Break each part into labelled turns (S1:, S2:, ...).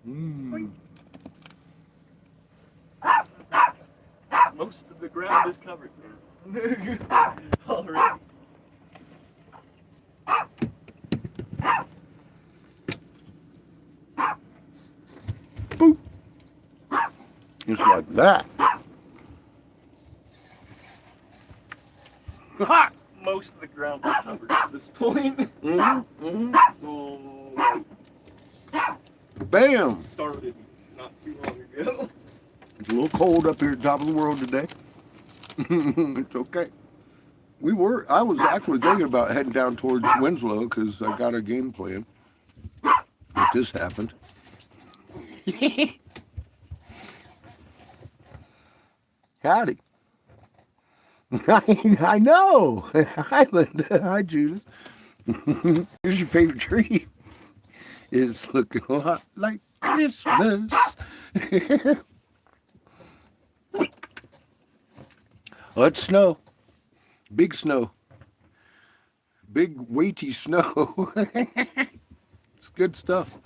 S1: Mm.
S2: Most of the ground is covered now. Already.
S1: Boop. Just like that. Ha!
S2: Most of the ground is covered at this point.
S1: Mm-hmm. Mm-hmm.
S2: So,
S1: Bam!
S2: started not too long ago.
S1: It's a little cold up here at the top of the world today. It's okay. I was actually thinking about heading down towards Winslow because I got a game plan. But this happened. Howdy. I know. Hi, Linda. Hi, Judith. Here's your favorite tree. It's looking a lot like Christmas. Let's snow. Big snow. Big weighty snow. It's good stuff.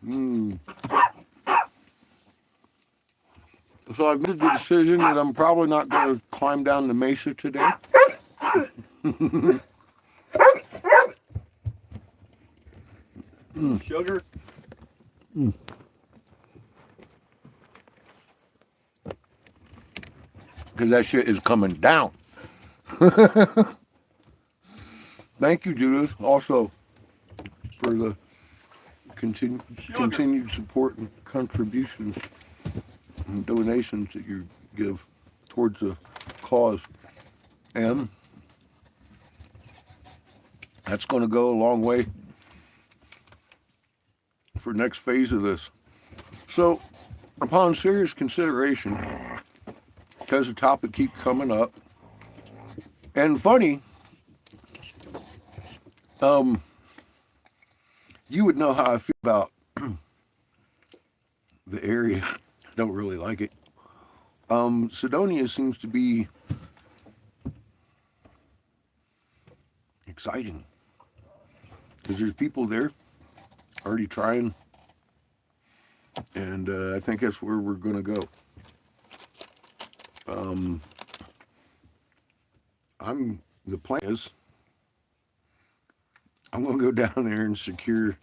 S1: Mm. So I've made the decision that I'm probably not going to climb down the mesa today.
S2: Sugar.
S1: Because that shit is coming down. Thank you, Judith, also for the continued support and contributions and donations that you give towards the cause. And that's going to go a long way for next phase of this. So, upon serious consideration, because the topic keeps coming up, and funny, you would know how I feel about the area. I don't really like it. Sedonia seems to be exciting because there's people there already trying, and I think that's where we're going to go. The plan is I'm going to go down there and secure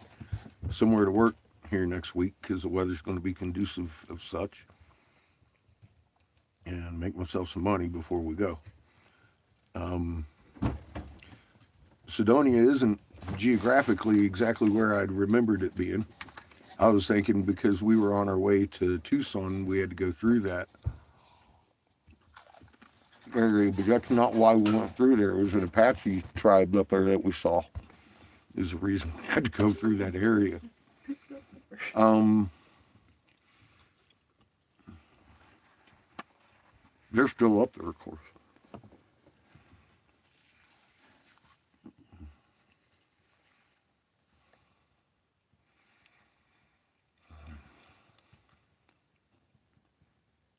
S1: somewhere to work here next week because the weather's going to be conducive of such, and make myself some money before we go. Sedonia isn't geographically exactly where I'd remembered it being. I was thinking because we were on our way to Tucson, we had to go through that area, but that's not why we went through there. It was an Apache tribe up there that we saw. Is the reason we had to go through that area. They're still up there, of course.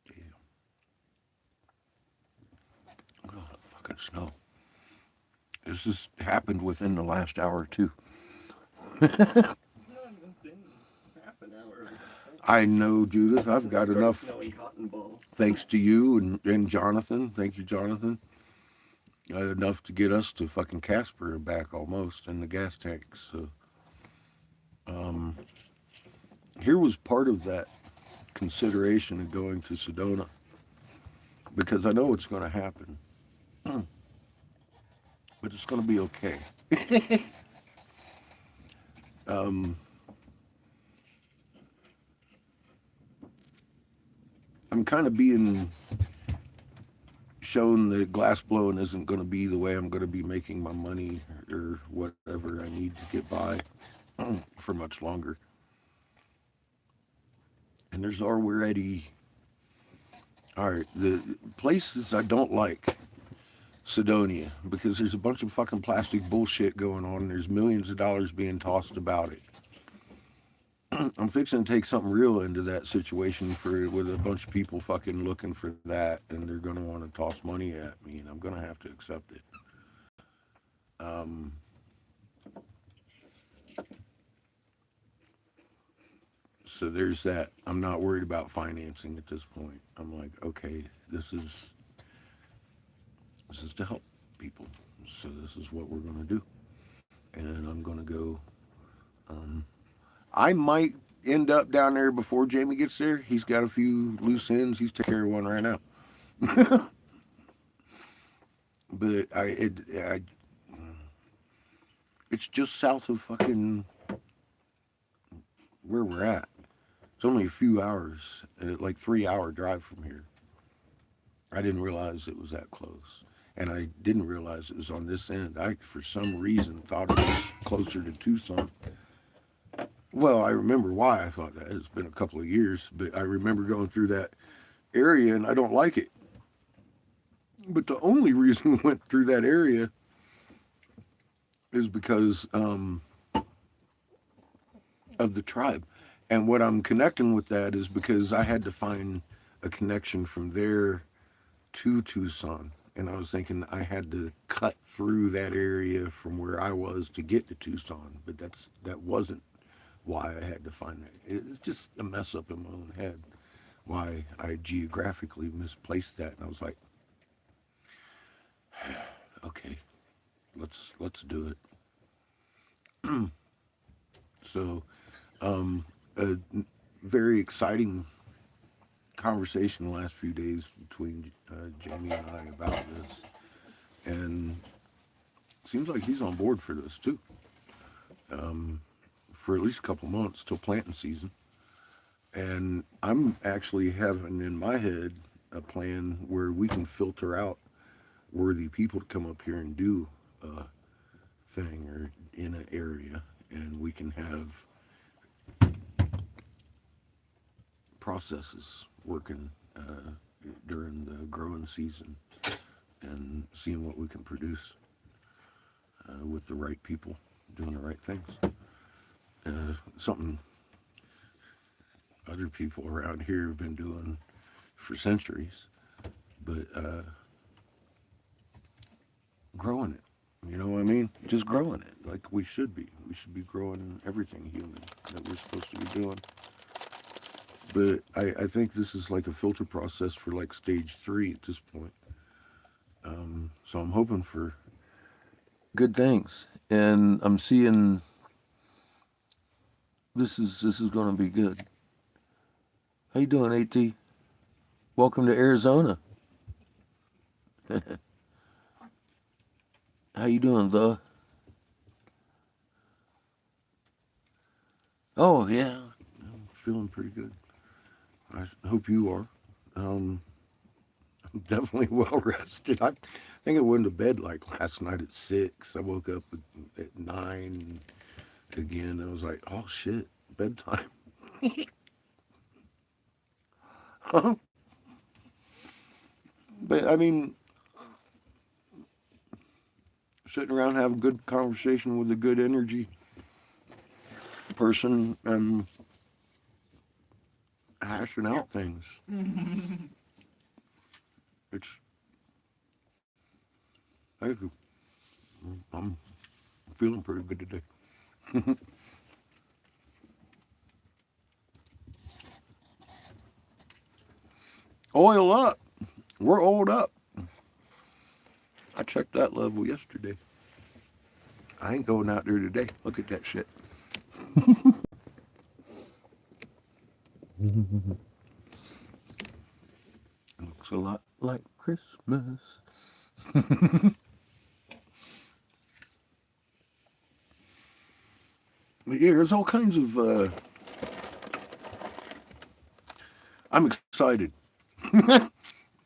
S1: Yeah. Oh, that fucking snow. This has happened within the last hour or two.
S2: Half an hour.
S1: I know, Judith. I've got enough.
S2: Cotton balls.
S1: Thanks to you and Jonathan. Thank you, Jonathan. Enough to get us to fucking Casper and back almost, and the gas tanks. So, here was part of that consideration of going to Sedona because I know it's going to happen, but it's going to be okay. I'm kind of being shown that glass blowing isn't going to be the way I'm going to be making my money or whatever I need to get by for much longer. And there's already, all right, the places I don't like, Sedonia, because there's a bunch of fucking plastic bullshit going on. And there's millions of dollars being tossed about it. I'm fixing to take something real into that situation with a bunch of people fucking looking for that, and they're gonna want to toss money at me, and I'm gonna have to accept it. So there's that. I'm not worried about financing at this point. I'm like, okay, this is to help people. So this is what we're gonna do, and I'm gonna go. Um, I might end up down there before Jamie gets there. He's got a few loose ends. He's taking care of one right now. But it's just south of fucking where we're at. It's only a few hours, like 3 hour drive from here. I didn't realize it was that close. And I didn't realize it was on this end. I, for some reason, thought it was closer to Tucson. Well, I remember why I thought that. It's been a couple of years, but I remember going through that area and I don't like it. But the only reason we went through that area is because of the tribe. And what I'm connecting with that is because I had to find a connection from there to Tucson. And I was thinking I had to cut through that area from where I was to get to Tucson. But that wasn't why I had to find that. It's just a mess up in my own head why I geographically misplaced that. And I was like, okay, let's do it. So, a very exciting conversation the last few days between Jamie and I about this, and it seems like he's on board for this too. For at least a couple months till planting season, and I'm actually having in my head a plan where we can filter out worthy people to come up here and do a thing or in an area, and we can have processes working during the growing season and seeing what we can produce with the right people doing the right things. Something other people around here have been doing for centuries, but growing it. You know what I mean? Just growing it like we should be. We should be growing everything human that we're supposed to be doing. But I think this is like a filter process for like stage 3 at this point. So I'm hoping for good things, and I'm seeing this is going to be good. How you doing, AT? Welcome to Arizona. How you doing, the? Oh yeah, I'm feeling pretty good. I hope you are. I'm definitely well rested. I think I went to bed like last night at 6. I woke up at 9 again. I was like, oh shit, bedtime. Huh? But I mean, sitting around having a good conversation with a good energy person and hashing out things. It's thank you. I'm feeling pretty good today. Oil up. We're oiled up. I checked that level yesterday. I ain't going out there today. Look at that shit. Looks a lot like Christmas. But yeah, there's all kinds of. I'm excited.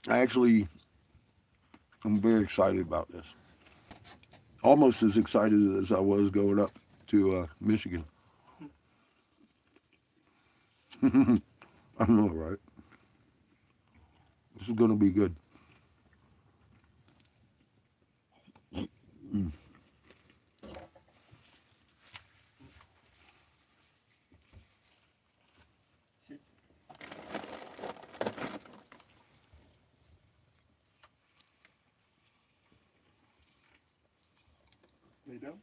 S1: I actually, I'm very excited about this. Almost as excited as I was going up to Michigan. I know, right? This is going to be good. Mm.
S2: Sit. Lay down.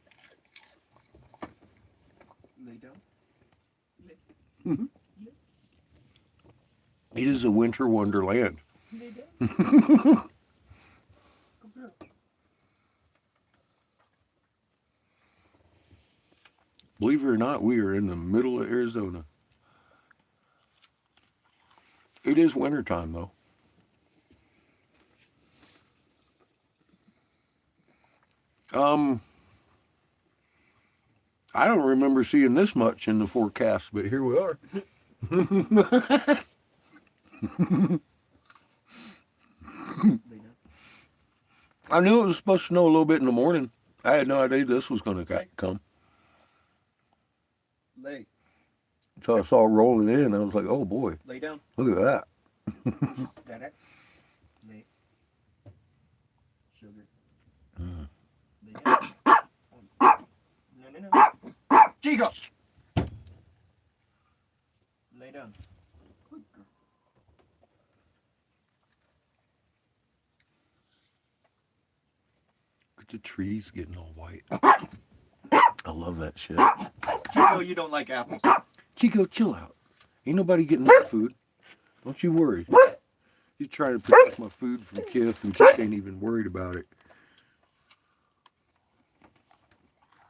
S2: Lay down. Lay.
S1: Mhm. It is a winter wonderland.
S2: Lay down. Come here.
S1: Believe it or not, we are in the middle of Arizona. It is wintertime, though. I don't remember seeing this much in the forecast, but here we are.
S2: Lay down.
S1: I knew it was supposed to snow a little bit in the morning. I had no idea this was going to come.
S2: Lay.
S1: So I saw it rolling in, and I was like, oh boy,
S2: Lay down.
S1: look at that.
S2: Dada. Lay. Sugar.
S1: Mm.
S2: Lay down. No. Chico. Lay down. Good girl.
S1: Look at the trees getting all white. I love that shit.
S2: Chico, you don't like apples.
S1: Chico, chill out. Ain't nobody getting my food. Don't you worry. He's trying to protect my food from Kith, and Kith ain't even worried about it.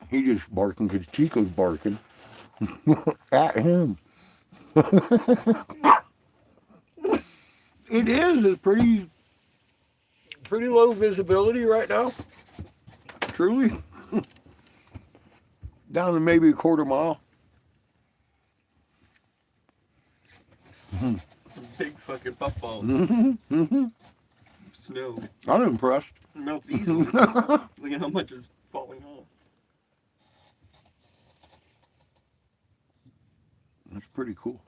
S1: He just barking because Chico's barking at him. It is. It's pretty low visibility right now. Truly. Down to maybe a quarter mile.
S2: Big fucking puffballs. Snow.
S1: I'm impressed.
S2: It melts easily. Look at how much is falling off.
S1: That's pretty cool.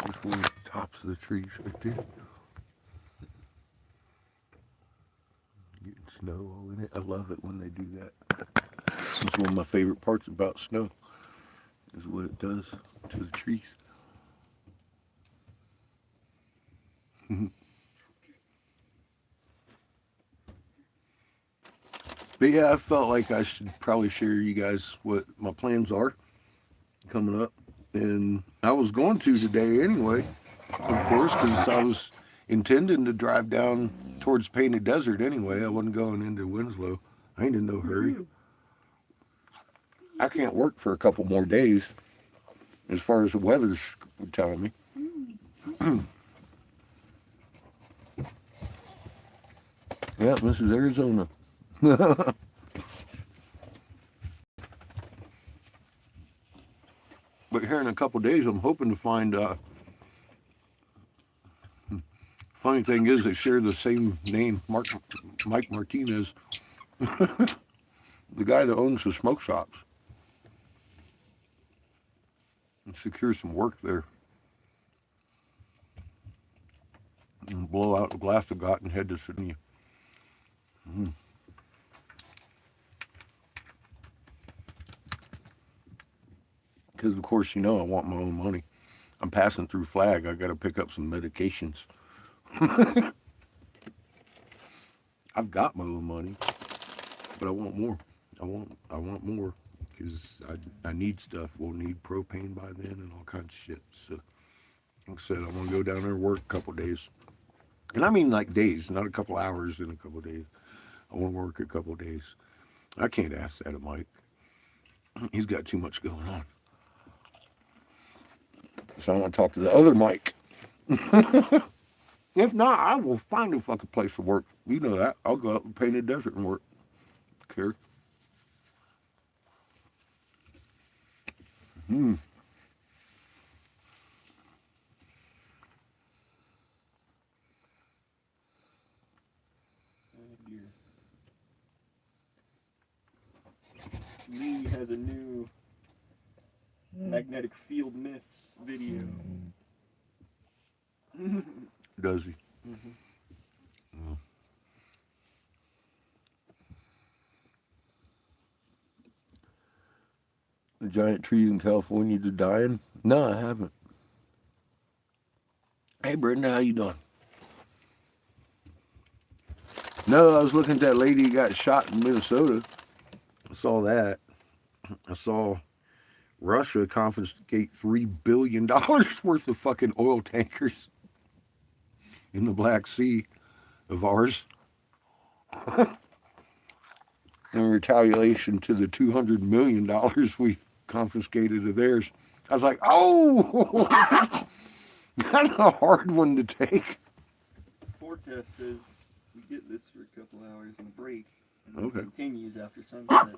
S1: Just one of the tops of the trees right there. Getting snow all in it. I love it when they do that. It's one of my favorite parts about snow, is what it does to the trees. But yeah, I felt like I should probably share you guys what my plans are coming up. And I was going to today anyway, of course, because I was intending to drive down towards Painted Desert anyway. I wasn't going into Winslow. I ain't in no hurry. I can't work for a couple more days, as far as the weather's telling me. Yeah, this is Arizona. But here in a couple days, I'm hoping to find. Funny thing is, they share the same name, Mike Martinez, the guy that owns the smoke shops, and secure some work there, and blow out the glass I got and head to Sydney. Because of course, you know, I want my own money. I'm passing through Flag. I got to pick up some medications. I've got my own money, but I want more. I want more because I need stuff. We'll need propane by then and all kinds of shit. So, like I said, I want to go down there and work a couple days, and I mean like days, not a couple hours in a couple days. I want to work a couple days. I can't ask that of Mike. He's got too much going on. So I want to talk to the other Mike. If not, I will find a fucking place to work. You know that. I'll go out in Painted Desert and work. Care.
S2: Oh dear. Lee has a new magnetic field myths video.
S1: Does he? The giant trees in California just dying? No, I haven't. Hey, Brenda, how you doing? No, I was looking at that lady who got shot in Minnesota. I saw that. I saw Russia confiscate $3 billion worth of fucking oil tankers in the Black Sea of ours in retaliation to the $200 million we confiscated of theirs. I was like, oh, that's a hard one to take.
S2: The forecast says we get this for a couple hours and break. And
S1: Okay.
S2: it continues after sunset.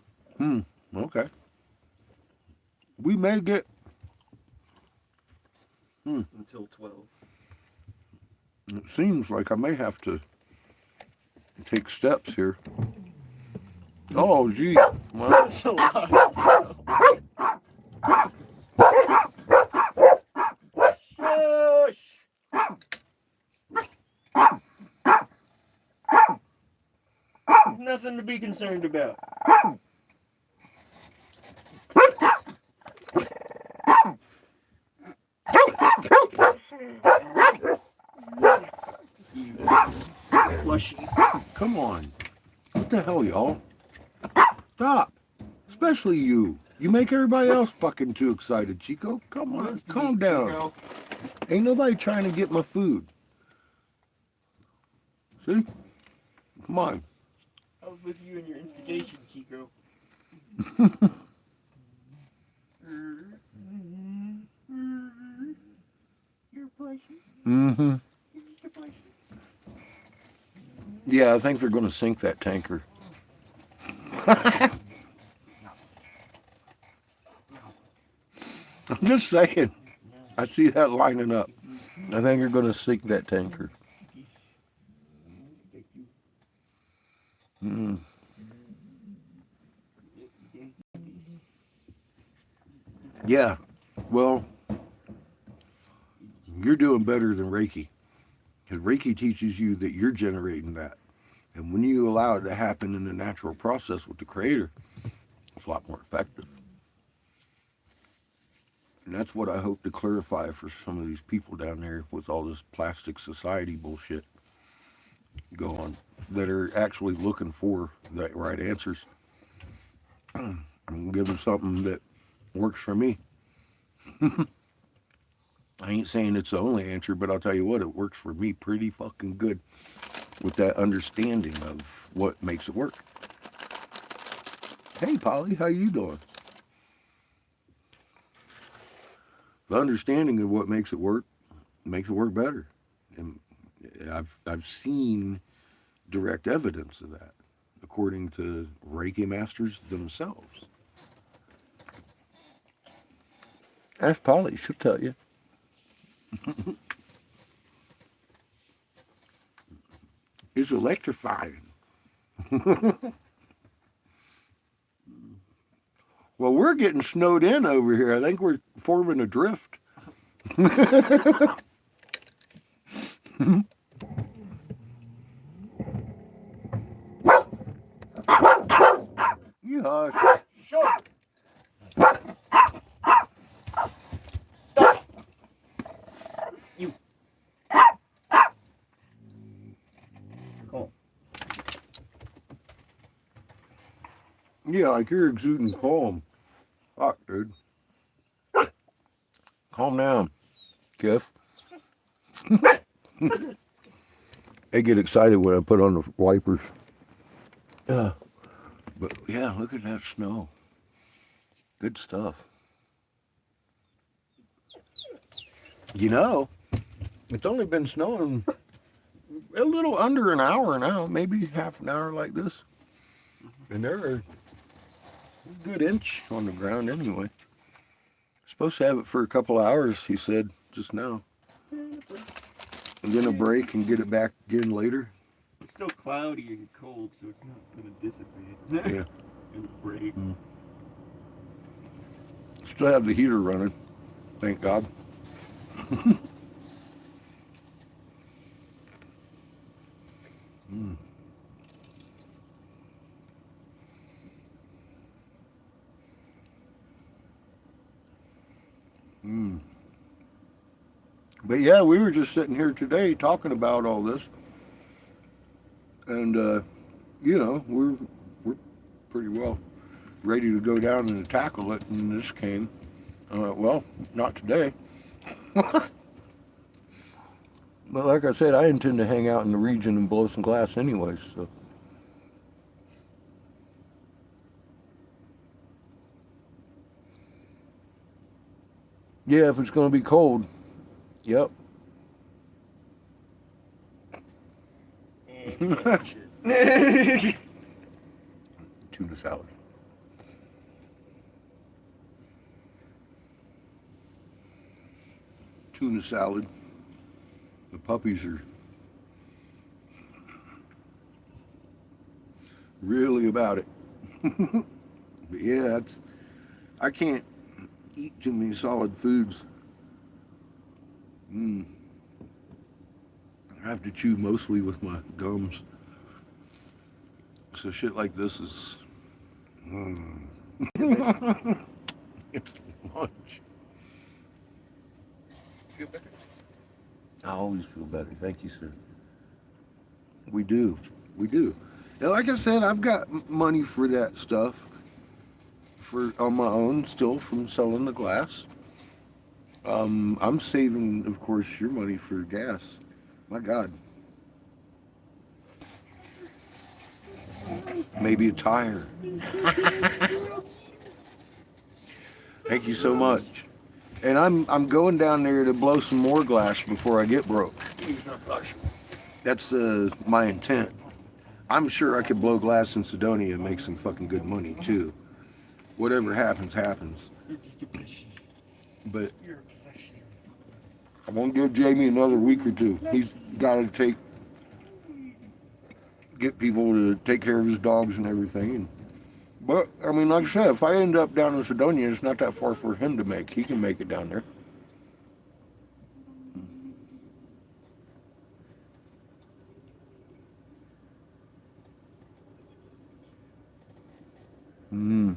S1: Okay. We may get
S2: Until 12.
S1: it seems like I may have to take steps here. Oh, gee. Well,
S2: That's a lot. Shush! Nothing to be concerned about. You plushie.
S1: come on. What the hell, y'all? Stop. Especially you. You make everybody else fucking too excited, Chico. Come on, calm down.
S2: Chico.
S1: Ain't nobody trying to get my food. See? Come on.
S2: I was with you in your instigation, Chico. You're plushie.
S1: Mm-hmm.
S2: You're plushie.
S1: Yeah, I think they're going to sink that tanker. I'm just saying. I see that lining up. I think they're going to sink that tanker. Mm. Yeah. Well, you're doing better than Reiki. Because Reiki teaches you that you're generating that. And when you allow it to happen in the natural process with the Creator, it's a lot more effective. And that's what I hope to clarify for some of these people down there with all this plastic society bullshit going, that are actually looking for the right answers. I'm going to give them something that works for me. I ain't saying it's the only answer, but I'll tell you what, it works for me pretty fucking good with that understanding of what makes it work. Hey, Polly, how you doing? The understanding of what makes it work better. And I've seen direct evidence of that, according to Reiki masters themselves. Ask Polly, she'll tell you. It's electrifying. Well, we're getting snowed in over here. I think we're forming a drift. You hush.
S2: Shut up. Stop. You. Calm.
S1: Yeah, like you're exuding calm. Fuck, dude. Calm down, Kiff. They get excited when I put on the wipers. Yeah. But yeah, look at that snow. Good stuff. You know, it's only been snowing a little under an hour now, maybe half an hour like this. And there are a good inch on the ground anyway. Supposed to have it for a couple hours, he said just now. And then a break and get it back again later.
S2: It's still cloudy and cold, so it's not going to dissipate.
S1: Yeah.
S2: It'll break.
S1: Still have the heater running, thank God. But yeah, we were just sitting here today talking about all this, and you know, we're pretty well ready to go down and tackle it. And this came, Well, not today. But like I said, I intend to hang out in the region and blow some glass anyways, so. Yeah, if it's going to be cold. Yep.
S2: Shit.
S1: Tuna salad. Tuna salad. The puppies are really about it. But yeah, I can't eat too many solid foods. Mm. I have to chew mostly with my gums. So shit like this is. Mm. It's lunch.
S2: Feel better?
S1: I always feel better. Thank you, sir. We do. We do. And like I said, I've got money for that stuff for on my own still from selling the glass. I'm saving, of course, your money for gas. My God. Maybe a tire. Thank you so much. And I'm going down there to blow some more glass before I get broke. That's my intent. I'm sure I could blow glass in Sedonia and make some fucking good money too. Whatever happens, happens. But I won't give Jamie another week or two. He's got to get people to take care of his dogs and everything. But I mean, like I said, if I end up down in Sedonia, it's not that far for him to make. He can make it down there. Mm.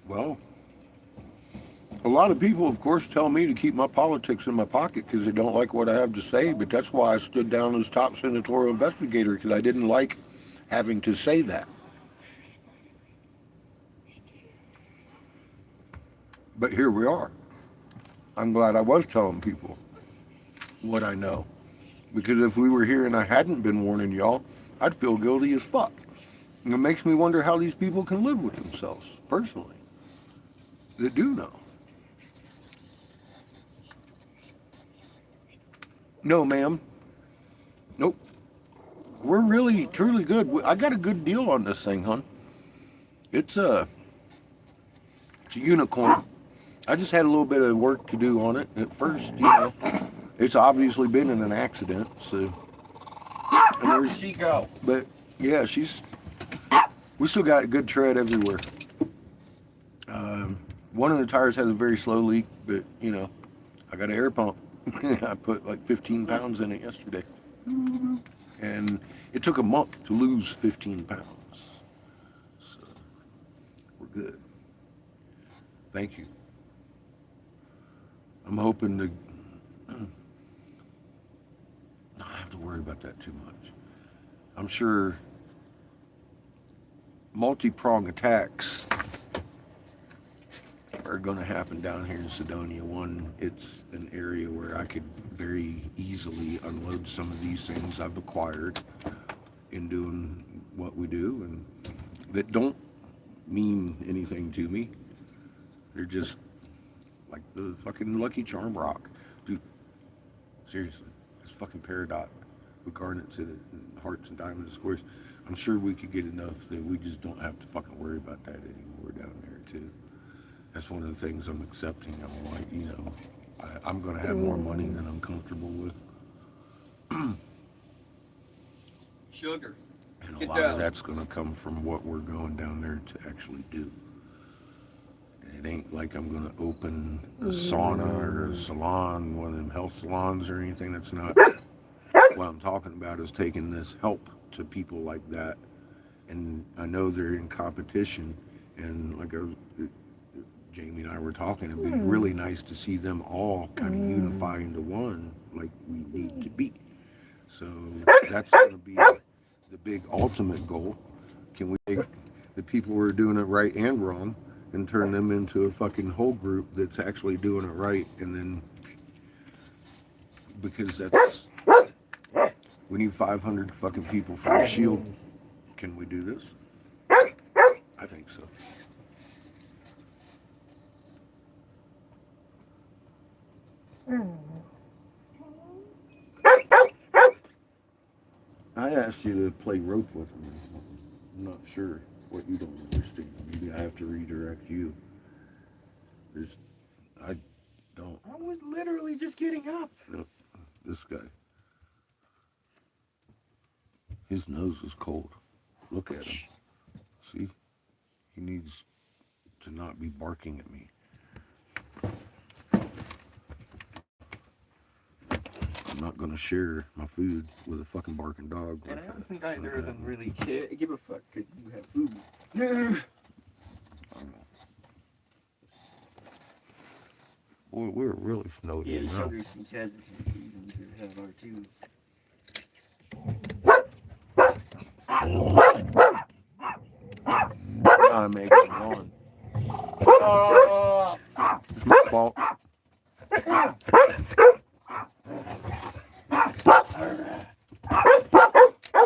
S1: Well, a lot of people, of course, tell me to keep my politics in my pocket because they don't like what I have to say. But that's why I stood down as top senatorial investigator, because I didn't like having to say that. But here we are. I'm glad I was telling people what I know. Because if we were here and I hadn't been warning y'all, I'd feel guilty as fuck. And it makes me wonder how these people can live with themselves, personally, that do know. No, ma'am. Nope. We're really, truly good. I got a good deal on this thing, hon. It's a unicorn. I just had a little bit of work to do on it at first, you know. It's obviously been in an accident, so.
S2: Where'd she go?
S1: But yeah, we still got good tread everywhere. One of the tires has a very slow leak, but you know, I got an air pump. I put like 15 pounds in it yesterday. And it took a month to lose 15 pounds. So we're good. Thank you. I'm hoping to not have to worry about that too much. I'm sure multi-prong attacks are going to happen down here in Sedonia. One, it's an area where I could very easily unload some of these things I've acquired in doing what we do, and that don't mean anything to me. They're just like the fucking Lucky Charm rock. Dude, seriously, it's fucking peridot with garnets in it and hearts and diamonds, of course. I'm sure we could get enough that we just don't have to fucking worry about that anymore down there too. That's one of the things I'm accepting. I'm like, you know, I'm going to have more money than I'm comfortable with.
S2: Sugar.
S1: And a
S2: Get
S1: lot
S2: down.
S1: of that's going to come from what we're going down there to actually do. It ain't like I'm going to open a sauna or a salon, one of them health salons or anything. That's not what I'm talking about. Is taking this help to people like that. And I know they're in competition. And like Jamie and I were talking, it'd be really nice to see them all kind of unify into one, like we need to be. So that's going to be the big ultimate goal. Can we take the people who are doing it right and wrong and turn them into a fucking whole group that's actually doing it right. And then, because that's, we need 500 fucking people for a shield. Can we do this? I think so. I asked you to play rope with me. I'm not sure what you don't understand. Maybe I have to redirect you. There's, I don't.
S2: I was literally just getting up.
S1: No, this guy. His nose is cold. Look at him. See? He needs to not be barking at me. I'm not gonna share my food with a fucking barking dog.
S2: And I
S1: like
S2: don't
S1: that.
S2: think
S1: It's not
S2: either of them
S1: happening.
S2: really give a fuck because you have food.
S1: I don't know. Boy, we're really snowed
S2: Yeah,
S1: in
S2: the
S1: now.
S2: sugar some Chaz's and to have our two.
S1: I'm making one. It's my fault.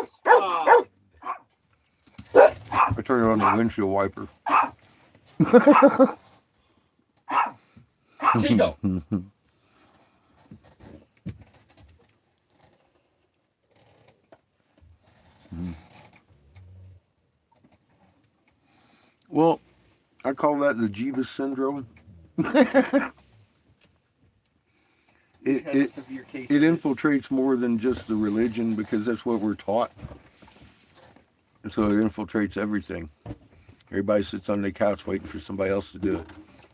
S2: Stop!
S1: I turned on the windshield wiper.
S2: Chico!
S1: Well, I call that the Jeebus syndrome.
S2: You
S1: It,
S2: had a
S1: it,
S2: severe case
S1: it
S2: of
S1: infiltrates more than just the religion because that's what we're taught. And so it infiltrates everything. Everybody sits on their couch waiting for somebody else to do it.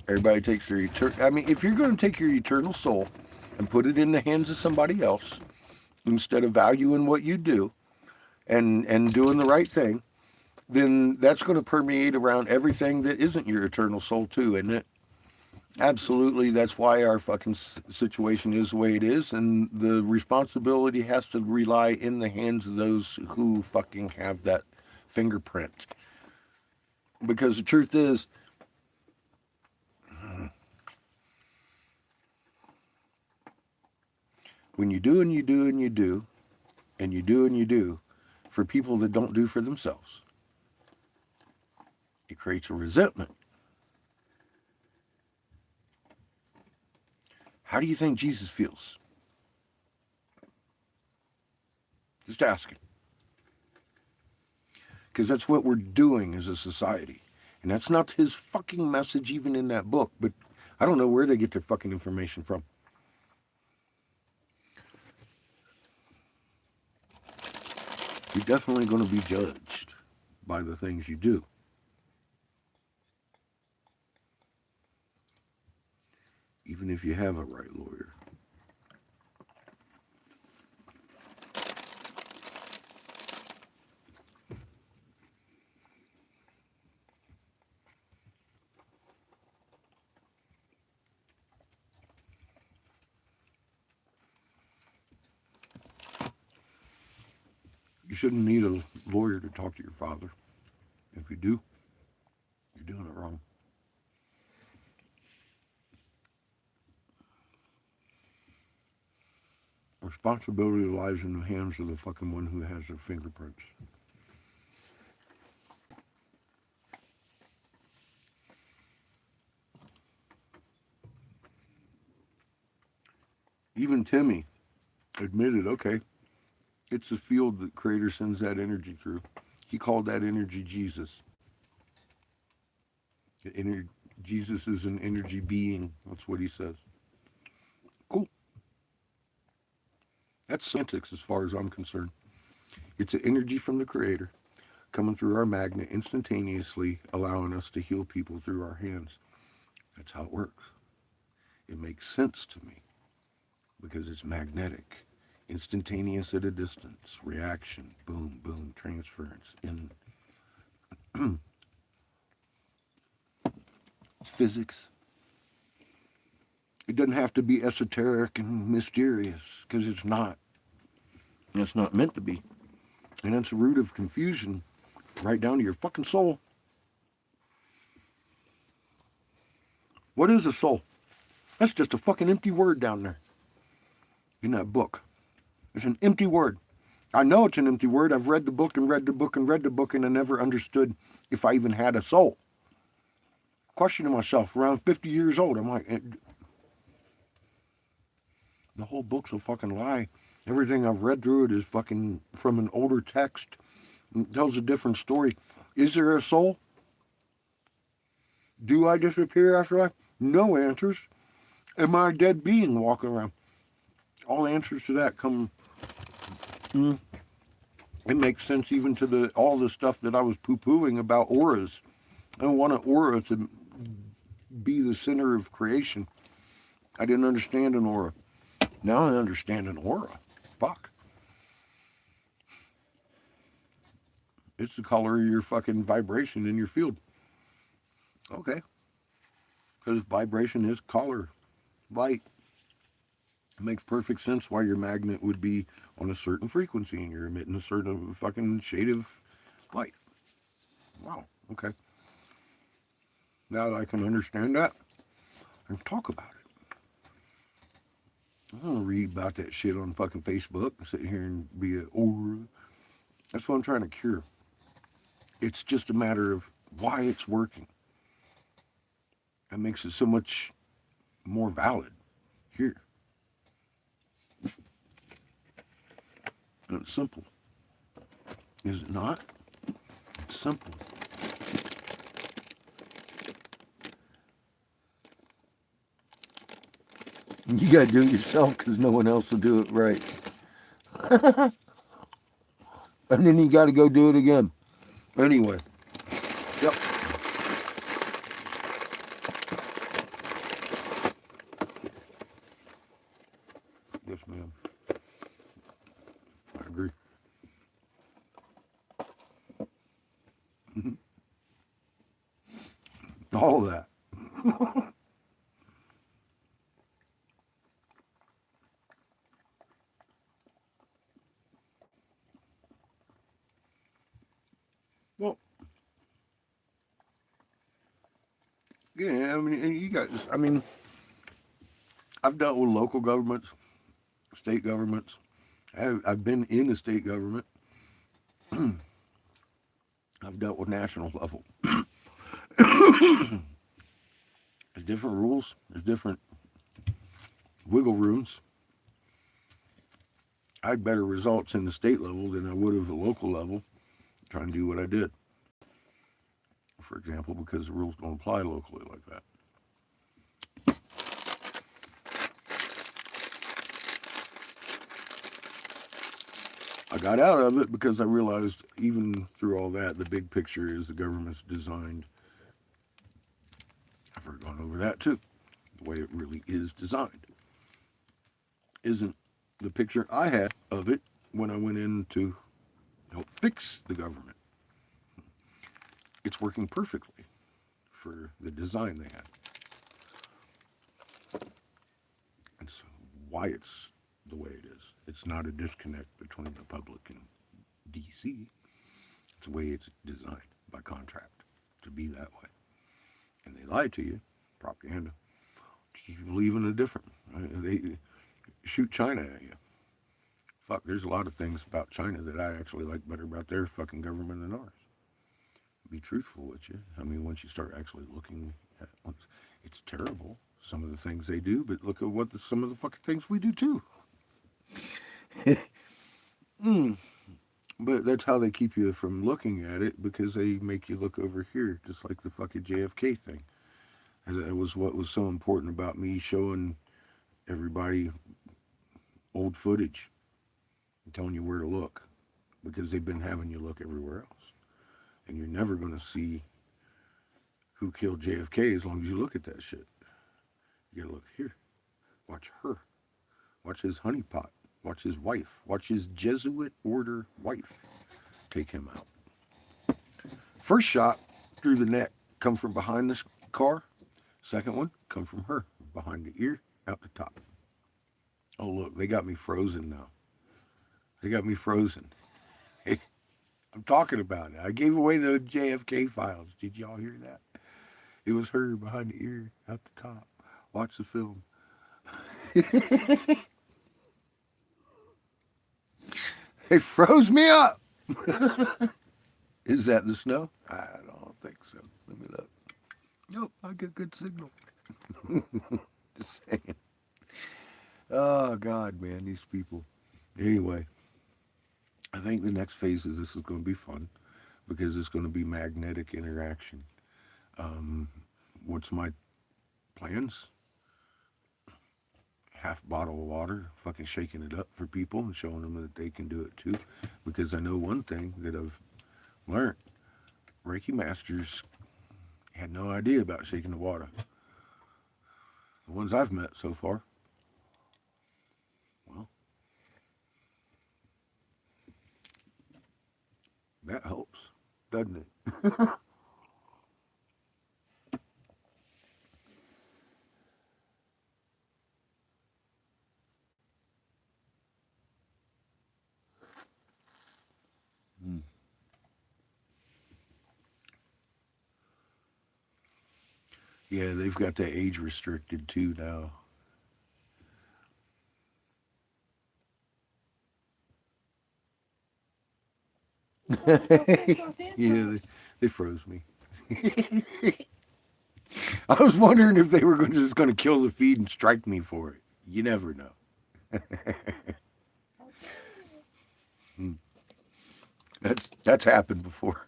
S1: Everybody takes their I mean, if you're going to take your eternal soul and put it in the hands of somebody else instead of valuing what you do and doing the right thing, then that's going to permeate around everything that isn't your eternal soul too, isn't it? Absolutely. That's why our fucking situation is the way it is, and the responsibility has to rely in the hands of those who fucking have that fingerprint. Because the truth is, when you do and you do and you do, and you do and you do for people that don't do for themselves, it creates a resentment. How do you think Jesus feels? Just asking. Because that's what we're doing as a society. And that's not his fucking message even in that book, but I don't know where they get their fucking information from. You're definitely going to be judged by the things you do. Even if you have a right lawyer. You shouldn't need a lawyer to talk to your father. If you do, you're doing it wrong. Responsibility lies in the hands of the fucking one who has their fingerprints. Even Timmy admitted, okay, it's the field that Creator sends that energy through. He called that energy Jesus. Jesus is an energy being. That's what he says. Cool. That's semantics as far as I'm concerned. It's an energy from the Creator coming through our magnet instantaneously, allowing us to heal people through our hands. That's how it works. It makes sense to me because it's magnetic, instantaneous at a distance, reaction, boom, boom, transference. In physics, it doesn't have to be esoteric and mysterious because it's not. It's not meant to be. And that's the root of confusion right down to your fucking soul. What is a soul? That's just a fucking empty word down there in that book. It's an empty word. I know it's an empty word. I've read the book and read the book and read the book, and I never understood if I even had a soul. Questioning myself around 50 years old. I'm like, the whole book's a fucking lie. Everything I've read through it is fucking from an older text. It tells a different story. Is there a soul? Do I disappear after life? No answers. Am I a dead being walking around? All answers to that come. It makes sense even to all the stuff that I was poo-pooing about auras. I don't want an aura to be the center of creation. I didn't understand an aura. Now I understand an aura. Fuck. It's the color of your fucking vibration in your field. Okay. Because vibration is color, light. It makes perfect sense why your magnet would be on a certain frequency and you're emitting a certain fucking shade of light. Wow. Okay. Now that I can understand that, I can talk about it. I don't want to read about that shit on fucking Facebook and sit here and be a aura. That's what I'm trying to cure. It's just a matter of why it's working. That makes it so much more valid here. And it's simple. Is it not? It's simple. You gotta do it yourself because no one else will do it right. And then you gotta go do it again. Anyway. Yep. Yes, ma'am. I agree. All of that. Well, yeah, I mean, and you guys, I mean, I've dealt with local governments, state governments. I've been in the state government. I've dealt with national level. There's different rules. There's different wiggle rooms. I had better results in the state level than I would have at the local level trying to do what I did. For example, because the rules don't apply locally like that. I got out of it because I realized even through all that, the big picture is the government's designed. I've already gone over that too. The way it really is designed isn't the picture I had of it when I went in to help fix the government. It's working perfectly for the design they had. And so why it's the way it is. It's not a disconnect between the public and DC. It's the way it's designed by contract to be that way. And they lie to you, propaganda, to keep you believing a different. They shoot China at you. Fuck, there's a lot of things about China that I actually like better about their fucking government than ours. Be truthful with you. I mean, once you start actually looking at it's terrible, some of the things they do, but look at some of the fucking things we do too. But that's how they keep you from looking at it, because they make you look over here, just like the fucking JFK thing. That was what was so important about me showing everybody old footage and telling you where to look, because they've been having you look everywhere else. And you're never going to see who killed JFK as long as you look at that shit. You gotta look here. Watch her. Watch his honeypot. Watch his wife. Watch his Jesuit order wife take him out. First shot through the neck come from behind this car. Second one come from her, behind the ear, out the top. Oh look, they got me frozen now. They got me frozen. I'm talking about it. I gave away the JFK files. Did y'all hear that? It was her behind the ear at the top. Watch the film. It froze me up. Is that the snow? I don't think so. Let me look. Nope, I get good signal. Just saying. Oh God, man, these people. Anyway, I think the next phase of this is going to be fun because it's going to be magnetic interaction. Um, what's my plans? Half bottle of water, fucking shaking it up for people and showing them that they can do it too. Because I know one thing that I've learned: Reiki masters had no idea about shaking the water. The ones I've met so far. Well, that helps, doesn't it? Mm. Yeah, they've got that age restricted too now. Yeah, they froze me. I was wondering if they were just going to kill the feed and strike me for it. You never know. Hmm. That's happened before.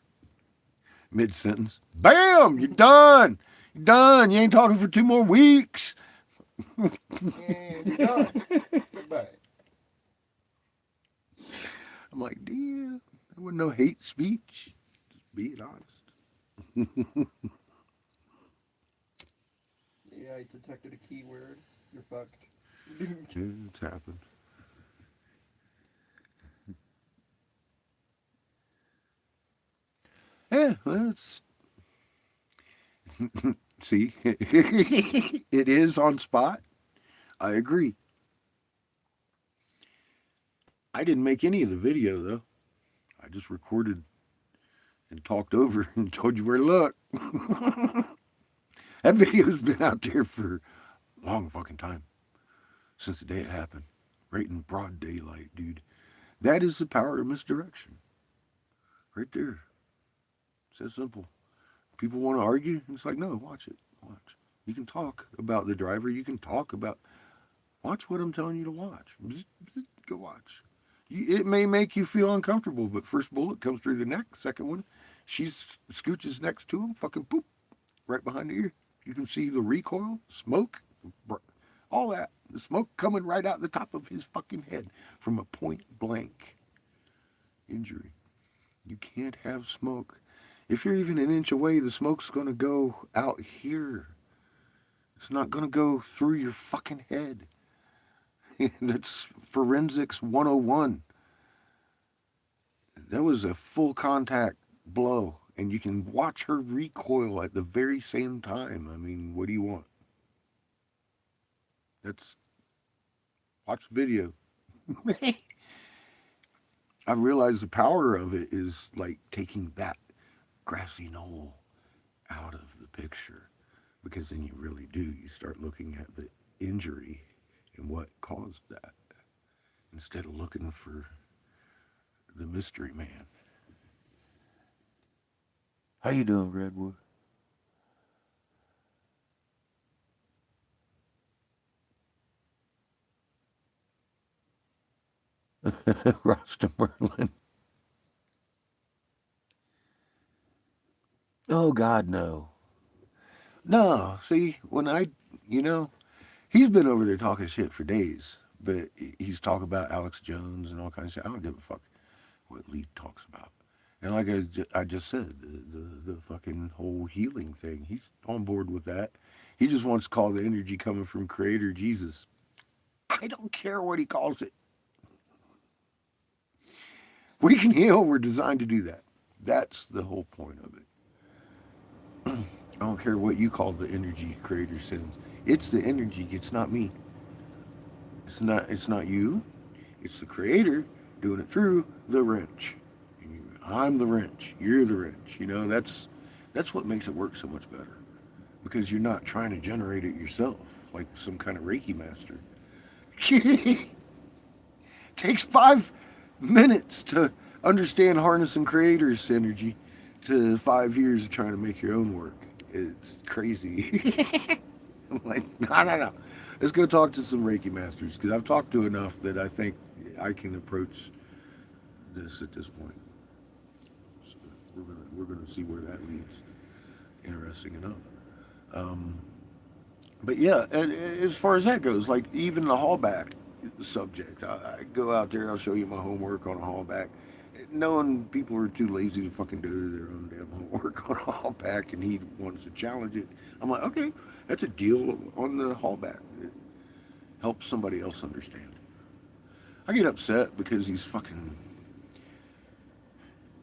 S1: Mid sentence, bam! You're done. You're done. You ain't talking for 2 more weeks.
S2: And you're done. Goodbye.
S1: I'm like, damn, there wasn't no hate speech. Just being honest.
S2: Yeah, I detected a keyword. You're fucked.
S1: Yeah, it's happened. Yeah, well, it's see, it is on spot. I agree. I didn't make any of the video though. I just recorded and talked over and told you where to look. That video's been out there for a long fucking time since the day it happened, right in broad daylight, dude. That is the power of misdirection, right there. It's that simple. People want to argue. It's like, no, watch it. Watch. You can talk about the driver. You can talk about. Watch what I'm telling you to watch. Just go watch. It may make you feel uncomfortable, but first bullet comes through the neck. Second one, she scooches next to him. Fucking poop, right behind the ear. You can see the recoil, smoke, all that. The smoke coming right out the top of his fucking head from a point blank injury. You can't have smoke. If you're even an inch away, the smoke's gonna go out here. It's not gonna go through your fucking head. That's forensics 101. That was a full contact blow, and you can watch her recoil at the very same time. I mean, what do you want? That's watch the video. I realize the power of it is like taking that grassy knoll out of the picture because then you really do. You start looking at the injury and what caused that instead of looking for the mystery man. How you doing, Redwood? Rasta Merlin. Oh God, no. No, see, you know, he's been over there talking shit for days, but he's talking about Alex Jones and all kinds of shit. I don't give a fuck what Lee talks about. And like I just said, the fucking whole healing thing, he's on board with that. He just wants to call the energy coming from Creator Jesus. I don't care what he calls it. We can heal. We're designed to do that. That's the whole point of it. I don't care what you call the energy Creator sends. It's the energy. It's not me. It's not you. It's the Creator doing it through the wrench. I'm the wrench. You're the wrench. You know that's what makes it work so much better. because you're not trying to generate it yourself like some kind of Reiki master. Takes 5 minutes to understand harnessing creator's energy to 5 years of trying to make your own work. It's crazy. I'm like, no. Let's go talk to some Reiki masters because I've talked to enough that I think I can approach this at this point. So we're gonna see where that leads. Interesting enough. Um, but yeah, as far as that goes, like even the hallback subject, I go out there, I'll show you my homework on a hallback. Knowing people are too lazy to fucking do their own damn homework on a hallback, and he wants to challenge it. I'm like, okay, that's a deal on the hallback. It helps somebody else understand. I get upset because he's fucking.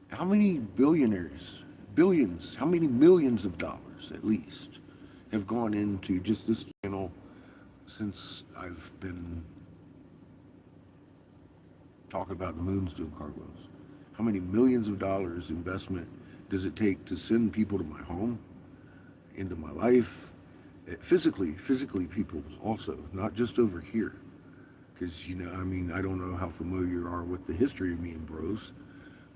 S1: How many billionaires, billions, how many millions of dollars at least have gone into just this channel since I've been talking about the moon steel cargoes? How many millions of dollars investment does it take to send people to my home, into my life? Physically people also, not just over here. Because, I mean, I don't know how familiar you are with the history of me and Bros,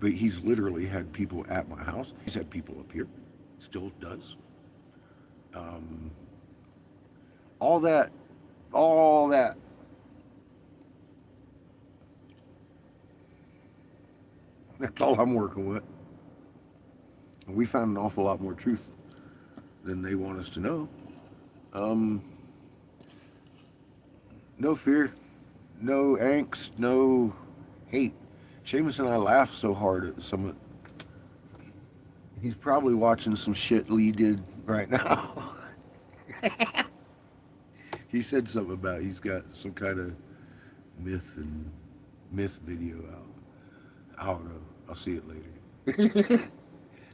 S1: but he's literally had people at my house. He's had people up here, still does. Um, all that, all that. That's all I'm working with. And we found an awful lot more truth than they want us to know. Um, no fear, no angst, no hate. Seamus and I laughed so hard at some of. He's probably watching some shit Lee did right now. He said something about he's got some kind of myth video out. I don't know. I'll see it later.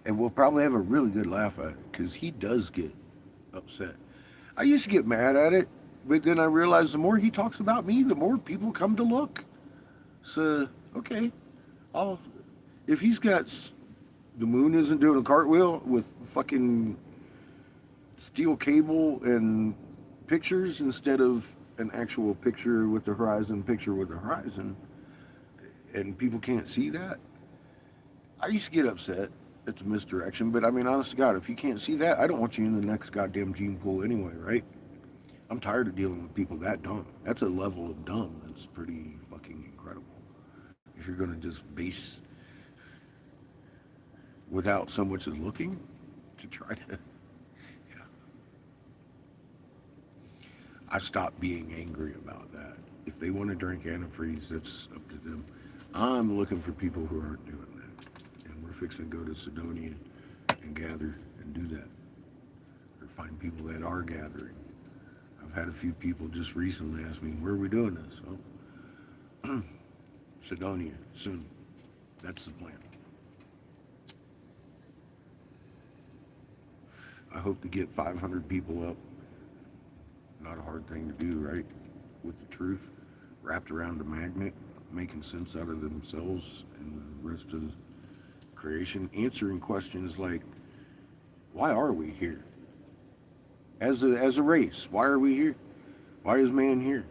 S1: And we'll probably have a really good laugh at it because he does get upset. I used to get mad at it, but then I realized the more he talks about me, the more people come to look. So, okay, I'll, if he's got the moon isn't doing a cartwheel with fucking steel cable and pictures instead of an actual picture with the horizon, and people can't see that. I used to get upset at the misdirection, but I mean, honest to God, if you can't see that, I don't want you in the next goddamn gene pool anyway, right? I'm tired of dealing with people that dumb. That's a level of dumb that's pretty fucking incredible. If you're gonna just base without so much as looking to try to, yeah. I stopped being angry about that. If they want to drink antifreeze, that's up to them. I'm looking for people who aren't doing that. And we're fixing to go to Sedonia and gather and do that. Or find people that are gathering. I've had a few people just recently ask me, where are we doing this? Oh, Sedonia, soon. That's the plan. I hope to get 500 people up. Not a hard thing to do, right? With the truth wrapped around a magnet, making sense out of themselves and the rest of creation, answering questions like, why are we here? As a race, why are we here? Why is man here?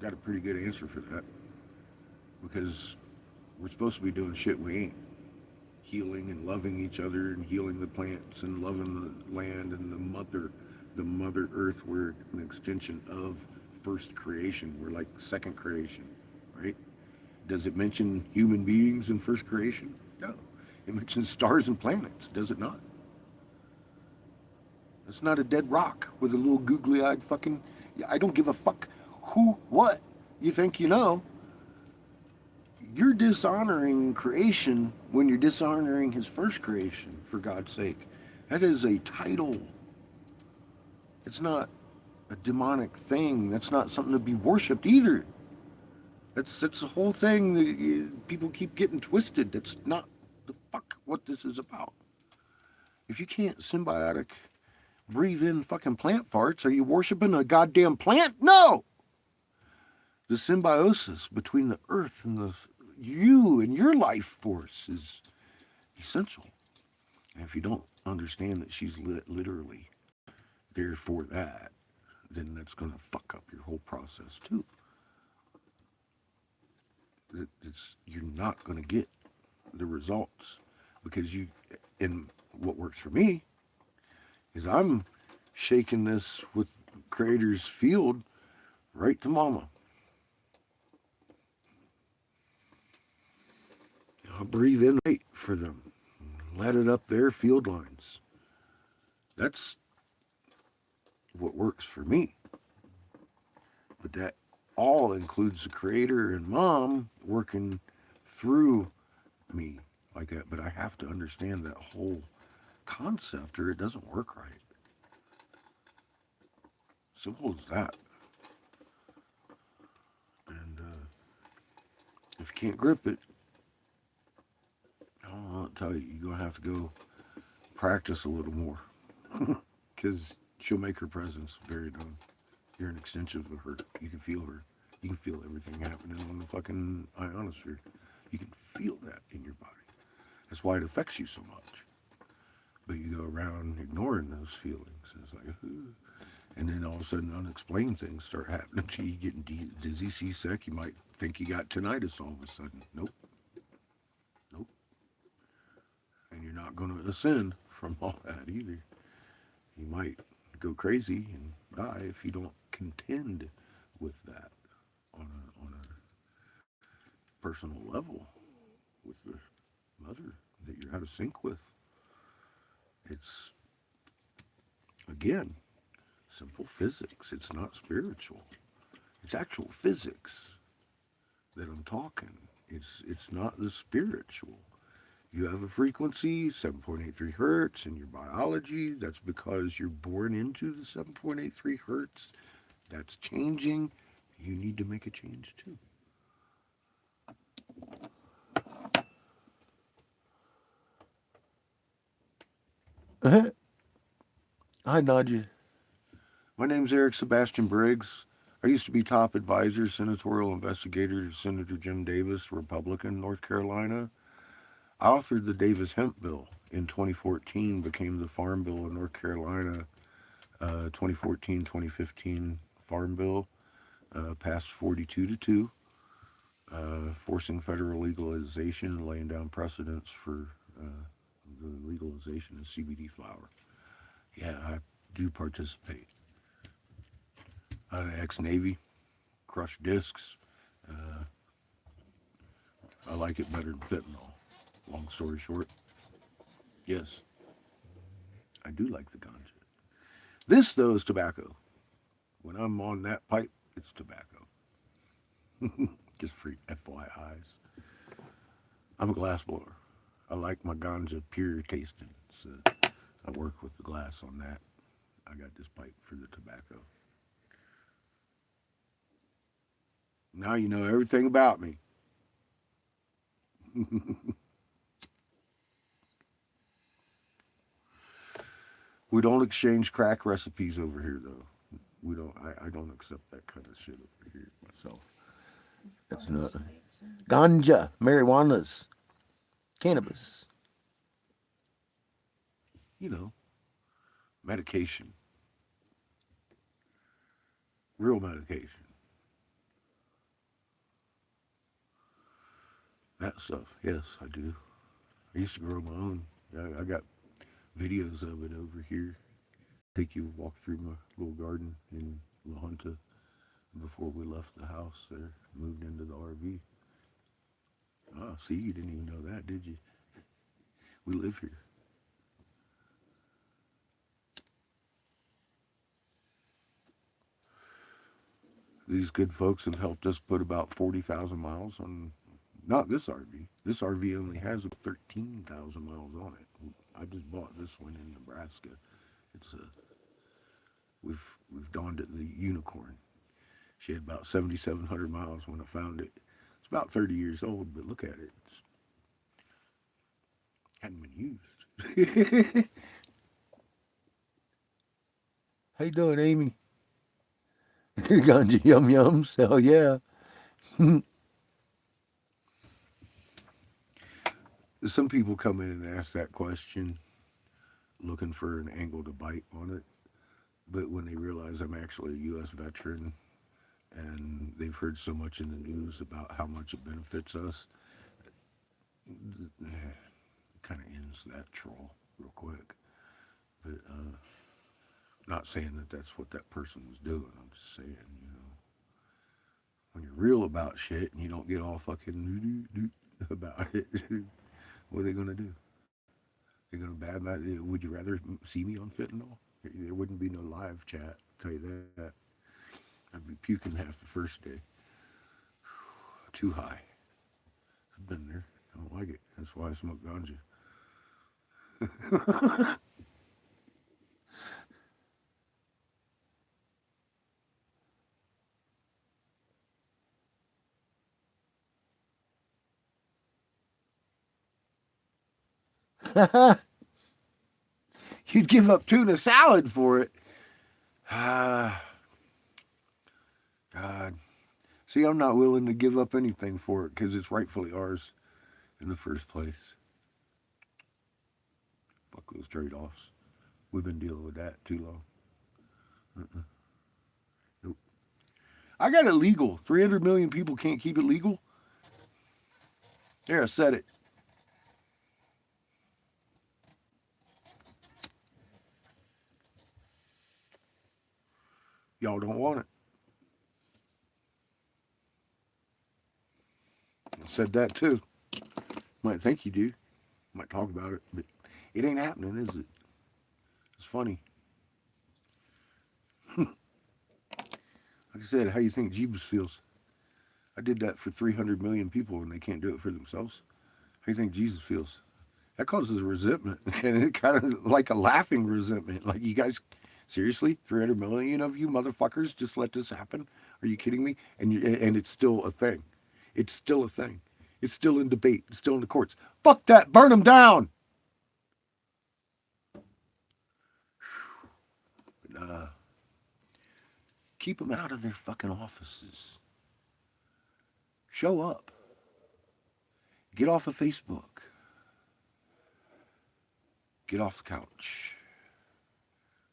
S1: Got a pretty good answer for that. Because we're supposed to be doing shit we ain't. Healing and loving each other and healing the plants and loving the land and the mother earth. We're an extension of first creation. We're like second creation, right? Does it mention human beings in first creation? No. It mentions stars and planets, does it not? It's not a dead rock with a little googly-eyed fucking, I don't give a fuck who, what you think you know. You're dishonoring creation when you're dishonoring his first creation, for God's sake. That is a title. It's not a demonic thing. That's not something to be worshipped either. That's the whole thing that people keep getting twisted. That's not the fuck what this is about. If you can't symbiotic breathe in fucking plant farts, are you worshiping a goddamn plant? No! The symbiosis between the earth and you and your life force is essential. And if you don't understand that she's literally there for that, then that's going to fuck up your whole process too. You're not going to get the results because and what works for me is I'm shaking this with Creator's field right to mama. I'll breathe in right for them. Let it up their field lines. That's what works for me. But that all includes the Creator and mom working through me like that. But I have to understand that whole concept or it doesn't work right. Simple as that. And if you can't grip it, I don't know what to tell you. You're going to have to go practice a little more. Because she'll make her presence very known. You're an extension of her. You can feel her. You can feel everything happening on the fucking ionosphere. You can feel that in your body. That's why it affects you so much. But you go around ignoring those feelings. It's like, ooh. And then all of a sudden, unexplained things start happening to you. Getting dizzy, seasick. You might think you got tinnitus all of a sudden. Nope. Nope. And you're not going to ascend from all that either. You might go crazy and die if you don't contend with that on a personal level with the mother that you're out of sync with. It's, again, simple physics. It's not spiritual. It's actual physics that I'm talking. It's not the spiritual. You have a frequency, 7.83 hertz, in your biology. That's because you're born into the 7.83 hertz. That's changing. You need to make a change too. Hi, Nadja. My name's Eric Sebastian Briggs. I used to be top advisor, senatorial investigator to Senator Jim Davis, Republican, North Carolina. I authored the Davis Hemp Bill in 2014, became the Farm Bill of North Carolina, 2014-2015 Farm Bill, passed 42-2, forcing federal legalization, laying down precedents for the legalization of CBD flower. Yeah, I do participate. Ex-Navy, crushed discs. I like it better than fentanyl. Long story short, yes, I do like the ganja. This, though, is tobacco. When I'm on that pipe, it's tobacco. Just for FYIs. I'm a glass blower. I like my ganja pure tasting, so I work with the glass on that. I got this pipe for the tobacco. Now you know everything about me. We don't exchange crack recipes over here, though. We don't. I don't accept that kind of shit over here myself. That's not ganja, marijuanas, cannabis. You know, medication, real medication. That stuff. Yes, I do. I used to grow my own. I got videos of it over here. Take you walk through my little garden in La Junta before we left the house there, moved into the RV. Ah, see, you didn't even know that, did you? We live here. These good folks have helped us put about 40,000 miles on, not this RV. This RV only has 13,000 miles on it. I just bought this one in Nebraska. It's a, we've donned it the Unicorn. She had about 7,700 miles when I found it. It's about 30 years old, but look at it. It's hadn't been used. How you doing, Amy? Ganja yum yums? Hell yeah. Some people come in and ask that question. looking for an angle to bite on it. But when they realize I'm actually a U.S. veteran and they've heard so much in the news about how much it benefits us, it kind of ends that troll real quick. But not saying that that's what that person was doing. I'm just saying, when you're real about shit and you don't get all fucking about it, what are they gonna do? They're gonna badmouth. Would you rather see me on fentanyl? There wouldn't be no live chat. I'll tell you that. I'd be puking half the first day. Too high. I've been there. I don't like it. That's why I smoke ganja. You'd give up tuna salad for it. Ah, God. See, I'm not willing to give up anything for it because it's rightfully ours in the first place. Fuck those trade-offs. We've been dealing with that too long. Nope. I got it legal. 300 million people can't keep it legal. There, I said it. Y'all don't want it. I said that too. Might think you do. Might talk about it, but it ain't happening, is it? It's funny. Like I said, how you think Jeebus feels? I did that for 300 million people and they can't do it for themselves. How you think Jesus feels? That causes resentment, and it kind of like a laughing resentment. Like, you guys, seriously, 300 million of you motherfuckers just let this happen? Are you kidding me? And it's still a thing. It's still a thing. It's still in debate. It's still in the courts. Fuck that. Burn them down. But, keep them out of their fucking offices. Show up. Get off of Facebook. Get off the couch.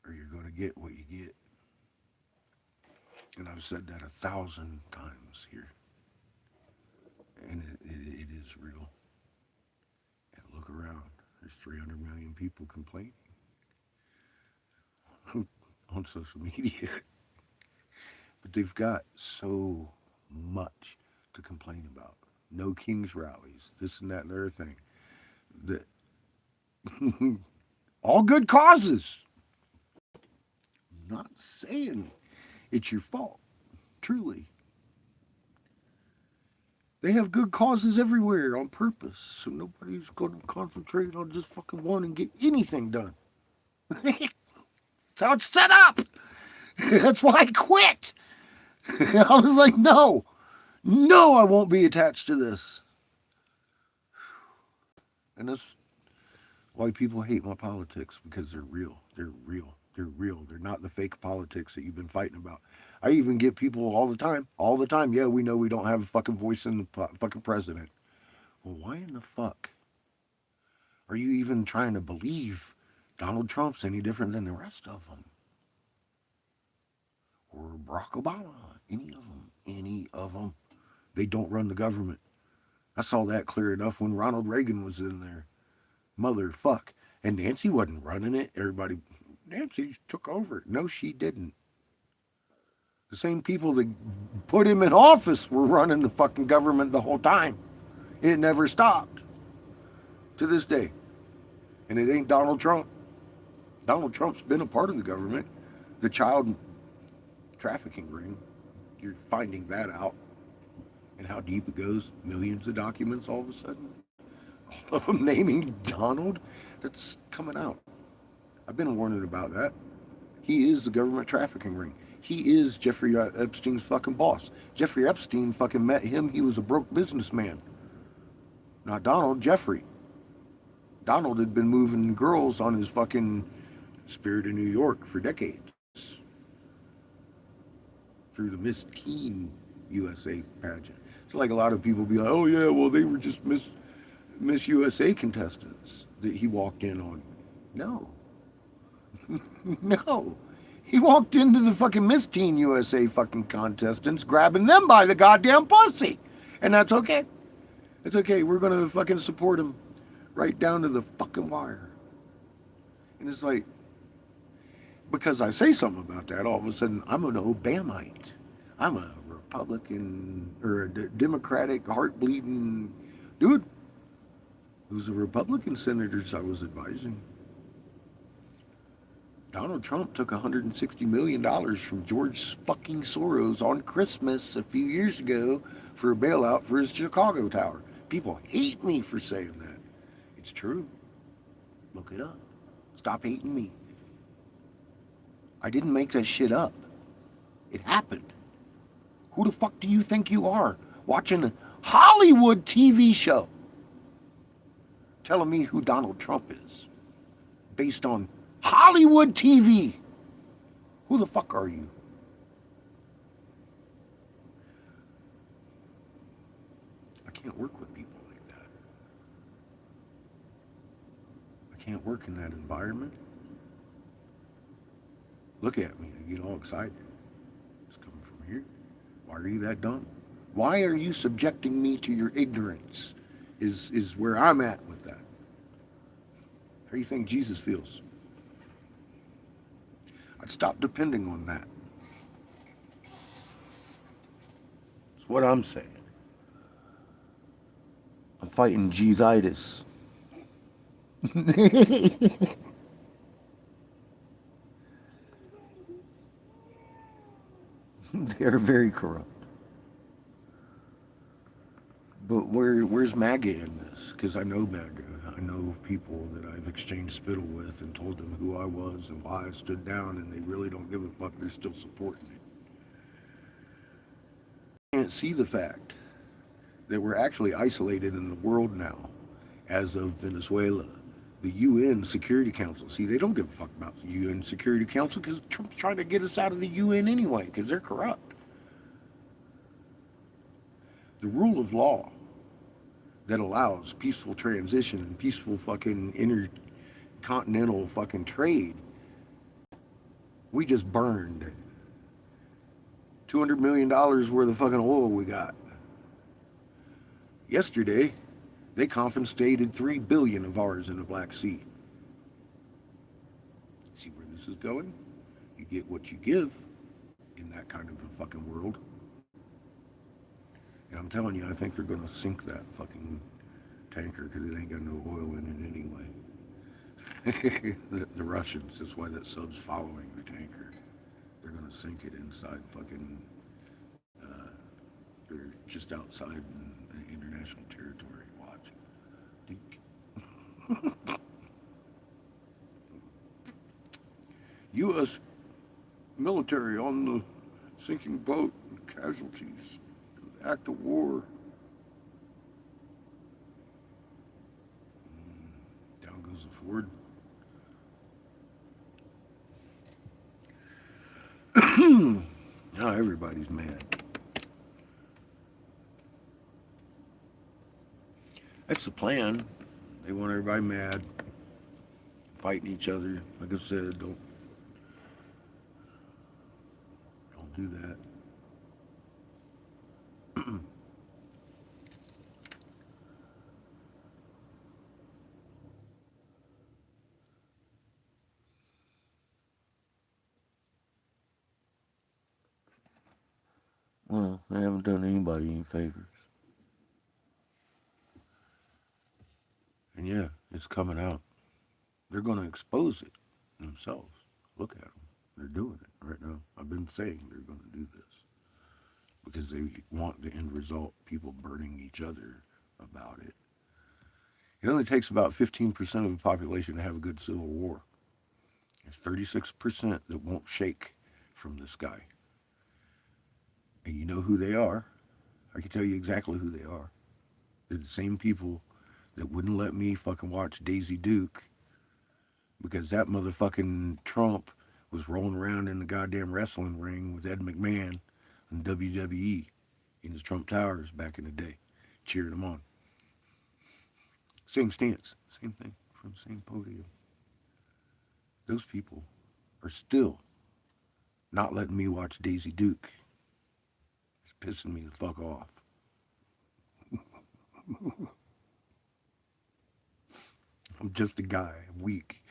S1: Or you're going to get what you get. And I've said that 1,000 times here. And it is real. And look around. There's 300 million people complaining on social media. But they've got so much to complain about. No King's rallies, this and that and the other thing. That all good causes. I'm not saying it's your fault, truly. They have good causes everywhere on purpose, so nobody's going to concentrate on just fucking one and get anything done. That's how it's set up. That's why I quit. I was like, no, I won't be attached to this. And that's why people hate my politics, because they're real. They're real. They're real. They're not the fake politics that you've been fighting about. I even get people all the time. Yeah, we know we don't have a fucking voice in the fucking president. Well, why in the fuck are you even trying to believe Donald Trump's any different than the rest of them? Or Barack Obama? Any of them. They don't run the government. I saw that clear enough when Ronald Reagan was in there. Motherfuck. And Nancy wasn't running it. Nancy took over. No, she didn't. The same people that put him in office were running the fucking government the whole time. It never stopped. To this day. And it ain't Donald Trump. Donald Trump's been a part of the government. The child trafficking ring, you're finding that out. And how deep it goes. Millions of documents all of a sudden. All of them naming Donald. That's coming out. I've been warning about that. He is the government trafficking ring. He is Jeffrey Epstein's fucking boss. Jeffrey Epstein fucking met him. He was a broke businessman. Not Donald, Jeffrey. Donald had been moving girls on his fucking Spirit of New York for decades. Through the Miss Teen USA pageant. It's like a lot of people be like, oh yeah, well they were just Miss USA contestants that he walked in on. No. No. He walked into the fucking Miss Teen USA fucking contestants, grabbing them by the goddamn pussy. And that's okay. It's okay. We're gonna fucking support him right down to the fucking wire. And it's like, because I say something about that, all of a sudden I'm an Obamite. I'm a Republican or a Democratic heart bleeding dude who's a Republican senators I was advising. Donald Trump took $160 million from George fucking Soros on Christmas a few years ago for a bailout for his Chicago tower. People hate me for saying that. It's true. Look it up. Stop hating me. I didn't make that shit up. It happened. Who the fuck do you think you are? Watching a Hollywood TV show telling me who Donald Trump is based on Hollywood TV. Who the fuck are you? I can't work with people like that. I can't work in that environment. Look at me. I get all excited. It's coming from here. Why are you that dumb? Why are you subjecting me to your ignorance? Is where I'm at with that. How do you think Jesus feels? I'd stop depending on that. That's what I'm saying. I'm fighting Jesus-itis. They are very corrupt. But where's MAGA in this? Because I know MAGA. I know people that I've exchanged spittle with and told them who I was and why I stood down, and they really don't give a fuck. They're still supporting it. I can't see the fact that we're actually isolated in the world now, as of Venezuela. The UN Security Council. See, they don't give a fuck about the UN Security Council because Trump's trying to get us out of the UN anyway because they're corrupt. The rule of law that allows peaceful transition and peaceful fucking intercontinental fucking trade, we just burned $200 million worth of fucking oil we got. Yesterday, they confiscated 3 billion of ours in the Black Sea. See where this is going? You get what you give in that kind of a fucking world. And I'm telling you, I think they're going to sink that fucking tanker because it ain't got no oil in it anyway. The Russians, that's why that sub's following the tanker. They're going to sink it inside fucking, they're just outside international territory. Watch. U.S. military on the sinking boat, casualties, act of war. Down goes the Ford. Now everybody's mad. That's the plan. They want everybody mad, fighting each other. Like I said, don't do that. Well, they haven't done anybody any favors. And yeah, it's coming out. They're going to expose it themselves. Look at them. They're doing it right now. I've been saying they're going to do this because they want the end result, people burning each other about it. It only takes about 15% of the population to have a good civil war. There's 36% that won't shake from this guy. And you know who they are. I can tell you exactly who they are. They're the same people that wouldn't let me fucking watch Daisy Duke because that motherfucking Trump was rolling around in the goddamn wrestling ring with Ed McMahon in WWE in his Trump Towers back in the day, cheering him on. Same stance, same thing, from the same podium. those people are still not letting me watch Daisy Duke. It's pissing me the fuck off. I'm just a guy. I'm weak.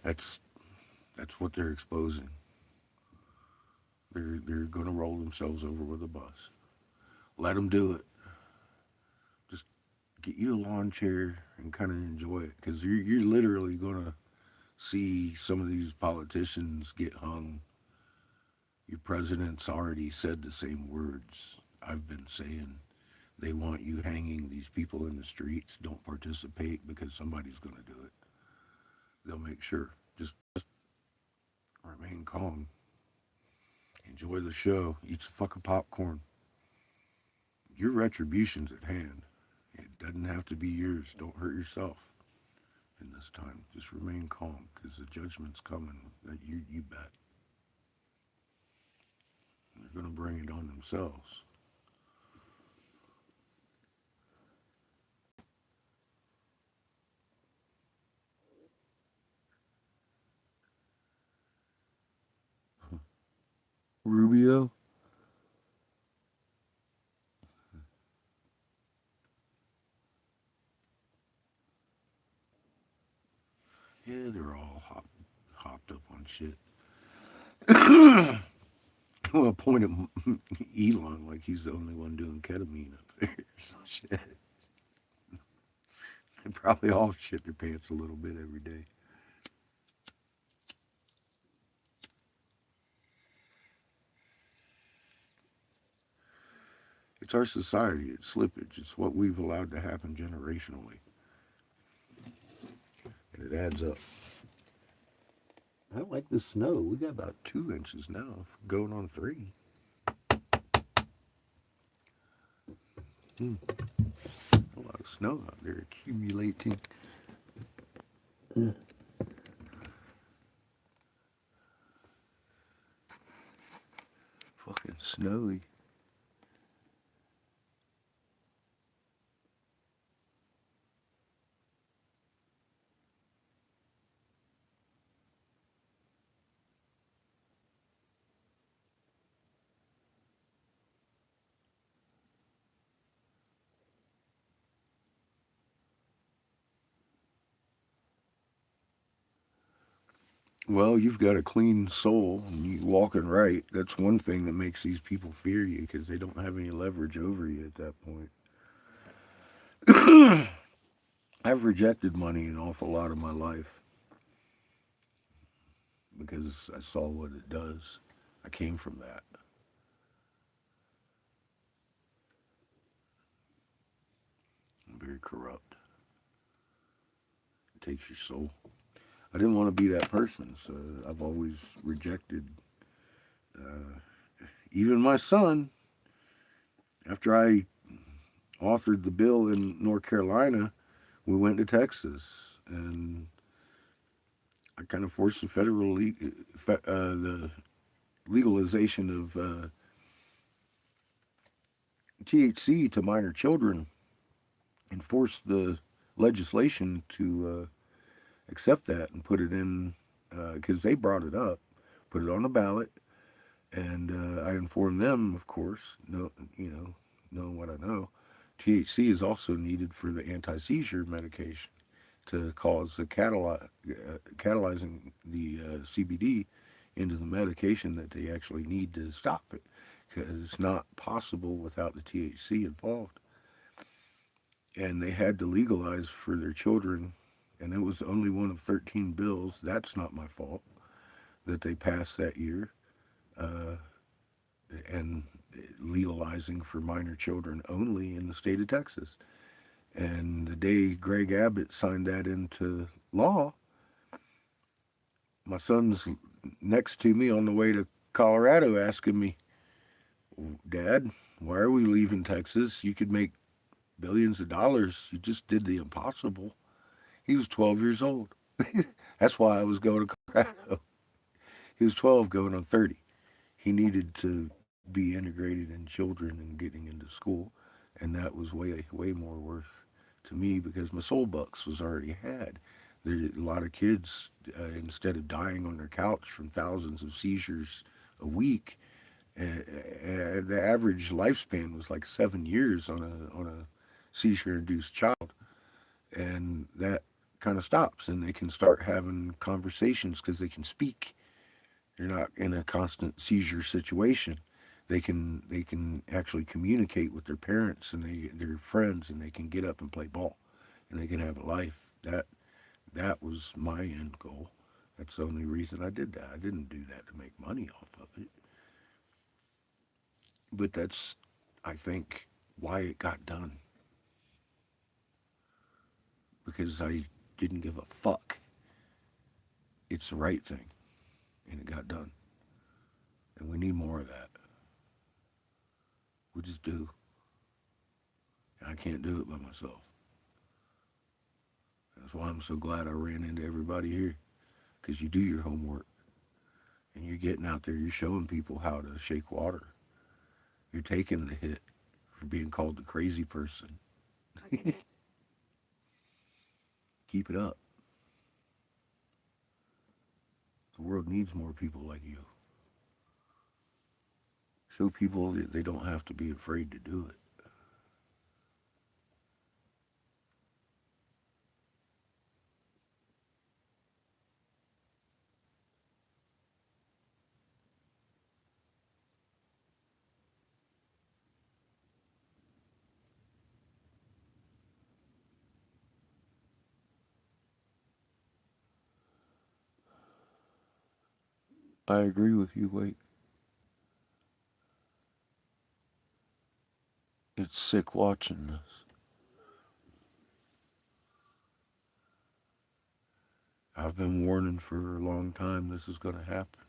S1: That's that's what they're exposing. They're gonna roll themselves over with a bus. Let them do it. Just get you a lawn chair and kind of enjoy it, because you're literally gonna see some of these politicians get hung. Your president's already said the same words I've been saying. They want you hanging these people in the streets. Don't participate because somebody's going to do it. They'll make sure. Just remain calm. Enjoy the show. Eat some fucking popcorn. Your retribution's at hand. It doesn't have to be yours. Don't hurt yourself in this time. Just remain calm, because the judgment's coming. That you bet. They're going to bring it on themselves. Rubio? Yeah, they're all hopped up on shit. Well, point at Elon like he's the only one doing ketamine up there. Shit. They probably all shit their pants a little bit every day. It's our society. It's slippage. It's what we've allowed to happen generationally. And it adds up. I don't like the snow. We got about 2 inches now, going on 3. A lot of snow out there accumulating. Fucking snowy. Well, you've got a clean soul and you walking right. That's one thing that makes these people fear you, because they don't have any leverage over you at that point. I've rejected money an awful lot of my life because I saw what it does. I came from that. I'm very corrupt. It takes your soul. I didn't want to be that person, so I've always rejected. Even my son, after I authored the bill in North Carolina, we went to Texas, and I kind of forced the the legalization of THC to minor children, and forced the legislation to accept that and put it in, because they brought it up, put it on the ballot, and I informed them, of course, knowing what I know, THC is also needed for the anti-seizure medication to cause the catalyzing the CBD into the medication that they actually need to stop it, because it's not possible without the THC involved. And they had to legalize for their children, and it was only one of 13 bills. That's not my fault that they passed that year, and legalizing for minor children only in the state of Texas. And the day Greg Abbott signed that into law, my son's next to me on the way to Colorado asking me, Dad, why are we leaving Texas? You could make billions of dollars. You just did the impossible. He was 12 years old. That's why I was going to Colorado. He was 12 going on 30. He needed to be integrated in children and getting into school, and that was way more worth to me because my soul bucks was already had. There a lot of kids instead of dying on their couch from thousands of seizures a week, the average lifespan was like 7 years on a seizure induced child, and that kind of stops, and they can start having conversations because they can speak. They're not in a constant seizure situation. They can actually communicate with their parents and their friends, and they can get up and play ball, and they can have a life. That was my end goal. That's the only reason I did that. I didn't do that to make money off of it, but that's, I think, why it got done, because I didn't give a fuck. It's the right thing, and it got done, and we need more of that. We just do. I can't do it by myself. That's why I'm so glad I ran into everybody here, because you do your homework and you're getting out there, you're showing people how to shake water. You're taking the hit for being called the crazy person. Keep it up. The world needs more people like you. Show people that they don't have to be afraid to do it. I agree with you, Wake. It's sick watching this. I've been warning for a long time this is going to happen.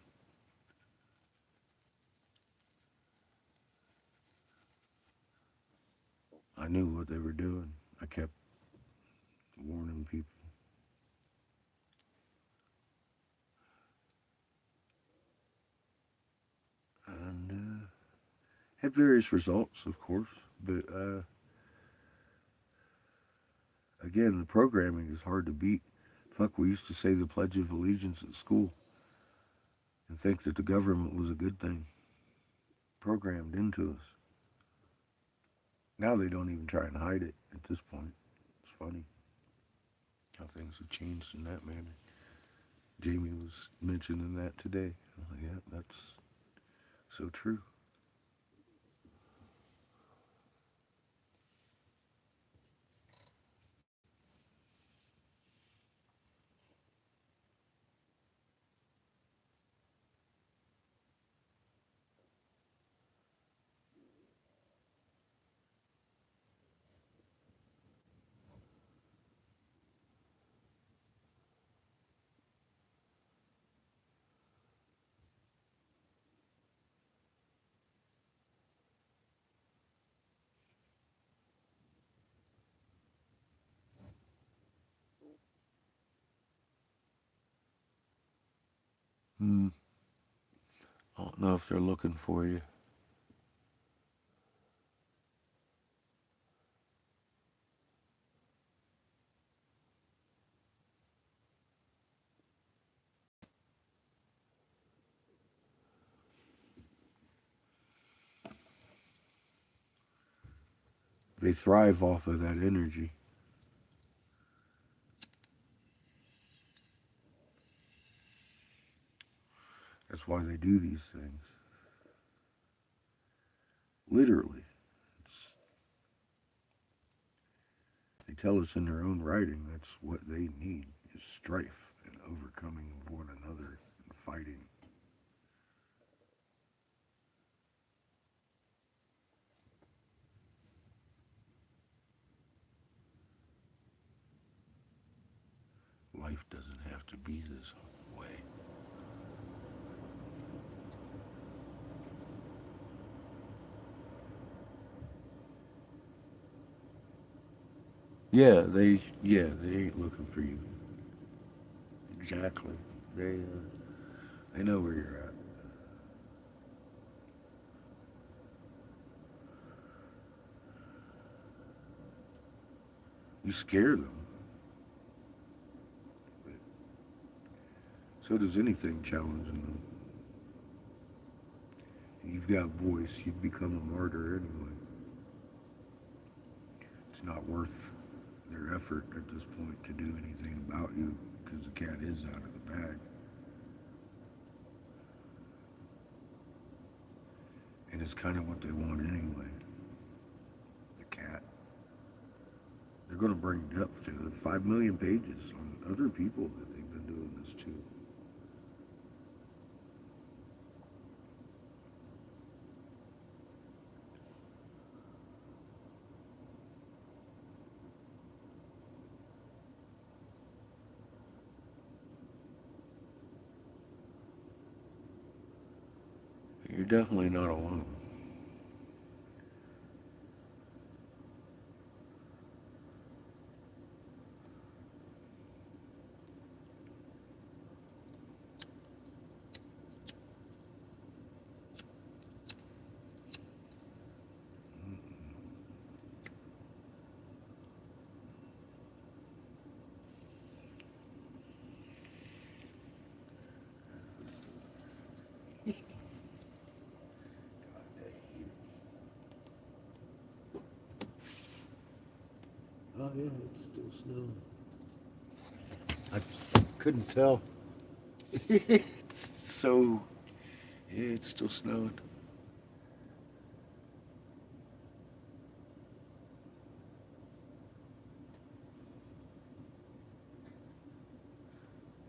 S1: I knew what they were doing. I kept warning people. And had various results, of course. But again, the programming is hard to beat. Fuck, we used to say the Pledge of Allegiance at school and think that the government was a good thing programmed into us. Now they don't even try and hide it at this point. It's funny how things have changed in that manner. Jamie was mentioning that today. I'm like, yeah, that's so true. Hmm. I don't know if they're looking for you. They thrive off of that energy. That's why they do these things. Literally. They tell us in their own writing that's what they need is strife and overcoming of one another and fighting. Life doesn't have to be this way. Yeah, they ain't looking for you. Exactly. They know where you're at. You scare them, but so does anything challenging them. You've got voice, you'd become a martyr anyway. It's not worth their effort at this point to do anything about you because the cat is out of the bag. And it's kind of what they want anyway. The cat. They're going to bring depth to it. 5 million pages on other people that they've been doing this to. You're definitely not alone. Oh yeah, it's still snowing. I couldn't tell. So yeah, it's still snowing.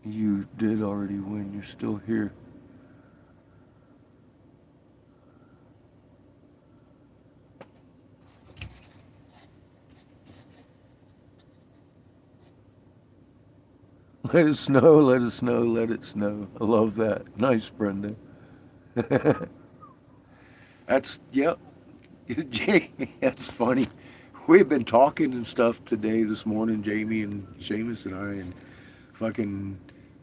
S1: You did already win. You're still here. Let it snow, let it snow, let it snow. I love that. Nice, Brenda. That's, yep. Jay, that's funny. We've been talking and stuff today, this morning, Jamie and Seamus and I, and fucking,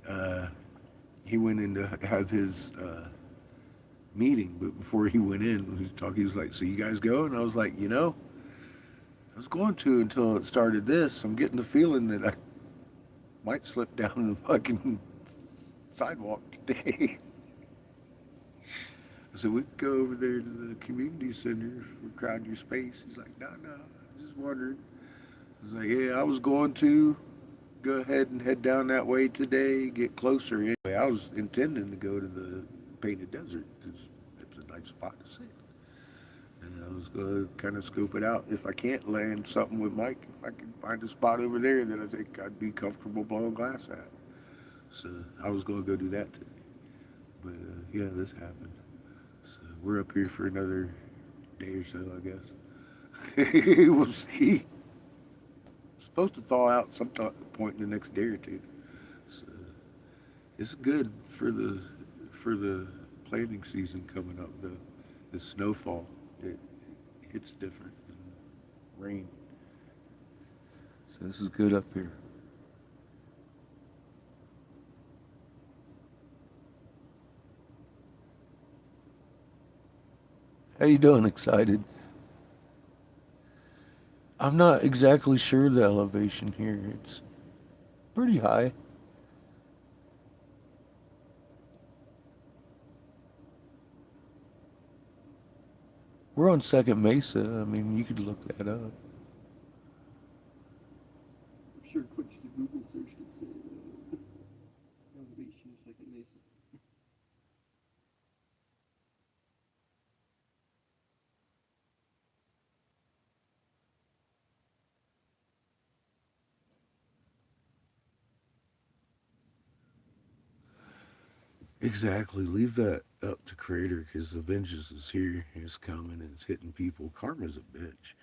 S1: uh, he went in to have his meeting, but before he went in, he was talking, he was like, so you guys go? And I was like, I was going to until it started this. I'm getting the feeling that I might slip down the fucking sidewalk today. I said, we could go over there to the community center for crowd your space. He's like, no, I just wondered. I was like, yeah, I was going to go ahead and head down that way today, get closer. Anyway, I was intending to go to the Painted Desert because it's a nice spot to sit. And I was going to kind of scope it out. If I can't land something with Mike, if I can find a spot over there that I think I'd be comfortable blowing glass at. So I was going to go do that today. But yeah, this happened. So we're up here for another day or so, I guess. We'll see. It's supposed to thaw out some point in the next day or two. So it's good for the planting season coming up. The snowfall it hits different than rain. So this is good up here. How you doing? Excited? I'm not exactly sure the elevation here. It's pretty high. We're on Second Mesa. I mean, you could look that up.
S2: I'm sure quick just a Google search could say elevation of Second Mesa.
S1: Exactly. Leave that up to Creator because the vengeance is here. It's coming and it's hitting people. Karma's a bitch.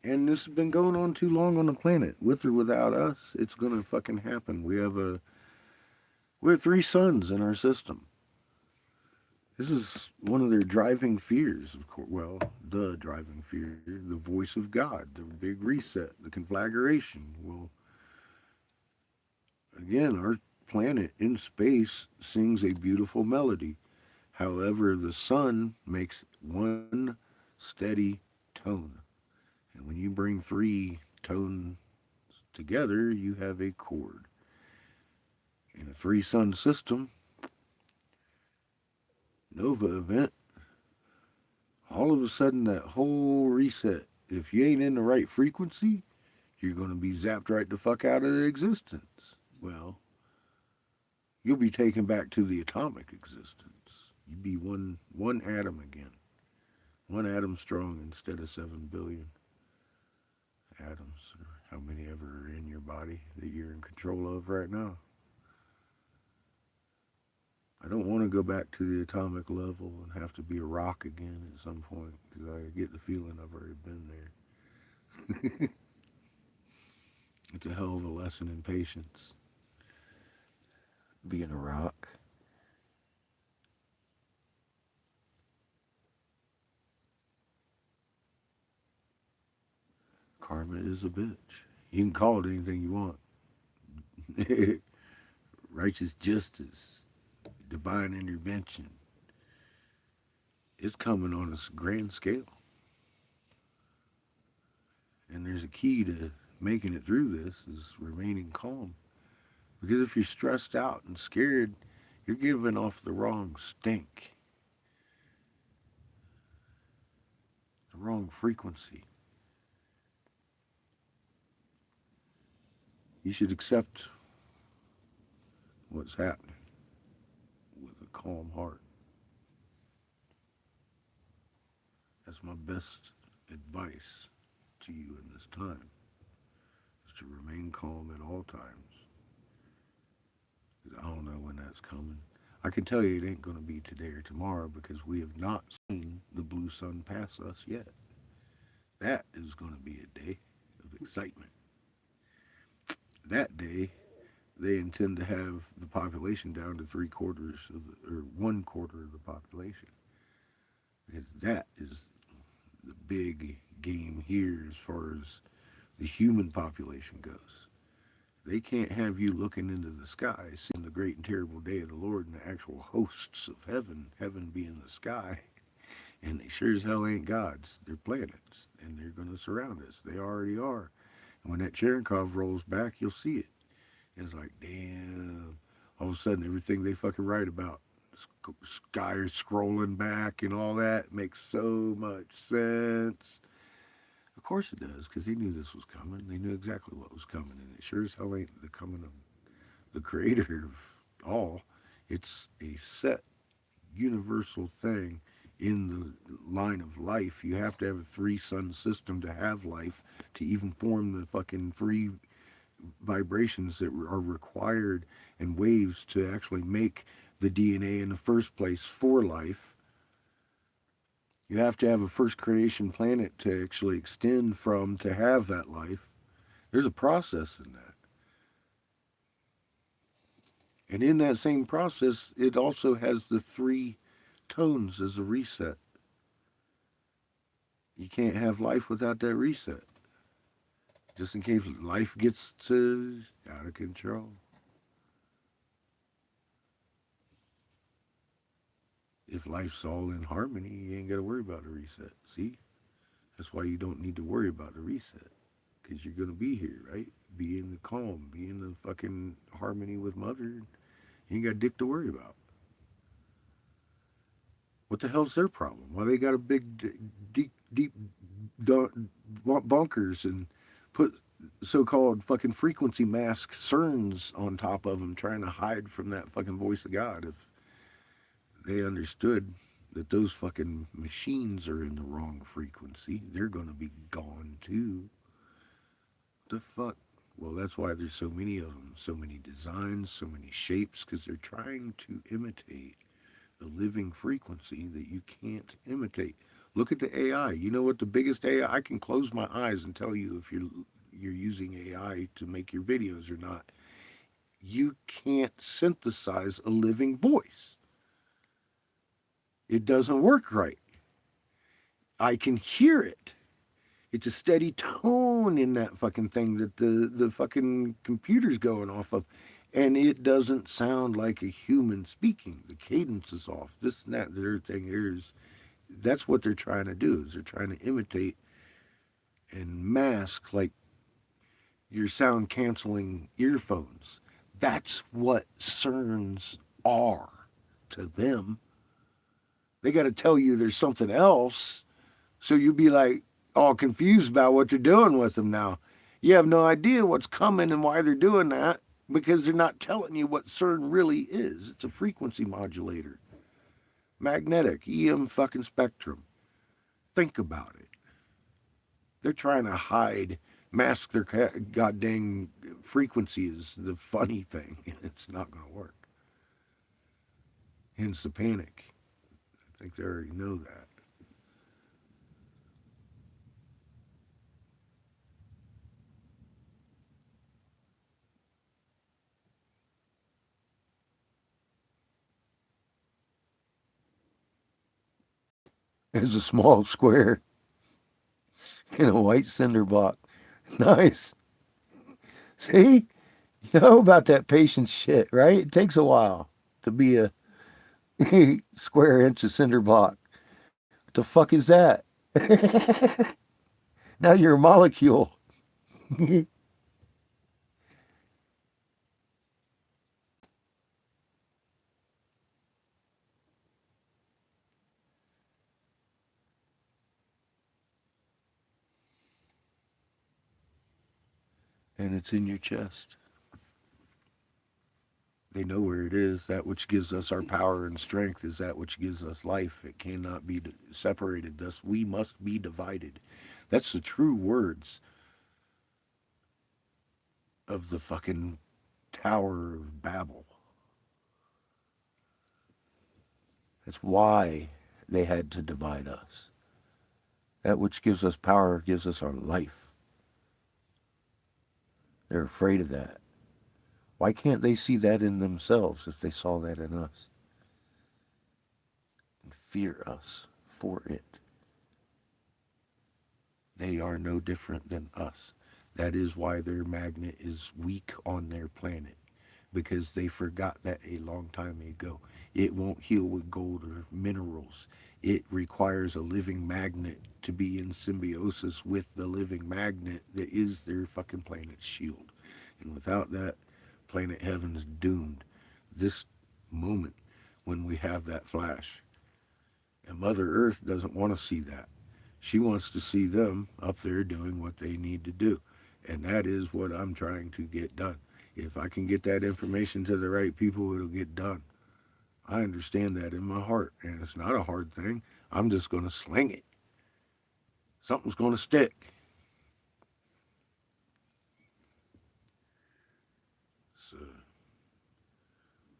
S1: And this has been going on too long on the planet. With or without us, it's gonna fucking happen. We have 3 suns in our system. This is one of their driving fears, of course. Well, the driving fear, the voice of God, the big reset, the conflagration. Well, again, our planet in space sings a beautiful melody. However, the sun makes one steady tone. And when you bring three tones together, you have a chord. In a three sun system, nova event, all of a sudden that whole reset, if you ain't in the right frequency, you're going to be zapped right the fuck out of existence. Well, you'll be taken back to the atomic existence. You'd be one atom again. One atom strong instead of 7 billion atoms, or how many ever are in your body that you're in control of right now. I don't want to go back to the atomic level and have to be a rock again at some point, because I get the feeling I've already been there. It's a hell of a lesson in patience, being a rock. Karma is a bitch. You can call it anything you want. Righteous justice, divine intervention. It's coming on a grand scale. And there's a key to making it through this is remaining calm. Because if you're stressed out and scared, you're giving off the wrong stink, the wrong frequency. You should accept what's happening with a calm heart. That's my best advice to you in this time, is to remain calm at all times. Because I don't know when that's coming. I can tell you it ain't going to be today or tomorrow, because we have not seen the blue sun pass us yet. That is going to be a day of excitement. That day, they intend to have the population down to 3/4 of or 1/4 of the population. Because that is the big game here as far as the human population goes. They can't have you looking into the sky, seeing the great and terrible day of the Lord and the actual hosts of heaven, heaven being the sky, and they sure as hell ain't gods. They're planets, and they're going to surround us. They already are. And when that Cherenkov rolls back, you'll see it. And it's like, damn. All of a sudden, everything they fucking write about, sky is scrolling back and all that, makes so much sense. Of course it does, because he knew this was coming. They knew exactly what was coming, and it sure as hell ain't the coming of the creator of all. It's a set, universal thing in the line of life. You have to have a three sun system to have life, to even form the fucking three vibrations that are required and waves to actually make the DNA in the first place for life. You have to have a first creation planet to actually extend from to have that life. There's a process in that. And in that same process, it also has the three tones as a reset. You can't have life without that reset. Just in case life gets to out of control. If life's all in harmony, you ain't got to worry about a reset. See? That's why you don't need to worry about a reset. Because you're going to be here, right? Be in the calm, be in the fucking harmony with Mother. You ain't got dick to worry about. What the hell's their problem? Why they got a big, deep bunkers and put so-called fucking frequency mask CERNs on top of them, trying to hide from that fucking voice of God? If they understood that those fucking machines are in the wrong frequency, they're gonna be gone too. The fuck? Well, that's why there's so many of them, so many designs, so many shapes, because they're trying to imitate a living frequency that you can't imitate. Look at the AI. You know what the biggest AI? I can close my eyes and tell you if you're using AI to make your videos or not. You can't synthesize a living voice. It doesn't work right. I can hear it. It's a steady tone in that fucking thing that the fucking computer's going off of. And it doesn't sound like a human speaking. The cadence is off. This and that, the other thing here is that's what they're trying to do, is they're trying to imitate and mask like your sound canceling earphones. That's what CERNs are to them. They got to tell you there's something else, so you'll be like all confused about what they're doing with them now. You have no idea what's coming and why they're doing that because they're not telling you what CERN really is. It's a frequency modulator. Magnetic, EM fucking spectrum. Think about it. They're trying to hide, mask their goddamn frequency is the funny thing, and it's not going to work. Hence the panic. I think they already know that. There's a small square in a white cinder block. Nice. See? You know about that patience shit, right? It takes a while to be a square inch of cinder block. What the fuck is that? Now you're a molecule. And it's in your chest. They know where it is. That which gives us our power and strength is that which gives us life. It cannot be separated. Thus, we must be divided. That's the true words of the fucking Tower of Babel. That's why they had to divide us. That which gives us power gives us our life. They're afraid of that. Why can't they see that in themselves if they saw that in us? And fear us for it. They are no different than us. That is why their magnet is weak on their planet. Because they forgot that a long time ago. It won't heal with gold or minerals. It requires a living magnet to be in symbiosis with the living magnet that is their fucking planet's shield. And without that, planet Heaven's doomed. This moment when we have that flash. And Mother Earth doesn't want to see that. She wants to see them up there doing what they need to do. And that is what I'm trying to get done. If I can get that information to the right people, it'll get done. I understand that in my heart, and it's not a hard thing. I'm just going to sling it. Something's going to stick. So,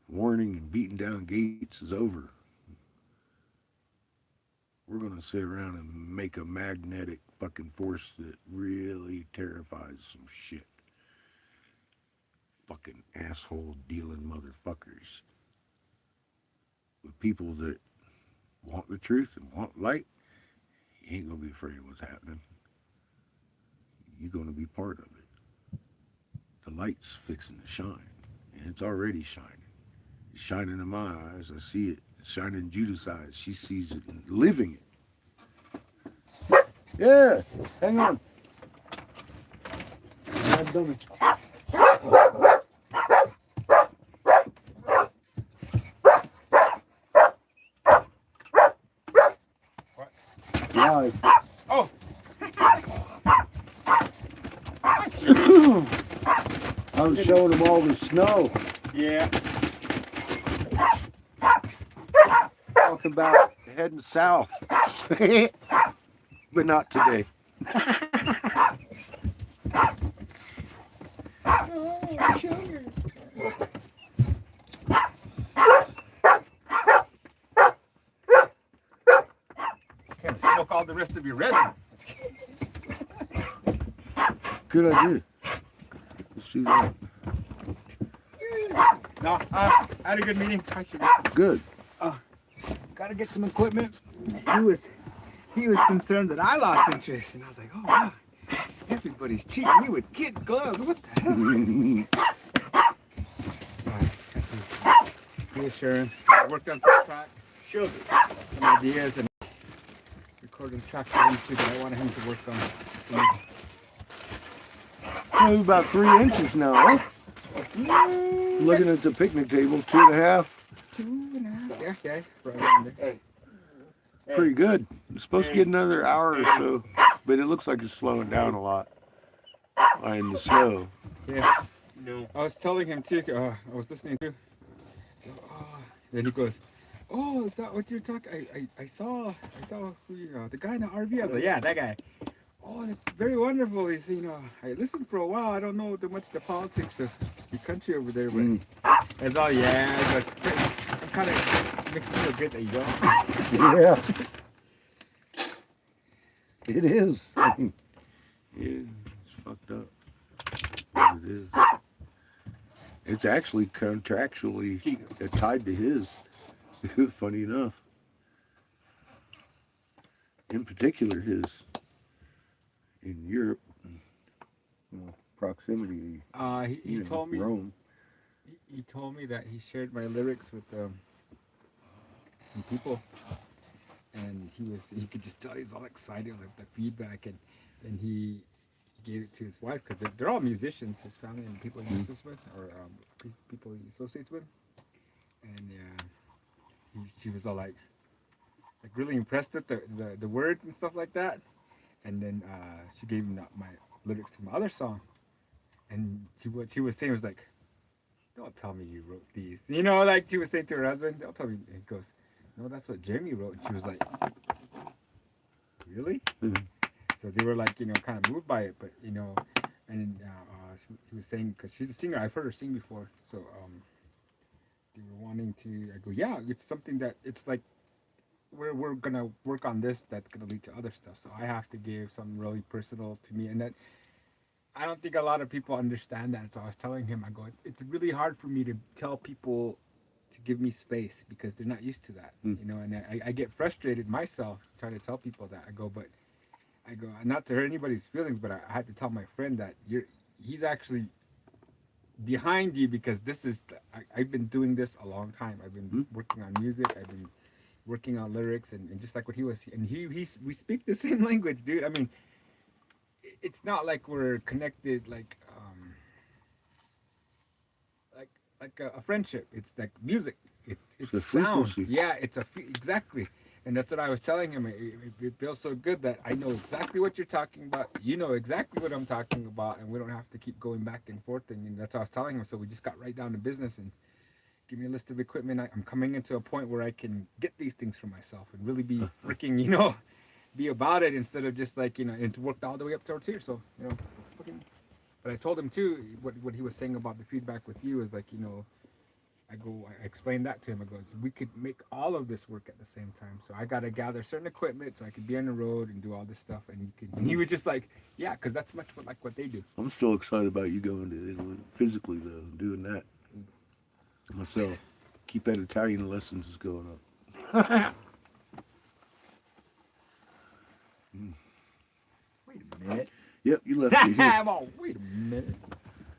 S1: warning and beating down gates is over. We're going to sit around and make a magnetic fucking force that really terrifies some shit. Fucking asshole dealing motherfuckers. With people that want the truth and want light, you ain't gonna be afraid of what's happening. You're gonna be part of it. The light's fixing to shine, and it's already shining. It's shining in my eyes. I see it. It's shining in Judith's eyes. She sees it and living it. Yeah, hang on. I've done it. Live.
S3: Oh.
S1: I was showing them all the snow.
S3: Yeah.
S1: Talking about heading south. But not today.
S3: Oh, sugar. Kind of smoke all the rest of your resin.
S1: Good idea. Let's do that.
S3: No, I had a good meeting. Hi, sugar.
S1: Good.
S3: gotta get some equipment. He was concerned that I lost interest, and I was like, oh wow, everybody's treating me with kid gloves. What the hell? So I had to reassure him. I worked on some tracks, showed him some ideas, and recording tracks for these two that I wanted him to work on.
S1: Well, about 3 inches now, huh? Looking at the picnic table, 2.5.
S3: 2.5. Yeah, right around there.
S1: Pretty good. It's supposed to get another hour or so, but it looks like it's slowing down a lot in the snow.
S3: Yeah.
S2: No.
S3: I was telling him too. I was listening to. So, then he goes, "Oh, is that what you're talking? I saw who you, the guy in the RV." I was like, "Yeah, that guy." Oh, that's very wonderful. He's, I listened for a while. I don't know too much the politics of the country over there, but it's all It's pretty, I'm kind of makes me feel good that you don't.
S1: Yeah. It is. I mean, yeah, it's fucked up. It is. It's actually contractually tied to his. Funny enough. In particular, his. In Europe, proximity.
S3: He told me.
S1: Rome.
S3: He told me that he shared my lyrics with some people, and he could just tell he's all excited with the feedback, and then he gave it to his wife because they're all musicians, his family and people he associates with, or people he associates with, and she was all like really impressed with the words and stuff like that, and then she gave him my lyrics to my other song, and what she was saying was like, "Don't tell me you wrote these," like she was saying to her husband, "Don't tell me." And he goes, "No, that's what Jeremy wrote." And she was like, "Really?" So they were like, kind of moved by it, but and he was saying, because she's a singer, I've heard her sing before, so they were wanting to. I go, yeah, it's something that it's like we're gonna work on this. That's gonna lead to other stuff. So I have to give something really personal to me, and that I don't think a lot of people understand that. So I was telling him, I go, it's really hard for me to tell people to give me space because they're not used to that, and I get frustrated myself trying to tell people that. I go, not to hurt anybody's feelings, but I had to tell my friend that he's actually behind you because I've been doing this a long time. I've been working on music. I've been working on lyrics, and just like what he was, and we speak the same language, dude. I mean, it's not like we're connected like a friendship. It's like music. It's
S1: a
S3: sound.
S1: frequency.
S3: Yeah, exactly. And that's what I was telling him. It feels so good that I know exactly what you're talking about. You know exactly what I'm talking about, and we don't have to keep going back and forth. And that's what I was telling him. So we just got right down to business and give me a list of equipment. I'm coming into a point where I can get these things for myself and really be freaking, be about it instead of just like, it's worked all the way up towards here. So, but I told him too, what he was saying about the feedback with you is like, I explained that to him. I go, we could make all of this work at the same time. So I got to gather certain equipment so I could be on the road and do all this stuff. And he was just like, yeah, because that's much like what they do.
S1: I'm still excited about you going to Italy physically though, doing that myself. Keep that Italian lessons going up.
S3: Wait a minute.
S1: Yep, you left me here.
S3: Oh, wait a minute.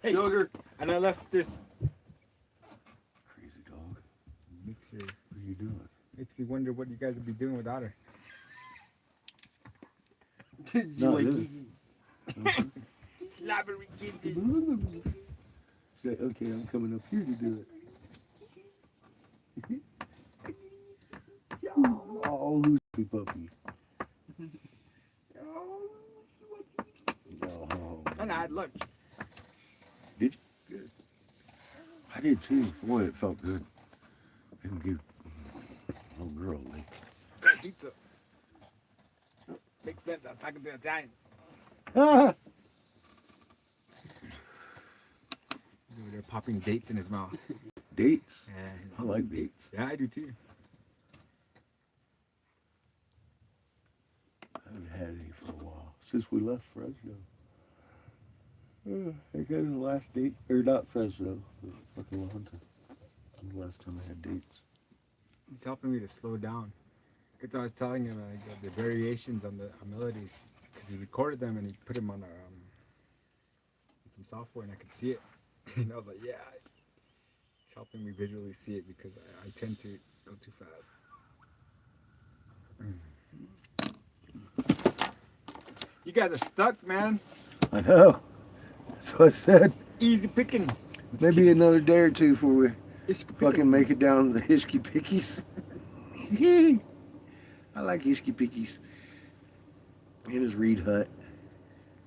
S3: Hey,
S2: Sugar.
S3: and I left this.
S1: Crazy dog.
S3: Makes
S1: What are you doing?
S3: me wonder what you guys would be doing without her.
S1: No, it isn't.
S3: Slobbery kisses.
S1: Say, okay, I'm coming up here to do it. Oh, Lucy puppy. Oh,
S3: And I had lunch.
S1: did you? Good. I did too. Boy, it felt good. I can give little girl a lick.
S3: Great pizza. Makes sense. I was talking to Italian.
S1: Ah!
S3: He's over there popping dates in his mouth.
S1: Dates?
S3: And
S1: I like dates.
S3: yeah, I do too.
S1: I haven't had any for a while. Since we left Fresno. I got the last date, or not Fresno, but fucking Lahonta. The last time I had dates.
S3: He's helping me to slow down. Because I was telling him like, the variations on the melodies, because he recorded them and he put them on some software, and I could see it. And I was like, yeah, it's helping me visually see it because I tend to go too fast. You guys are stuck, man.
S1: I know. That's what I said.
S3: Easy pickings.
S1: Maybe another day or two before we
S3: Ishka
S1: fucking make it
S3: pickings.
S1: down to the Hishky Pickies. I like Hishky Pickies. And his Reed Hut.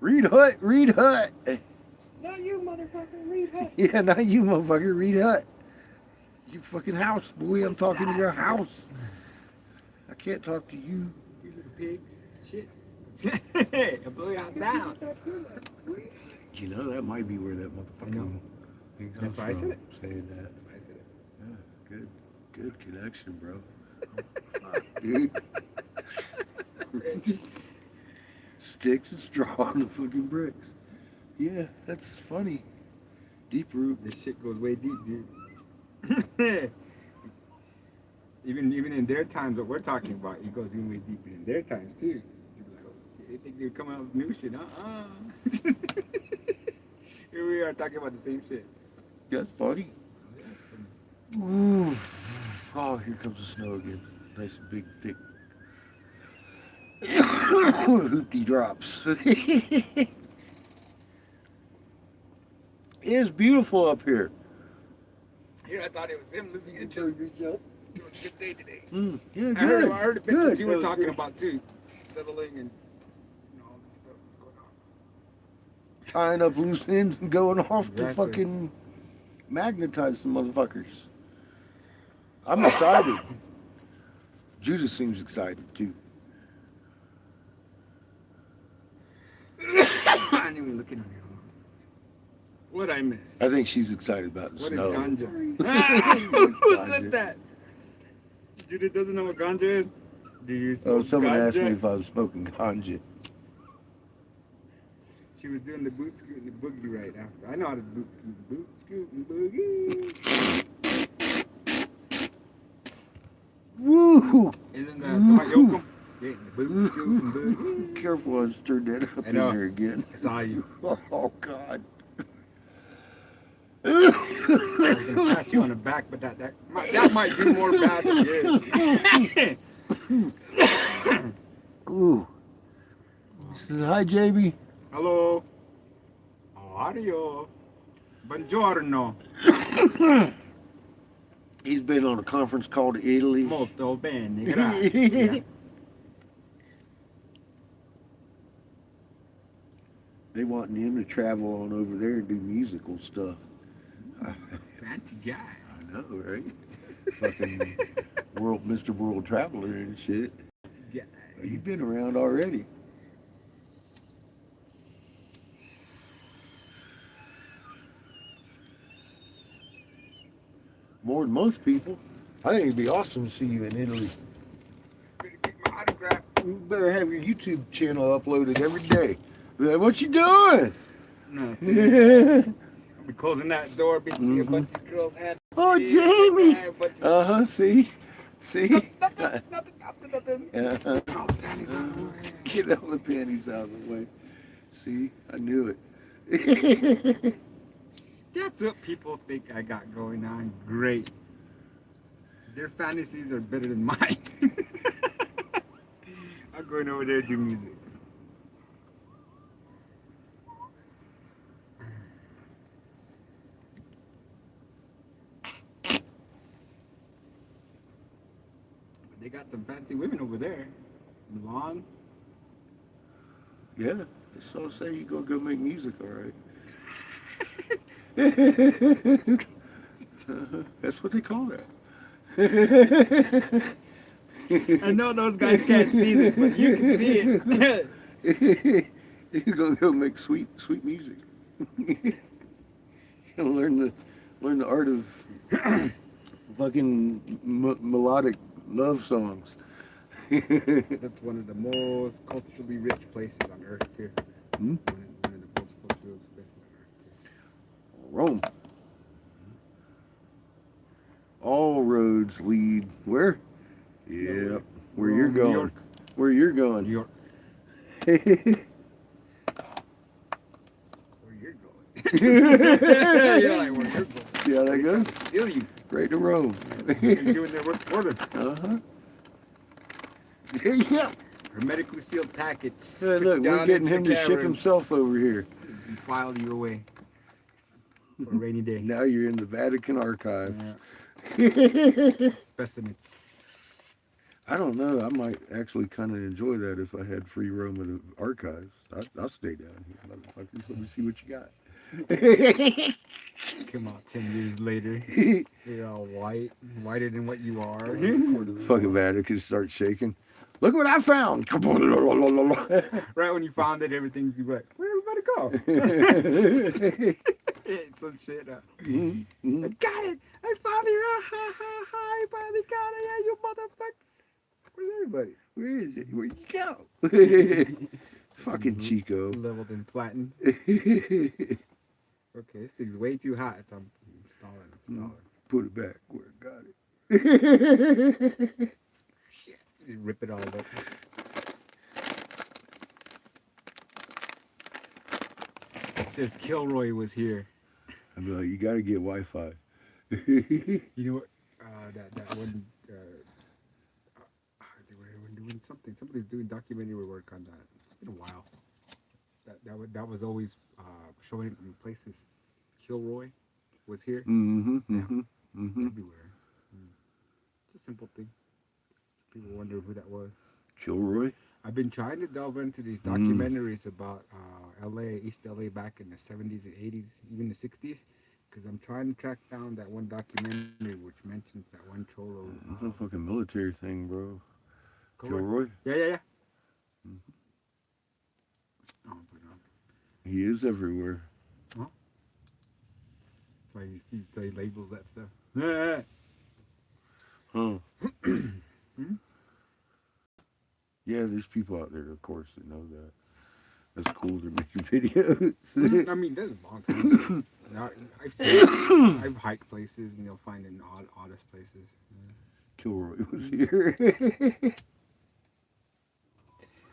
S1: Reed Hut, Reed Hut.
S2: Not you, motherfucker. Read that.
S1: Yeah, not you, motherfucker. Reed Hut. Your fucking house, boy. I'm talking to your house. I can't talk to you.
S3: You little pigs. Shit. I blew your house down.
S1: You know, that might be where that
S3: I know.
S1: motherfucking thing comes
S3: That's why I said
S1: from,
S3: it.
S1: saying that.
S3: That's why I said it.
S1: Yeah, good connection, bro. Fuck, dude. Sticks and straw on the fucking bricks. Yeah, that's funny. Deep root.
S3: This shit goes way deep, dude. even in their times, what we're talking about, it goes even way deeper in their times too. People are like, oh shit, they think they're coming out with new shit, Here we are talking about the same shit.
S1: That's funny.
S3: Yeah, it's funny.
S1: Ooh. Oh, here comes the snow again. Nice and big, thick. Hoopty drops. It is beautiful up here.
S3: Here, I thought it was him losing interest.
S2: yourself.
S3: Doing a good day today.
S1: Yeah,
S3: I heard the bit that you were talking about too, settling and all this stuff that's going on.
S1: Tying up loose ends and going off to
S3: Exactly.
S1: fucking magnetize the motherfuckers. I'm excited. Judith seems excited too.
S3: I didn't even look in on you. What I miss?
S1: I think she's excited about the
S3: What is
S1: snow.
S3: ganja? Who said that? Judith doesn't know what ganja is? Do you smoke
S1: Oh, someone
S3: ganja?
S1: asked me if I was smoking ganja.
S3: She was doing the boot scoot and the boogie right after. I know how to boot scoot and boogie.
S1: Woo!
S3: Isn't that my yokum? Yeah, the boot scoot and boogie.
S1: Careful, I just turned that up
S3: I
S1: in
S3: know.
S1: there again.
S3: I saw you.
S1: Oh, God.
S3: I was gonna pat you on the back, but that might do more bad than good.
S1: Ooh. Says, hi, JB.
S3: Hello. How are you? Buongiorno.
S1: He's been on a conference call to Italy.
S3: Molto bene, grazie.
S1: They wanting him to travel on over there and do musical stuff.
S3: Fancy guy.
S1: I know, right? Fucking Mr. World Traveler and shit.
S3: Yeah.
S1: You've been around already. More than most people. I think it'd be awesome to see you in Italy.
S3: Better get my autograph.
S1: You better have your YouTube channel uploaded every day. Be like, what you doing?
S3: No.
S1: Oh,
S3: I'll be closing that door, be a bunch of girls had.
S1: Jamie!
S3: A bunch of-
S1: Uh-huh, see? See?
S3: Nothing.
S1: Yeah.
S3: Just put all the panties on.
S1: Get all the panties out of the way. See? I knew it.
S3: That's what people think I got going on. Great. Their fantasies are better than mine. I'm going over there to do music. But they got some fancy women over there. Milan.
S1: Yeah. So say you gonna go make music, all right? That's what they call that.
S3: I know those guys can't see this, but you can see it.
S1: You're gonna go make sweet music. You're gonna learn the art of fucking melodic love songs.
S3: That's one of the most culturally rich places on earth, too.
S1: Hmm?
S3: One of the most culturally rich places on earth, too.
S1: Rome. All roads lead where?
S3: Where you're going? You're like, where you're going?
S1: See how that goes?
S3: Steal you.
S1: Right to Rome.
S3: You're doing their work for them.
S1: Uh-huh. Yeah.
S3: Hermetically sealed packets.
S1: Hey,
S3: put you
S1: look, we're
S3: down
S1: getting
S3: into
S1: him
S3: the
S1: to ship
S3: caverns,
S1: himself over here.
S3: and file you away for a rainy day.
S1: Now you're in the Vatican archives.
S3: Yeah. Specimens.
S1: I don't know. I might actually kind of enjoy that if I had free roam of the archives. I'll stay down here, motherfuckers. Let me see what you got.
S3: Come out 10 years later. You're all white, whiter than what you are.
S1: Fucking Vatican starts shaking. Look what I found.
S3: Right when you found it, everything's like, where everybody go? Some shit. I got it. I found it. I finally got it. Yeah, you motherfucker. Where's everybody?
S1: Where is it? Where'd you go? Fucking Chico.
S3: Leveled and flattened. Okay, this thing's way too hot. So I'm stalling.
S1: Put it back where I got it.
S3: You rip it all up. It says Kilroy was here.
S1: I'd be like, you gotta get Wi-Fi.
S3: You know what? That one. They were doing something. Somebody's doing documentary work on that. It's been a while. That was always showing in places. Kilroy was here.
S1: Mm-hmm.
S3: Yeah.
S1: Mm-hmm. Mm-hmm.
S3: Everywhere. It's a simple thing. People wonder who that was.
S1: Kilroy?
S3: I've been trying to delve into these documentaries about LA, East LA back in the 70s and 80s, even the 60s, because I'm trying to track down that one documentary which mentions that one cholo.
S1: It's a fucking military thing, bro.
S3: Kilroy.
S1: Kilroy?
S3: Yeah. Oh, but
S1: He is everywhere.
S3: that's why he labels that stuff.
S1: Huh. Yeah, there's people out there, of course, that know that. That's cool. They're making videos.
S3: I mean, there's a long time. I've seen. I've hiked places, and you'll find in oddest places.
S1: Kilroy was here.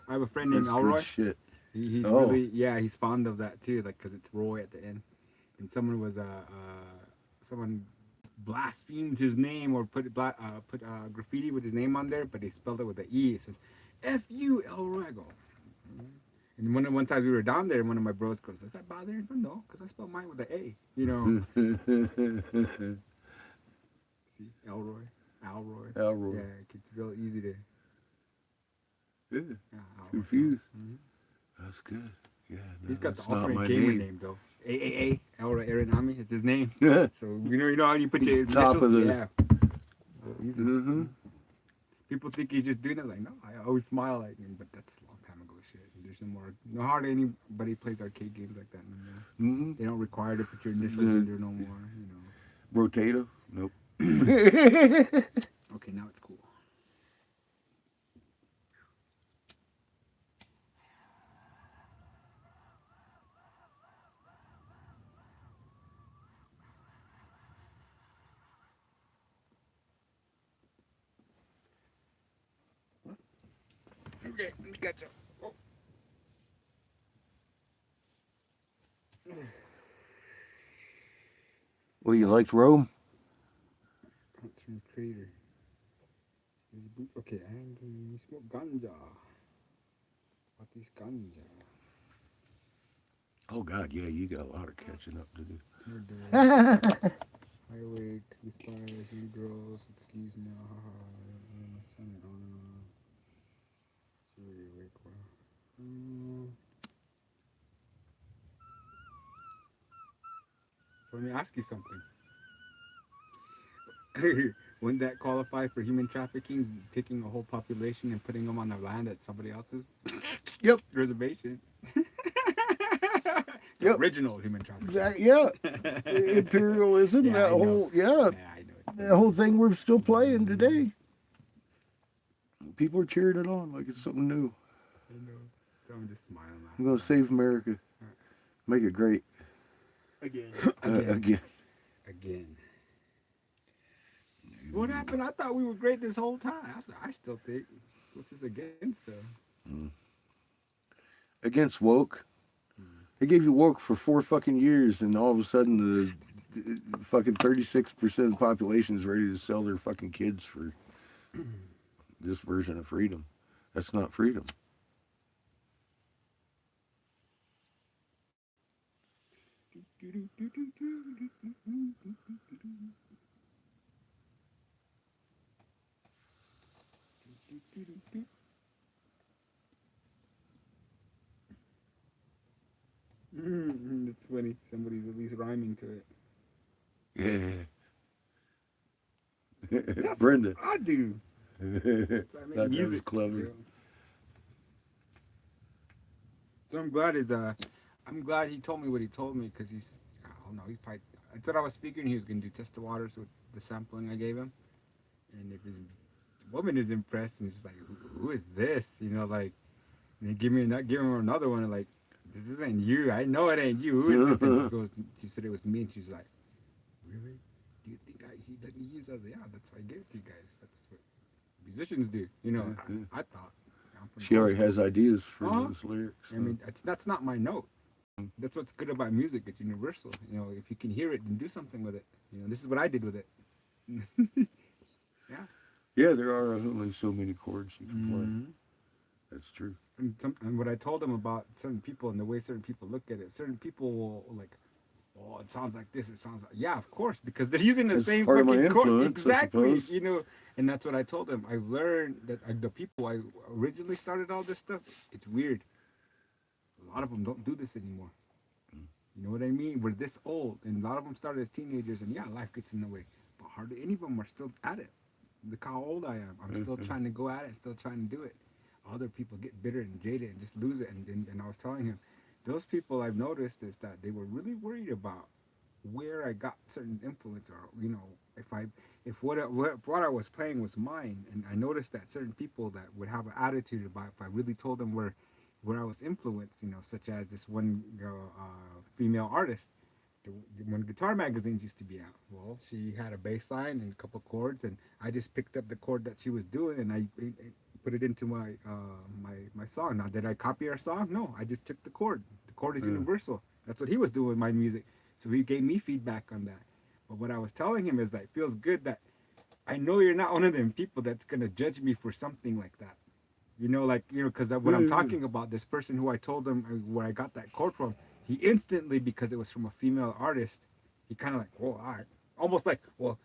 S3: I have a friend named
S1: That's
S3: Elroy.
S1: good shit.
S3: He's
S1: Oh.
S3: really, he's fond of that too, like, because it's Roy at the end. And someone was someone blasphemed his name or put graffiti with his name on there, but they spelled it with an E. It says F-U Elroy. I go. And one time we were down there, and one of my bros goes, "Does that bother you?" No, because I spelled mine with an A. You know. See, Elroy.
S1: Elroy.
S3: Yeah, it's real easy to.
S1: Yeah.
S3: Elroy.
S1: Confused.
S3: Mhm.
S1: That's good. Yeah. No,
S3: He's got the
S1: that's not
S3: ultimate
S1: my
S3: gamer name though. AAA, Elroy Aranami, it's his name.
S1: Yeah.
S3: So you know how you put your
S1: Top
S3: initials?
S1: of the-
S3: Yeah. So easy.
S1: Mm-hmm.
S3: People think he's just doing it. Like, no, I always smile at him, but that's a long time ago shit. There's no hardly anybody plays arcade games like that anymore.
S1: Mm-hmm.
S3: They don't require to put your initials in there no more, you know.
S1: Rotato? Nope.
S3: Okay, now it's cool. Okay, gotcha. Oh.
S1: Well, you liked Rome?
S3: Hunt from the crater. Okay, and you smoke ganja. What is ganja?
S1: Oh, God, yeah, you got a lot of catching up to do.
S3: Highway, conspires, you girls, excuse me. So let me ask you something. Wouldn't that qualify for human trafficking, taking a whole population and putting them on the land at somebody else's
S1: Yep.
S3: reservation? The
S1: Yep.
S3: original human trafficking.
S1: Yeah. Imperialism,
S3: Yeah,
S1: that
S3: I know.
S1: whole,
S3: Yeah, I know. It's
S1: that whole thing we're still playing today. People are cheering it on like it's something new.
S3: I know. So I'm just smiling.
S1: I'm going to save America. Make it great.
S2: Again.
S3: Again. What happened? I thought we were great this whole time. I still think. What's this against though?
S1: against woke. They gave you woke for 4 fucking years, and all of a sudden the fucking 36% of the population is ready to sell their fucking kids for this version of freedom. That's not freedom.
S3: It's funny. Somebody's at least rhyming to it.
S1: Yeah.
S3: That's
S1: Brenda.
S3: what I do. So I make
S1: That was
S3: music.
S1: clever.
S3: you know. So I'm glad he told me what he told me because I don't know, he's probably. I thought I was speaking. He was gonna do test the waters with the sampling I gave him, and if his woman is impressed and she's like, who is this? You know, like, and then give him another one, and like, this isn't you. I know it ain't you. Who is this? And he goes, she said it was me, and she's like, really? Do you think he let me use? I was like, yeah, that's why I gave it to you guys. That's what musicians do. You know, I thought. I'm from
S1: She already
S3: gospel.
S1: has ideas for
S3: Uh-huh.
S1: those lyrics.
S3: I mean, that's not my note. That's what's good about music. It's universal. You know, if you can hear it, then do something with it. You know, this is what I did with it.
S1: Yeah, there are only so many chords you can play.
S3: Mhm.
S1: That's true.
S3: And what I told them about certain people and the way certain people look at it, certain people will like, oh, it sounds like this. It sounds like, yeah, of course, because they're using the
S1: It's
S3: same
S1: part of my
S3: fucking chord.
S1: influence, I
S3: Exactly.
S1: suppose.
S3: You know, and that's what I told them. I learned that the people I originally started all this stuff, it's weird. A lot of them don't do this anymore. You know what I mean? We're this old, and a lot of them started as teenagers, and yeah, life gets in the way. But hardly any of them are still at it. Look how old I am. I'm still trying to go at it, still trying to do it. Other people get bitter and jaded and just lose it. And I was telling him, those people I've noticed is that they were really worried about where I got certain influence, or you know, if what I was playing was mine. And I noticed that certain people that would have an attitude about if I really told them where I was influenced, you know, such as this one girl, female artist, when guitar magazines used to be out. Well, she had a bass line and a couple chords, and I just picked up the chord that she was doing, and I put it into my song. Now, did I copy her song? No, I just took the chord. The chord is universal. That's what he was doing with my music. So he gave me feedback on that. But what I was telling him is that it feels good that I know you're not one of them people that's gonna judge me for something like that. You know, like, you know, because what I'm talking about, this person who I told him where I got that chord from, he instantly, because it was from a female artist, he kind of like, well, almost like, well,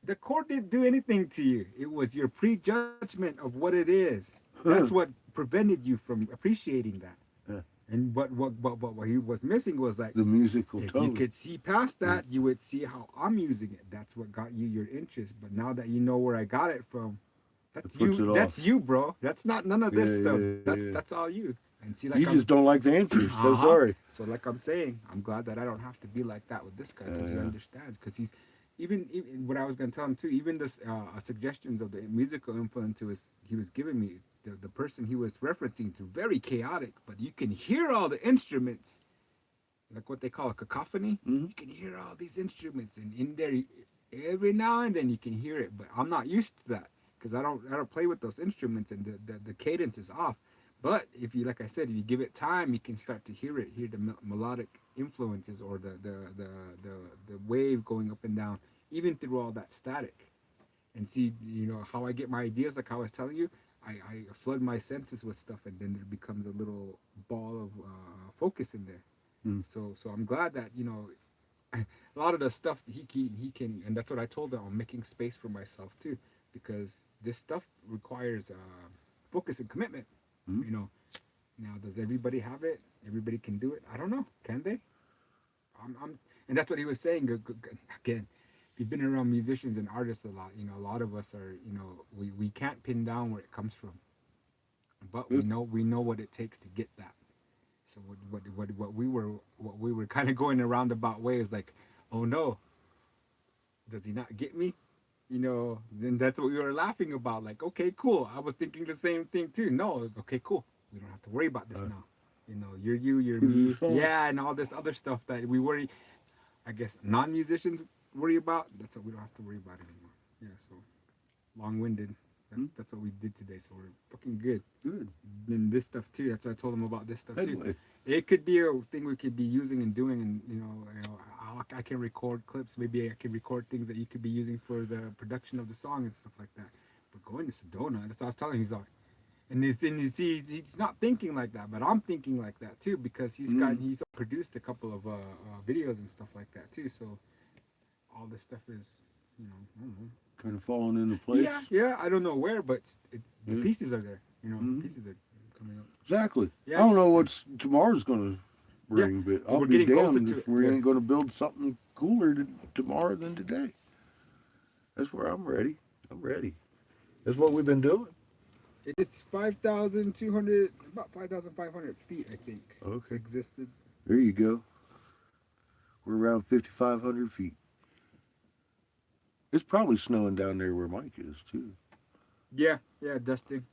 S3: the chord didn't do anything to you. It was your prejudgment of what it is. That's what prevented you from appreciating that.
S1: Yeah.
S3: And what he was missing was like,
S1: The musical
S3: if
S1: tone.
S3: you could see past that, you would see how I'm using it. That's what got you your interest. But now that you know where I got it from, that's
S1: It puts
S3: you.
S1: it
S3: That's
S1: off.
S3: you, bro. That's not none of this
S1: Yeah,
S3: stuff.
S1: yeah.
S3: That's all you. And see, like
S1: You just don't like the answers. So
S3: Uh-huh.
S1: sorry.
S3: So like I'm saying, I'm glad that I don't have to be like that with this guy because he
S1: Yeah.
S3: understands. Because he's even what I was gonna tell him too. Even this suggestions of the musical influence he was giving me. The person he was referencing to, very chaotic, but you can hear all the instruments, like what they call a cacophony.
S1: Mhm.
S3: You can hear all these instruments, and in there, every now and then you can hear it. But I'm not used to that because I don't play with those instruments, and the cadence is off. But if you, like I said, if you give it time, you can start to hear it, hear the melodic influences or the wave going up and down, even through all that static. And see, you know, how I get my ideas, like how I was telling you, I flood my senses with stuff, and then it becomes a little ball of focus in there. So I'm glad that, you know, a lot of the stuff he can, and that's what I told him. I'm making space for myself too, because this stuff requires focus and commitment. You know, now does everybody have it? Everybody can do it? I don't know. Can they? And that's what he was saying again. If you've been around musicians and artists a lot, you know, a lot of us are, you know, we can't pin down where it comes from, but we know what it takes to get that. So what we were kind of going a roundabout way is like, oh no, does he not get me? You know, then that's what we were laughing about. Like, okay, cool. I was thinking the same thing too. No, okay, cool. We don't have to worry about this now. You know, you're you, you're me. Yeah, and all this other stuff that we worry, I guess, non-musicians worry about. That's what we don't have to worry about anymore. Yeah, so long-winded. That's what we did today. So we're fucking good.
S1: Good.
S3: And this stuff too. That's why I told him about this stuff too.
S1: Headway.
S3: It could be a thing we could be using and doing, and I can record clips. Maybe I can record things that you could be using for the production of the song and stuff like that. But going to Sedona, that's what I was telling him. He's like, and you see, he's not thinking like that, but I'm thinking like that too because he's produced a couple of videos and stuff like that too. So all this stuff is, I don't know.
S1: Kind of falling into place.
S3: Yeah. I don't know where, but it's the
S1: Yeah.
S3: pieces are there.
S1: Mhm.
S3: Pieces are coming up.
S1: Exactly.
S3: Yeah.
S1: I don't know what's tomorrow's going to bring, but I'll
S3: we're
S1: be
S3: getting closer
S1: damned
S3: to
S1: if
S3: it.
S1: we
S3: Yeah.
S1: ain't going to build something cooler tomorrow than today. That's where I'm ready. I'm ready. That's what we've been doing.
S3: It's 5,200, about 5,500 feet, I think.
S1: Okay.
S3: Existed.
S1: There you go. We're around 5,500 feet. It's probably snowing down there where Mike is, too.
S3: Yeah, dusting.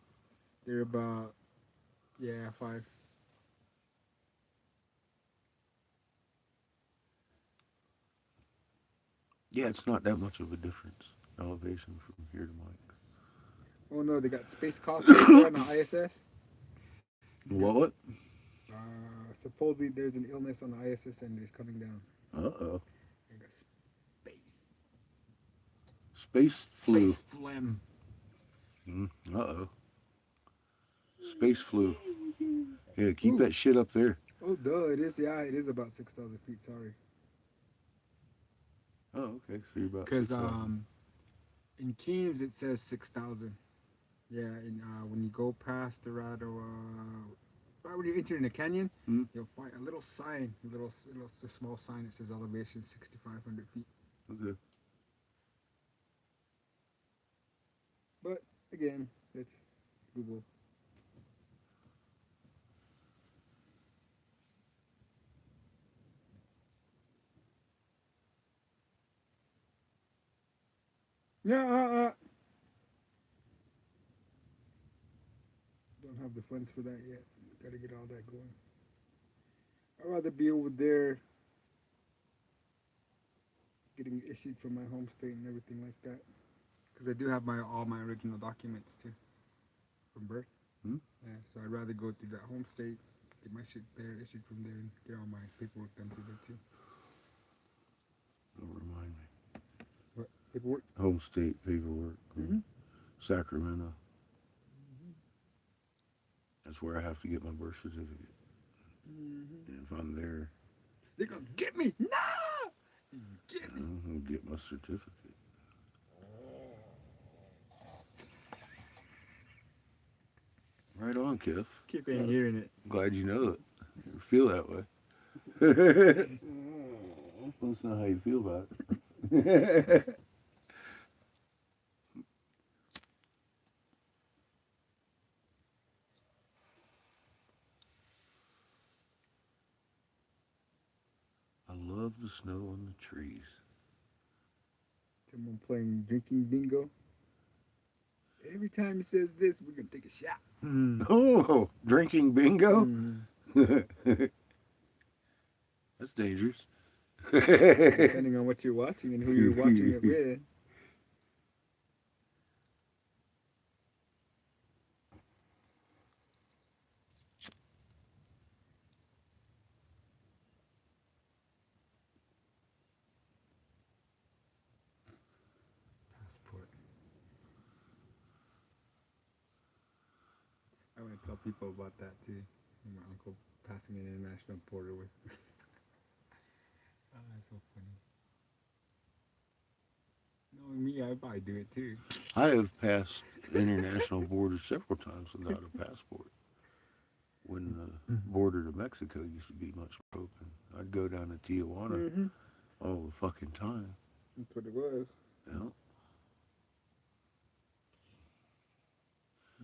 S3: They're about, 5.
S1: Yeah, it's not that much of a difference. Elevation from here to Mike.
S3: Oh no, they got space coffee on the ISS.
S1: What?
S3: Supposedly there's an illness on the ISS and it's coming down.
S1: Uh-oh.
S3: They got space.
S1: Space flu.
S3: Space phlegm.
S1: Uh-oh. Space flu. Yeah, keep
S3: Ooh.
S1: that shit up there.
S3: Oh, duh, it is. Yeah, it is about 6,000 feet. Sorry.
S1: Oh, okay. So you're about
S3: Because
S1: 6,000.
S3: in Keams it says 6,000. Yeah, and when you go past the right when you enter in the canyon, you'll find a little sign, a small sign that says elevation 6,500 feet.
S1: Okay.
S3: But again, it's Google. Yeah, don't have the funds for that yet. Gotta get all that going. I'd rather be over there getting issued from my home state and everything like that. Because I do have all my original documents too from birth.
S1: Hmm?
S3: Yeah, so I'd rather go through that home state, get my shit there, issued from there, and get all my paperwork done through there too.
S1: Don't remind me.
S3: What paperwork?
S1: Home state paperwork. Sacramento. That's where I have to get my birth certificate. And if I'm there,
S3: They're gonna get me! No! Get me!
S1: I'm going to get my certificate. Right on, Kev.
S3: Keep in hearing it.
S1: Glad you know it. You feel that way. That's not how you feel about it. I love the snow on the trees.
S3: Someone playing drinking bingo. Every time he says this, we're gonna take a shot.
S1: Oh, drinking bingo?
S3: Mm.
S1: That's dangerous.
S3: Depending on what you're watching and who you're watching it with. Passport. I want to tell people about that too. My uncle passing an international border with. Oh, that's so funny. Knowing me, I'd probably do it too.
S1: I have passed international borders several times without a passport. When the border to Mexico used to be much more open, I'd go down to Tijuana all the fucking time.
S3: That's what it was.
S1: Yeah.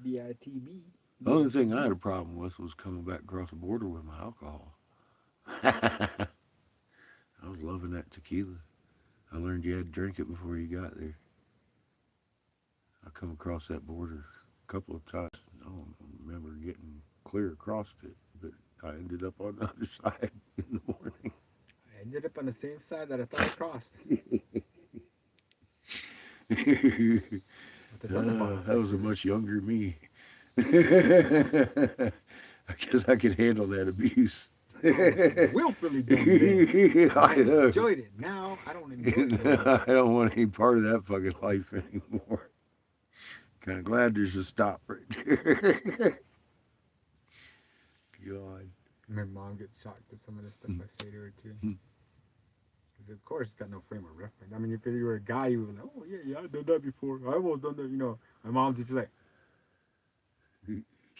S3: BITB.
S1: The only thing I had a problem with was coming back across the border with my alcohol. I was loving that tequila. I learned you had to drink it before you got there. I come across that border a couple of times. I don't remember getting clear across it, but I ended up on the other side in the morning.
S3: I ended up on the same side that I thought I crossed. But the fuck about
S1: That was a much younger me. I guess I could handle that abuse.
S3: Almost willfully done then.
S1: I know.
S3: Enjoyed it. Now I don't enjoy it. anymore.
S1: I don't want any part of that fucking life anymore. Kind of glad there's a stop right there. God.
S3: My mom gets shocked at some of the stuff I say to her too.
S1: Hmm.
S3: Because of course, got no frame of reference. I mean, if you were a guy, you would be like, "Oh yeah, I've done that before. I almost done that." You know, my mom's just like,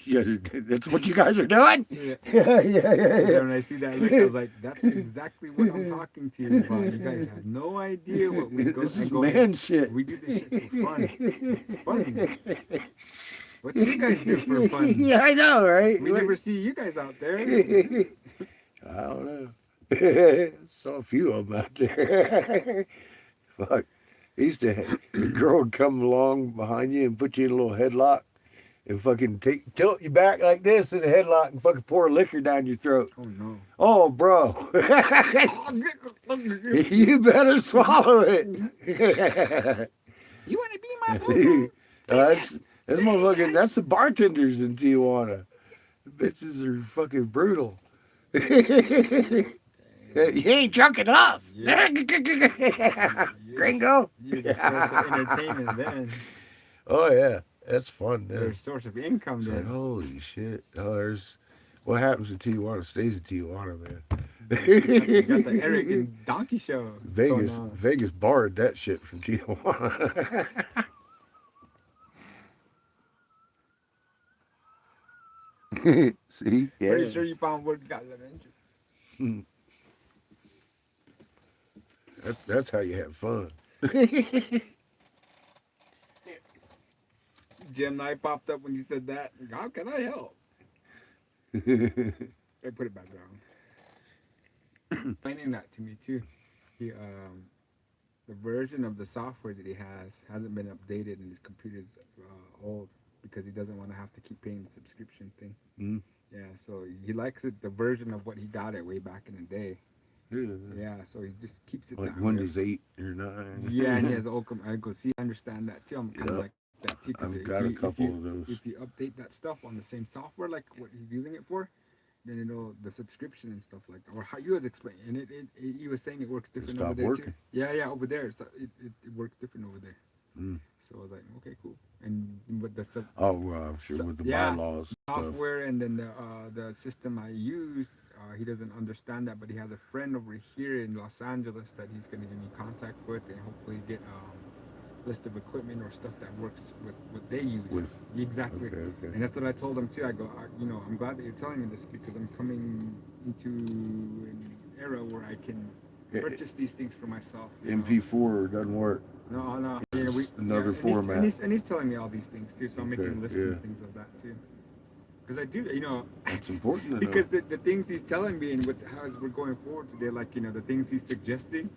S1: Yeah, that's what you guys are doing?
S3: "Yeah."
S1: Yeah,
S3: And when I see that look, I was like, "That's exactly what I'm talking to you about. You guys have no idea what we go."
S1: This
S3: I
S1: is
S3: go,
S1: man shit.
S3: "We do this shit for fun. It's fun. What do you guys do for fun?
S1: Yeah, I know, right?
S3: We never see you guys out there."
S1: I don't know. Saw a few of them out there. Fuck. I used to have a girl would come along behind you and put you in a little headlock and fucking tilt you back like this in a headlock and fucking pour liquor down your throat.
S3: Oh no.
S1: Oh, bro. You better swallow it.
S3: You want to be my boo?
S1: That's motherfucking, that's the bartenders in Tijuana. The bitches are fucking brutal. You ain't drunk enough.
S3: Yeah.
S1: Gringo.
S3: You're the source of entertainment then.
S1: Oh, yeah. That's fun,
S3: You're
S1: dude.
S3: a source of income
S1: It's like,
S3: then.
S1: holy shit. Oh, there's what happens in Tijuana stays in Tijuana, man.
S3: You got the Eric and Donkey show.
S1: Vegas,
S3: going on.
S1: Vegas borrowed that shit from Tijuana. See? Yeah.
S3: Pretty sure you found what got them interest.
S1: That's how you have fun.
S3: Jim Knight popped up when you said that. How can I help? They put it back down. Explaining that to me too. He the version of the software that he hasn't been updated and his computer's old because he doesn't want to have to keep paying the subscription thing.
S1: Mm.
S3: Yeah, so he likes it the version of what he got it way back in the day. Yeah, so he just keeps it
S1: Like
S3: that
S1: Windows
S3: way.
S1: 8 or 9.
S3: Yeah, and he has Occam. I go see, I understand that too. I'm kind of
S1: Yeah.
S3: like that too. 'Cause
S1: I've
S3: if
S1: got a
S3: you-
S1: couple
S3: if you,
S1: of those.
S3: If you update that stuff on the same software, like what he's using it for, then you know the subscription and stuff like that. Or how you was explaining, and he was saying it works different over
S1: stopped
S3: there
S1: working.
S3: too. Yeah, over there, so it works different over there.
S1: Mm.
S3: So I was like, okay, cool. And with the
S1: Oh, well, I'm sure
S3: So-
S1: with the
S3: yeah.
S1: bylaws. Stuff.
S3: software and then the system I use, he doesn't understand that, but he has a friend over here in Los Angeles that he's going to give me contact with and hopefully get list of equipment or stuff that works with what they use.
S1: With-
S3: Exactly.
S1: Okay.
S3: And that's what I told him too. I go, I'm glad that you're telling me this because I'm coming into an era where I can
S1: Yeah.
S3: purchase these things for myself. you know.
S1: MP4 doesn't work.
S3: No. You know,
S1: Another
S3: and he's-
S1: format.
S3: And he's telling me all these things too, so I'm making
S1: Okay,
S3: lists
S1: yeah.
S3: and things of that too. Because I do,
S1: It's important to know.
S3: because the things he's telling me and with how as we're going forward today, like the things he's suggesting,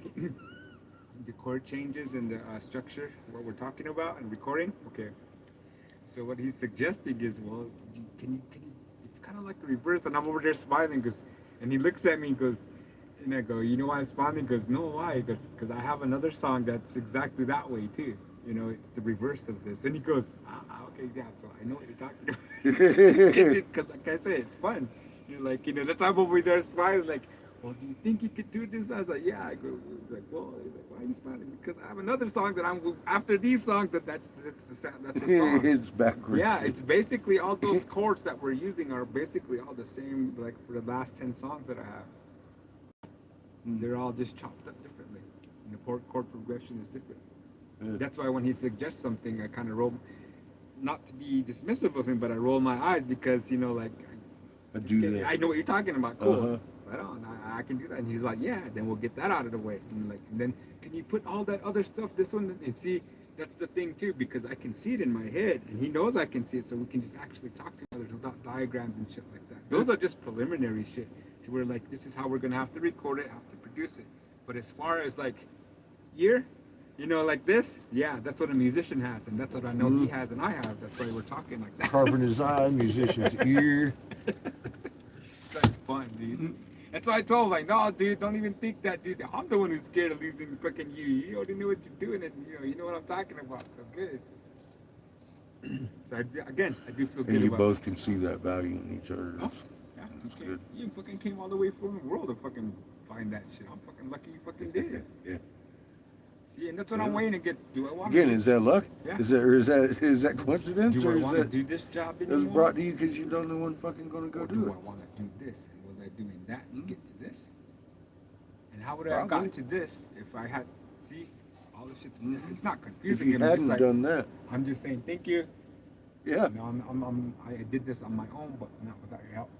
S3: the chord changes and the structure, what we're talking about and recording. Okay, so what he's suggesting is, well, can you? It's kind of like a reverse, and I'm over there smiling and he looks at me and goes, and I go, you know why I'm smiling? He goes, no, why? He goes, because I have another song that's exactly that way too. It's the reverse of this. And he goes, okay, yeah, so I know what you're talking about. Because like I said, it's fun. That's why I'm over there smiling like, well, do you think you could do this? I was like, yeah. I go, he's like, well, why are you smiling? Because I have another song that I'm, after these songs, that's the song.
S1: It's backwards.
S3: Yeah, it's basically all those chords that we're using are basically all the same, like for the last 10 songs that I have. They're all just chopped up differently. And the chord progression is different.
S1: Yeah.
S3: That's why when he suggests something, I kind of roll, not to be dismissive of him, but I roll my eyes because, like,
S1: I do that.
S3: I know what you're talking about. Cool.
S1: Uh-huh.
S3: Right on. I can do that. And he's like, yeah, then we'll get that out of the way. And then can you put all that other stuff, this one, and see, that's the thing too, because I can see it in my head and he knows I can see it. So we can just actually talk to others without diagrams and shit like that. Those are just preliminary shit to where like, this is how we're going to have to record it, have to produce it. But as far as like ear, like this, yeah, that's what a musician has. And that's what I know he has and I have. That's why we're talking like that.
S1: Carpenter's eye, musician's ear.
S3: That's fun, dude. That's why I told him, like, no, dude, don't even think that, dude. I'm the one who's scared of losing fucking you. You already know what you're doing, and you know what I'm talking about. So good. So again, I do feel good
S1: And you
S3: about.
S1: both can see that value in each other.
S3: Oh, yeah,
S1: That's
S3: you,
S1: good.
S3: you fucking came all the way from the world to fucking find that shit. I'm fucking lucky you fucking did it.
S1: Yeah.
S3: See, and that's what
S1: Yeah.
S3: I'm waiting to get. Do I want
S1: Again,
S3: to?
S1: is that luck?
S3: Yeah.
S1: Is that coincidence,
S3: Do
S1: or
S3: I
S1: is
S3: want to
S1: that
S3: do this job
S1: it was
S3: anymore?
S1: brought to you because you're the only one fucking gonna go
S3: Or
S1: do
S3: do
S1: it?
S3: I want to do this? And was I doing that to
S1: Mhm.
S3: get to this? And how would I have
S1: Probably.
S3: gotten to this if I had? See, all this shit's
S1: Mhm.
S3: it's not
S1: If
S3: confusing.
S1: you
S3: I'm just
S1: hadn't
S3: like
S1: done that,
S3: I'm just saying thank you.
S1: yeah.
S3: You know, I did this on my own, but not without your help.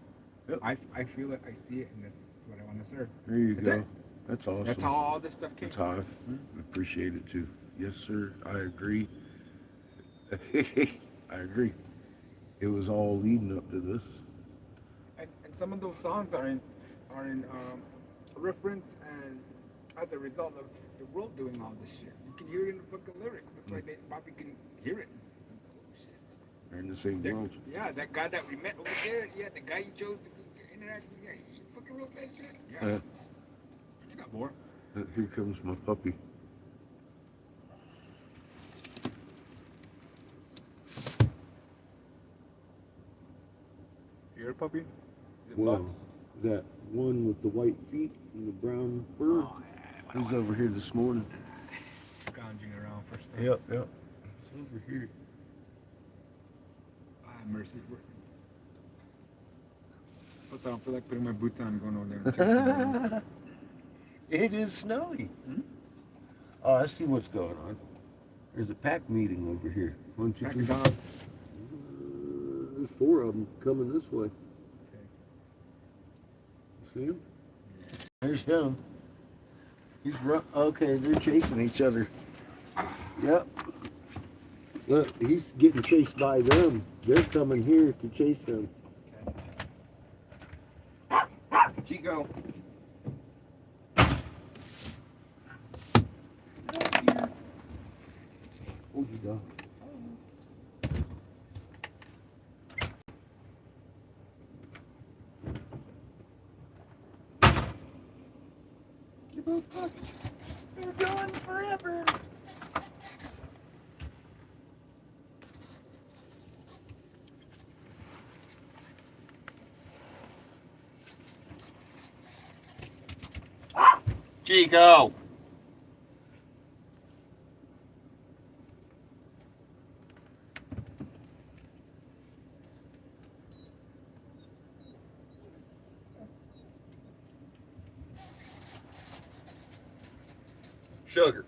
S1: Yep.
S3: I feel it, I see it, and that's what I want to serve.
S1: There you
S3: That's
S1: go.
S3: it.
S1: That's awesome.
S3: That's how all this stuff came.
S1: That's how I
S3: Mhm.
S1: appreciate it too. Yes, sir. I agree. I agree. It was all leading up to this.
S3: And some of those songs are in reference and as a result of the world doing all this shit. You can hear it in the fucking lyrics. That's why they probably can hear it. Oh, shit.
S1: They're in the same
S3: That-
S1: world.
S3: yeah, that guy that we met over there, yeah, the guy you chose to interact with, yeah, he fucking wrote that shit. Yeah. You got more.
S1: Here comes my puppy.
S3: You're a puppy? Is it
S1: Well, that one with the white feet and the brown fur.
S3: Oh, yeah.
S1: He's over here this morning.
S3: Scrounging around for stuff.
S1: Yep. It's over here.
S3: Ah, mercy for it. Plus, I don't feel like putting my boots on and going over there and chasing them.
S1: It is snowy.
S3: Hmm?
S1: Oh, I see what's going on. There's a pack meeting over here. 1, 2,
S3: Pack
S1: 3.
S3: of dogs.
S1: There's 4 of them coming this way.
S3: Okay.
S1: See him? There's him. He's run. Okay, they're chasing each other. Yep. Look, he's getting chased by them. They're coming here to chase him.
S2: Chico.
S1: Oh, you go. Give a fuck. They're going forever.
S2: Chico. Sugar.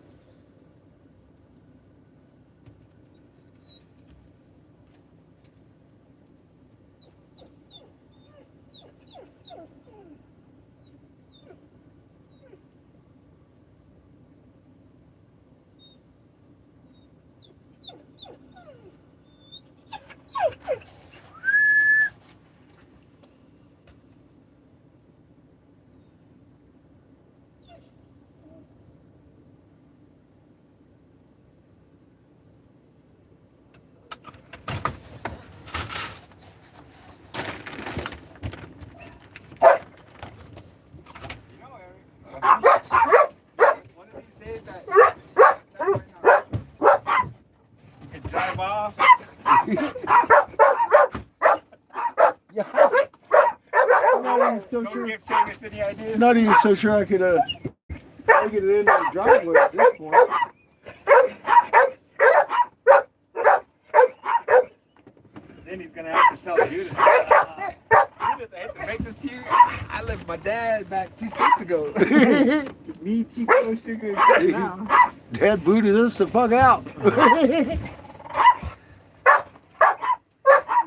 S2: One of these days that you can drive off.
S1: Not even so
S2: Don't
S1: sure.
S2: give Seamus any ideas.
S1: Not even so sure I could make it into the driveway at this point.
S2: Then he's gonna have to tell Judith. Judith, I hate to break this to you. I left my dad back 2 states ago. Me, Chico, Sugar, and now.
S1: Dad booted us the fuck out.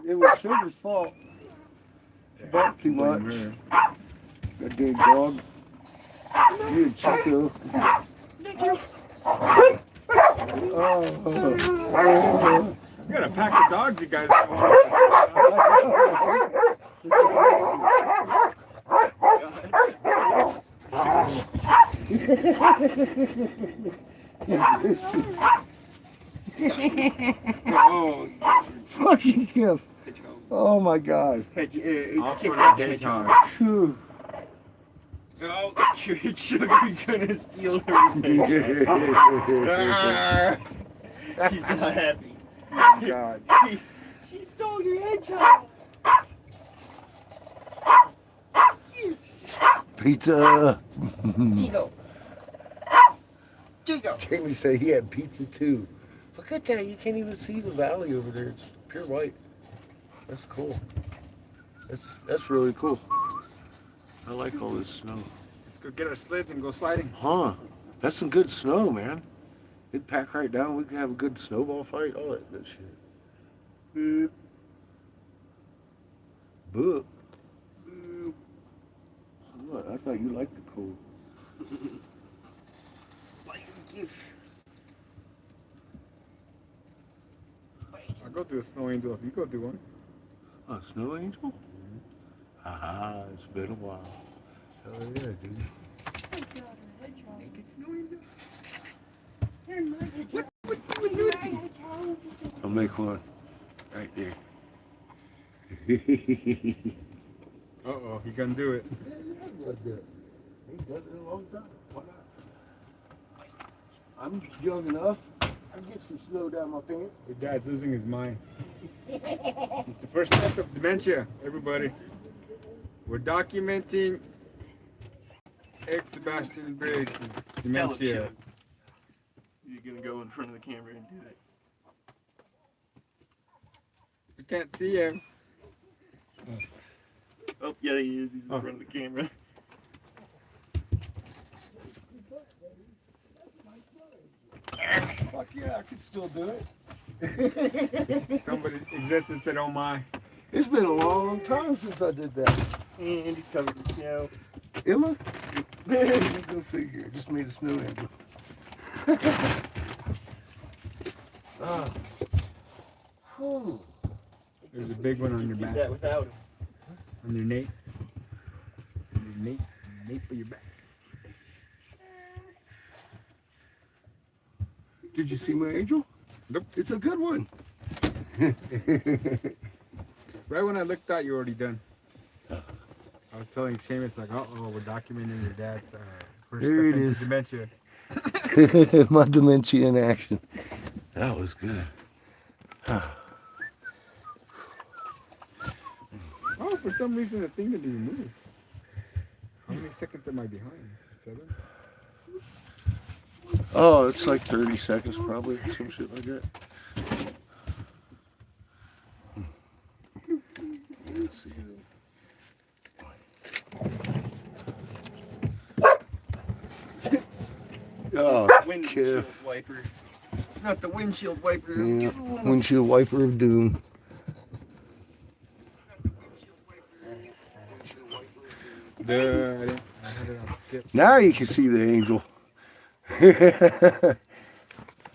S1: It was Sugar's fault. She barked too much. That big dog. You and Chico. Oh.
S3: You got a pack of dogs, you guys.
S2: Oh,
S1: Fucking Kif.
S2: hedgehog.
S1: Oh my God.
S3: All for the hedgehog.
S1: Phew.
S2: Oh, Sugar gonna steal everything. He's not happy.
S3: God.
S2: She stole your hedgehog.
S1: Pizza.
S2: Chico. Chico.
S1: Jamie said he had pizza too. Look at that. You can't even see the valley over there. It's pure white. That's cool. That's really cool. I like all this snow.
S3: Let's go get our sleds and go sliding.
S1: Huh. That's some good snow, man. It'd pack right down. We could have a good snowball fight. All that good shit.
S2: Boop.
S1: Book.
S2: Boop.
S1: What? I thought you liked the cold.
S3: I'll go do a snow angel if you go do one.
S1: A snow angel? Haha, it's been a while. Hell yeah, dude.
S3: Naked snow angel?
S1: I'll make one right there.
S3: Uh-oh, he gonna do it.
S1: Ain't done it in a long time. Why not? I'm young enough. I get some snow down my pants.
S3: Your dad's losing his mind. It's the first step of dementia, everybody. We're documenting Sebastian Briggs' dementia.
S2: You're gonna go in front of the camera and do it.
S3: We can't see him.
S2: Oh, yeah, he is. He's in
S3: Oh.
S2: front of the camera.
S1: Fuck yeah, I could still do it.
S3: Somebody exists and said, oh my.
S1: It's been a long time since I did that.
S2: And he's covered in snow.
S1: Emma? Go figure. Just made a snow angel. Ah. Whew.
S3: There's a big one on your
S2: Did
S3: back.
S2: that without him.
S3: On your nape. On your nape of your back.
S1: Did you see my angel?
S3: Nope.
S1: It's a good one.
S3: Right when I looked out, you're already done. I was telling Seamus, like, uh-oh, we're documenting your dad's first
S1: There
S3: step
S1: it
S3: into
S1: is.
S3: dementia.
S1: My dementia in action. That was good.
S3: Oh, for some reason the thing didn't even move. How many seconds am I behind? 7?
S1: Oh, it's like 30 seconds probably, some shit like that. Let's see. Oh,
S2: Windshield wiper. Not the windshield wiper.
S1: yeah. Windshield wiper of doom.
S3: I had it on skip.
S1: Now you can see the angel.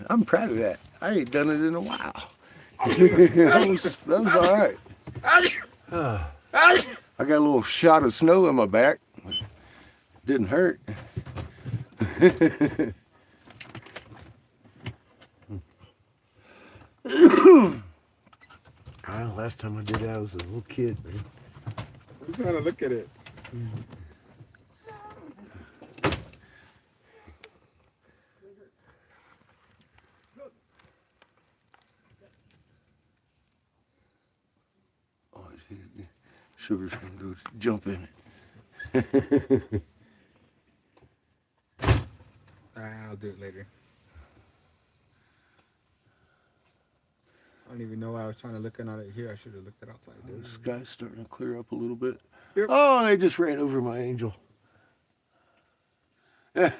S1: I'm proud of that. I ain't done it in a while. that was all right. I got a little shot of snow in my back. Didn't hurt. Last time I did that, I was a little kid, man.
S3: I'm trying to look at it.
S1: Oh, Sugar's gonna go jump in it.
S3: I'll do it later. I don't even know why I was trying to look at it here. I should have looked it outside.
S1: The sky's starting to clear up a little bit.
S3: Yep.
S1: Oh, they just ran over my angel. That's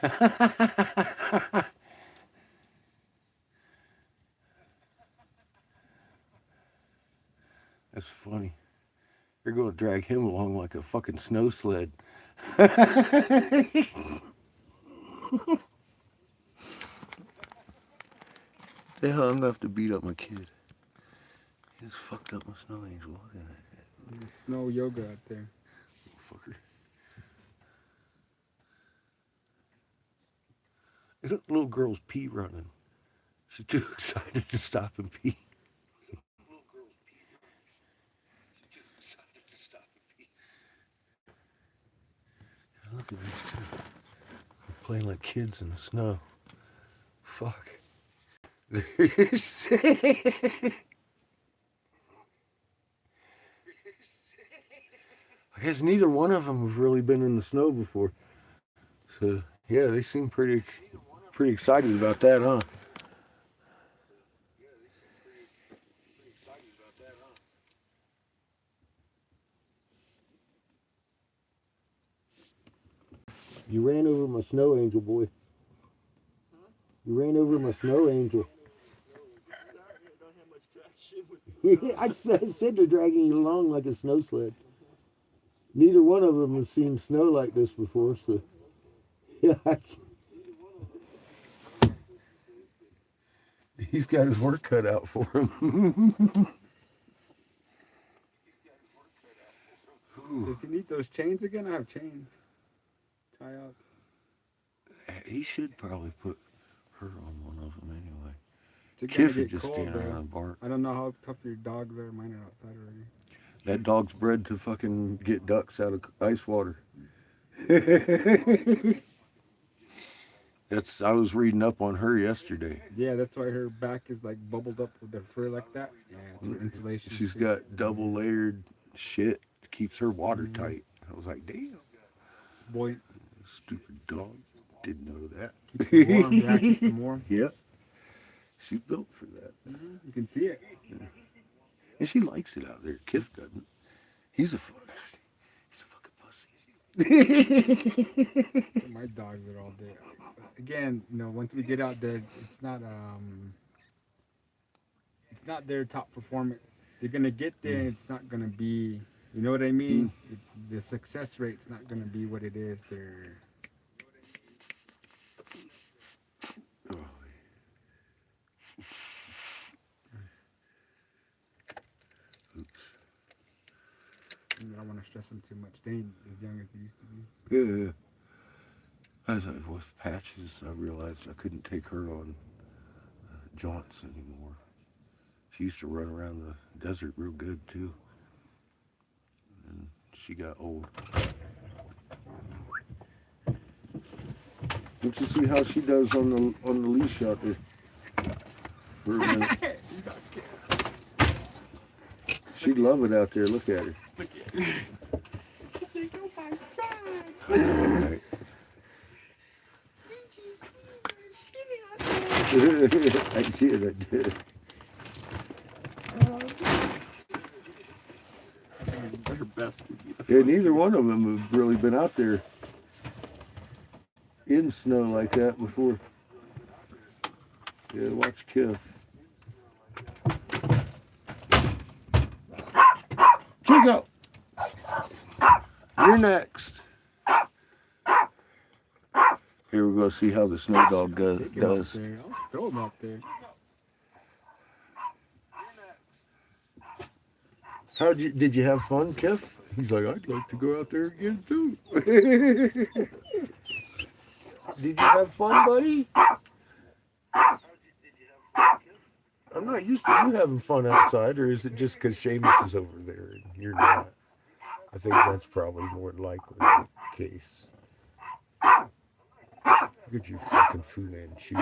S1: funny. They're going to drag him along like a fucking snow sled. The hell, I'm going to have to beat up my kid. He just fucked up my snow angel. Look at that.
S3: Snow yoga out there.
S1: Fucker. Is that little girl's pee running? She's too excited to stop and pee. Look at these two. They're playing like kids in the snow. Fuck. There's I guess neither one of them have really been in the snow before. So yeah, they seem pretty excited about that, huh? You ran over my snow angel, boy. You ran over my snow angel. I said they're dragging you along like a snow sled. Neither one of them has seen snow like this before, so yeah. He's got his work cut out for him.
S3: Does he need those chains again? I have chains. Tie out.
S1: He should probably put her on one of them anyway.
S3: It's gonna
S1: Kiff
S3: get
S1: is just
S3: cold,
S1: standing
S3: bro.
S1: around and bark.
S3: I don't know how tough your dogs are. Mine are outside already.
S1: That dog's bred to fucking get ducks out of ice water. I was reading up on her yesterday.
S3: Yeah, that's why her back is like bubbled up with the fur like that. Yeah, it's for insulation.
S1: She's
S3: shit.
S1: got double layered shit that keeps her watertight. I was like, damn,
S3: Boy,
S1: stupid dog. Didn't know that.
S3: keeps them warm. Yeah, keeps them warm.
S1: Yep. She's built for that.
S3: You can see it.
S1: And she likes it out there. Kiff doesn't. He's a fucking pussy.
S3: My dogs are all there. Again, once we get out there, it's not their top performance. They're gonna get there, and it's not gonna be. You know what I mean? It's the success rate's not gonna be what it is. They're I don't want to stress them too much. They ain't as young as they used to be.
S1: Yeah. As I was Patches, I realized I couldn't take her on jaunts anymore. She used to run around the desert real good too. And she got old. Don't you see how she does on the leash out there? For a minute. She'd love it out there. Look at her. Right. I did.
S2: They're best.
S1: Yeah, neither one of them have really been out there in snow like that before. Yeah, watch Kiff. Chico! You're next. Here we go see how the snow dog
S3: Take it out
S1: does.
S3: there. I'll throw him out there.
S1: Did you have fun, Kiff? He's like, I'd like to go out there again too. Did you have fun, buddy? I'm not used to you having fun outside, or is it just because Seamus is over there and you're not? I think that's probably more likely the case. Look at your fucking Fu Manchu.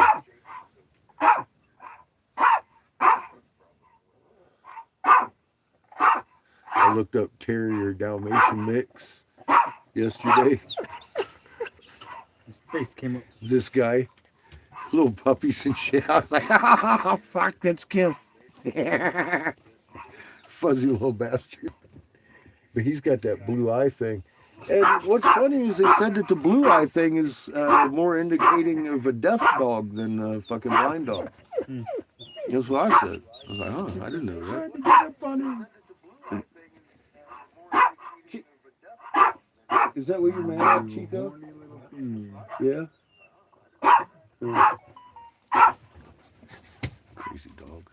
S1: I looked up Terrier Dalmatian mix yesterday.
S3: His face came up.
S1: This guy, little puppies and shit. I was like, oh, fuck, that's Kiff. Fuzzy little bastard. But he's got that blue eye thing. And what's funny is they said that the blue eye thing is more indicating of a deaf dog than a fucking blind dog. That's what I said. I was like, oh, I didn't know that. Is that what you're mad at, Chico?
S3: Horny little thing.
S1: Yeah? Crazy dog.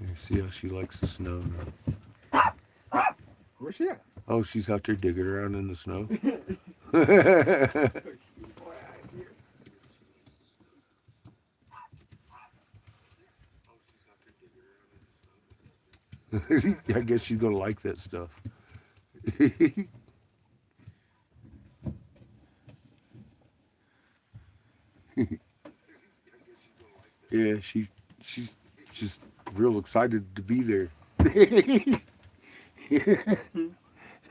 S1: You see how she likes the snow now?
S3: Where's she at?
S1: Oh, she's out there digging around in the snow.
S3: Boy, I see her.
S1: I guess she's gonna like that stuff. Yeah, she's just real excited to be there.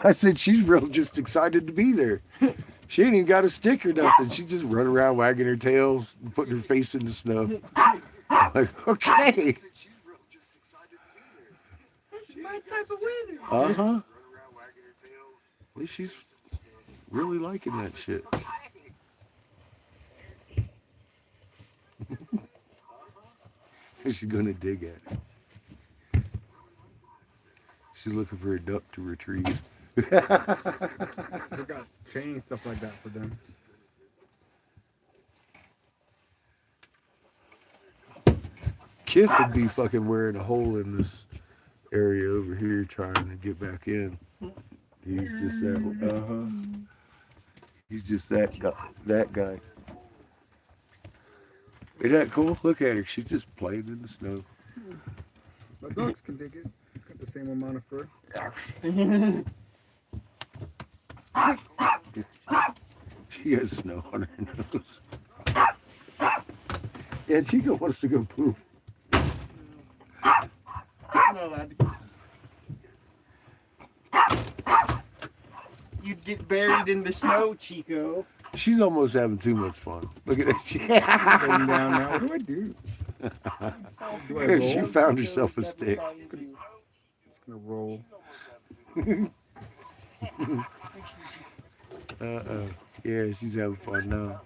S1: I said she's real just excited to be there. She ain't even got a stick or nothing. She just run around wagging her tails and putting her face in the snow. I'm like, okay.
S2: This is my type of weather.
S1: Uh-huh. Well, she's really liking that shit. She's gonna dig at it. She's looking for a duck to retrieve.
S3: We got training stuff like that for them.
S1: Kif would be fucking wearing a hole in this area over here trying to get back in. He's just that. He's just that guy. That guy. Isn't that cool? Look at her. She's just playing in the snow.
S3: But dogs can take it. Got the same amount of fur.
S1: She has snow on her nose. Yeah, Chico wants to go poop.
S2: I'm not allowed to. You'd get buried in the snow, Chico.
S1: She's almost having too much fun. Look at that.
S3: Going down now. What do I do? Do I roll?
S1: She found herself a stick.
S3: Just gonna roll.
S1: Yeah, she's having fun now.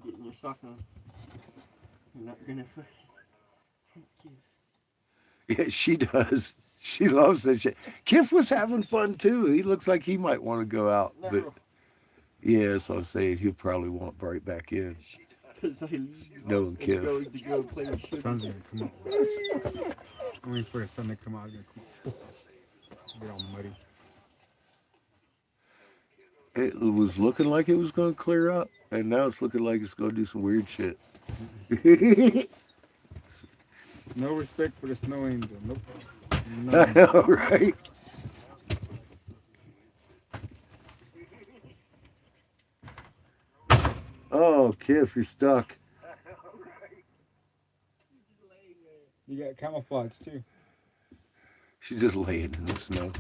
S2: Getting your sock on. You're not gonna.
S1: Yeah, she does. She loves that shit. Kif was having fun too. He looks like he might want to go out, but yeah, that's what I'm saying. He'll probably want right back in. Knowing Kif.
S2: Going to go play with
S3: The
S2: sugar.
S3: sun's gonna come out. I'm waiting for the sun to come out. It's gonna come out. Get all muddy.
S1: It was looking like it was going to clear up, and now it's looking like it's going to do some weird shit.
S3: No respect for the snow angel. Nope.
S1: I know, right? Oh, Kif, you're stuck.
S3: You got camouflage too.
S1: She's just laying in the snow.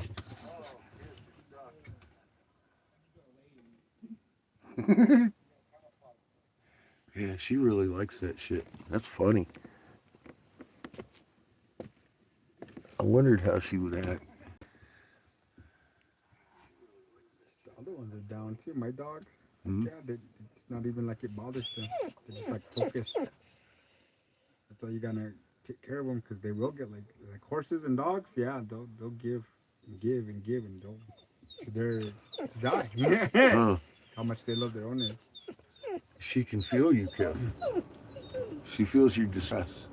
S1: Yeah, she really likes that shit. That's funny. I wondered how she would act.
S3: The other ones are down too. My dogs.
S1: Mhm.
S3: Yeah, it's not even like it bothers them. They're just like focused. That's why you gotta take care of them because they will get like horses and dogs. Yeah, they'll give and give and give and they'll to their to die.
S1: Huh.
S3: That's how much they love their owners.
S1: She can feel you, Kif. She feels your distress.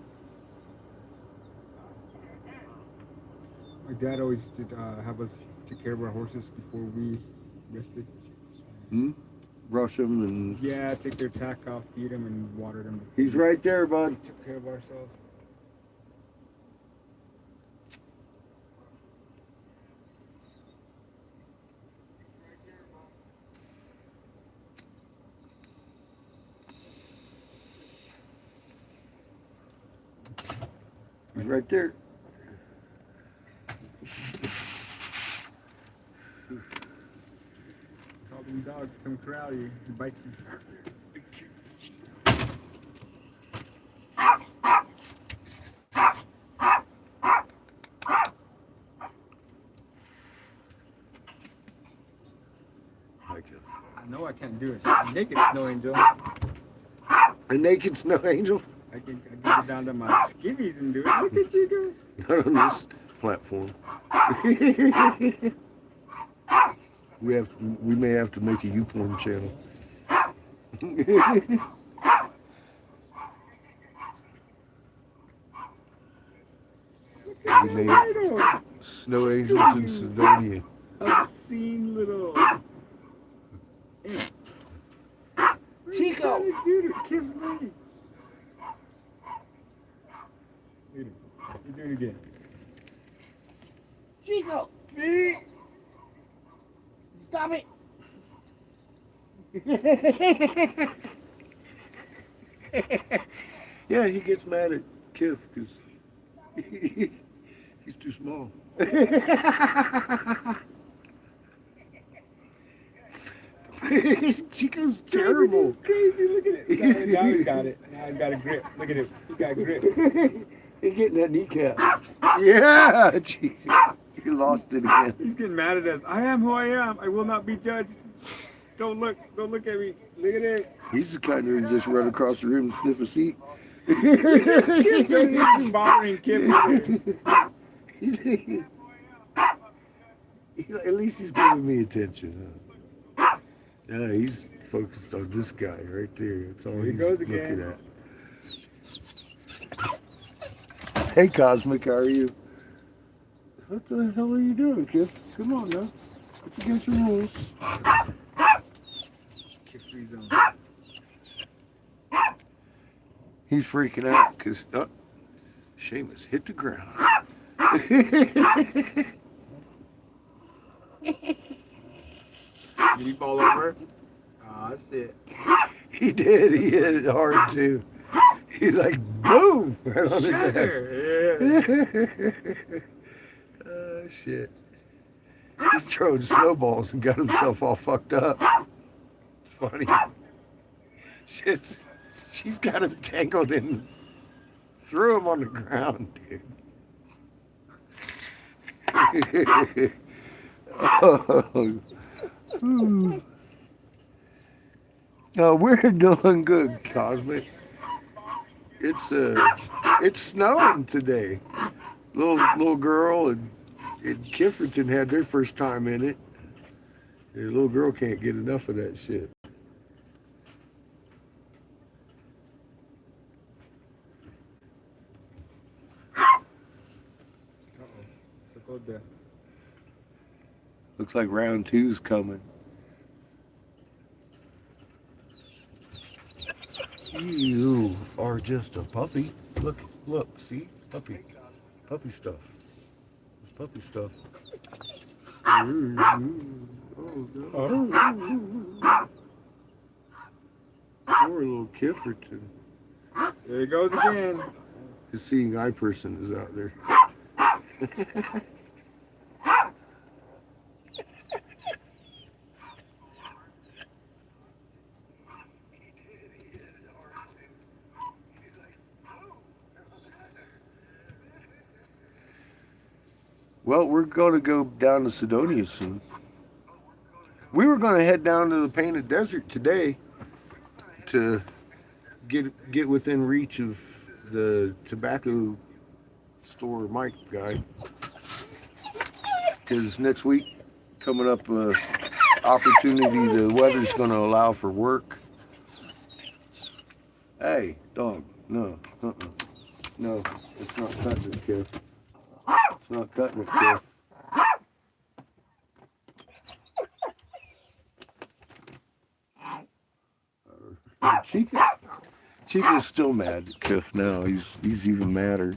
S3: My dad always used to have us take care of our horses before we rested.
S1: Hmm? Brush them and...
S3: Yeah, take their tack off, feed them, and water them.
S1: He's right there,
S3: We
S1: bud.
S3: took care of ourselves.
S1: He's right there.
S3: All them dogs come corral you and bite you.
S1: Like it.
S3: I know I can't do it. Naked snow angel.
S1: A naked snow angel?
S3: I can get down to my skivvies and do it. Look at you go.
S1: Not on this platform. We may have to make a YouPorn channel. We made
S3: Little,
S1: Snow Angels in Sidonia.
S3: obscene little.
S2: Chico!
S3: Dude, Kim's leg. Look at him. You do it again.
S2: Chico!
S3: See?
S2: Stop it!
S1: Yeah, he gets mad at Kiff because he's too small. Chico's terrible.
S3: Crazy, look at it. Now he's got it. Now he's got a grip. Look at him. He got grip.
S1: He's getting that kneecap. Yeah, Chico. He lost it again.
S3: He's getting mad at us. I am who I am. I will not be judged. Don't look at me. Look at it.
S1: He's the kind who just run across the room and sniff a seat.
S3: He's bothering Kim.
S1: At least he's giving me attention. Huh? Yeah, he's focused on this guy right there. That's all
S3: Here he
S1: he's
S3: goes
S1: looking
S3: again.
S1: at. Hey, Cosmic, how are you? What the hell are you doing, Kip? Come on now. It's against the rules.
S3: Kick free zone.
S1: He's freaking out because Seamus hit the ground.
S3: Did he fall over? Oh, that's it.
S1: He did. He hit it hard too. He like boom right on his head.
S3: Yeah.
S1: Oh shit. He's throwing snowballs and got himself all fucked up. It's funny. She's got him tangled in. Threw him on the ground, dude. Oh. No, we're doing good, Cosmic. It's snowing today. Little girl and Kifferton had their first time in it. The little girl can't get enough of that shit.
S3: So go there.
S1: Looks like round two's coming. You are just a puppy. Look, see? Puppy stuff. It's puppy stuff. Poor little Kifferton.
S3: There he goes again.
S1: The seeing eye person is out there. Well, we're going to go down to Sedonia soon. We were going to head down to the Painted Desert today to get within reach of the tobacco store Mike guy. Because next week, coming up, opportunity, the weather's going to allow for work. Hey, dog, no, no, it's not cutting it, kid. It's not cutting it, kid. Chico's still mad at Kiff now. He's even madder.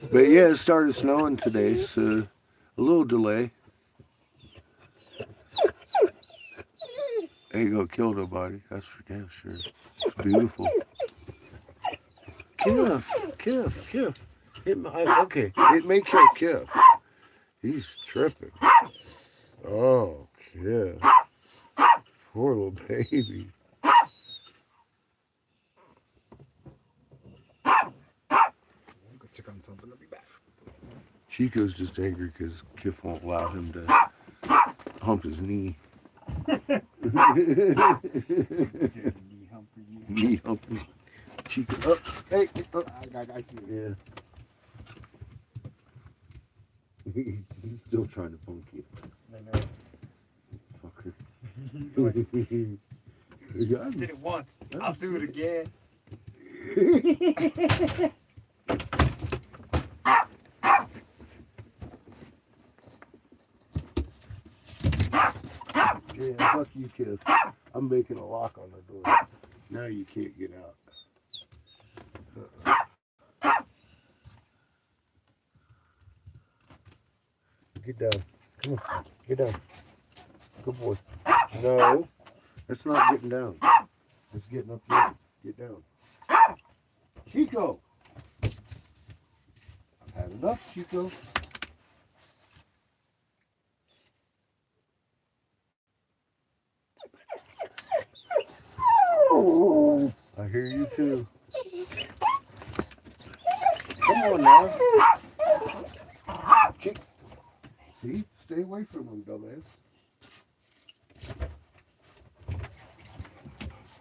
S1: But yeah, it started snowing today, so a little delay. Ain't gonna kill nobody, that's for damn sure. It's beautiful. Kiff. Okay, it may kill Kiff. He's tripping. Oh, Kiff. Poor little baby.
S3: Go check on something. I'll be back.
S1: Chico's just angry because Kiff won't allow him to hump his knee. Knee humping. Chico, hey,
S3: I see it.
S1: yeah. He's still trying to funk you.
S3: I know.
S1: Fucker.
S2: I did it once. I'll do it again.
S1: Yeah, fuck you, kid. I'm making a lock on the door. Now you can't get out. Get down. Come on, get down. Good boy. No, it's not getting down. It's getting up there. Get down. Chico! I've had enough, Chico. I hear you too. Come on now. Chick. See? Stay away from him, dumbass.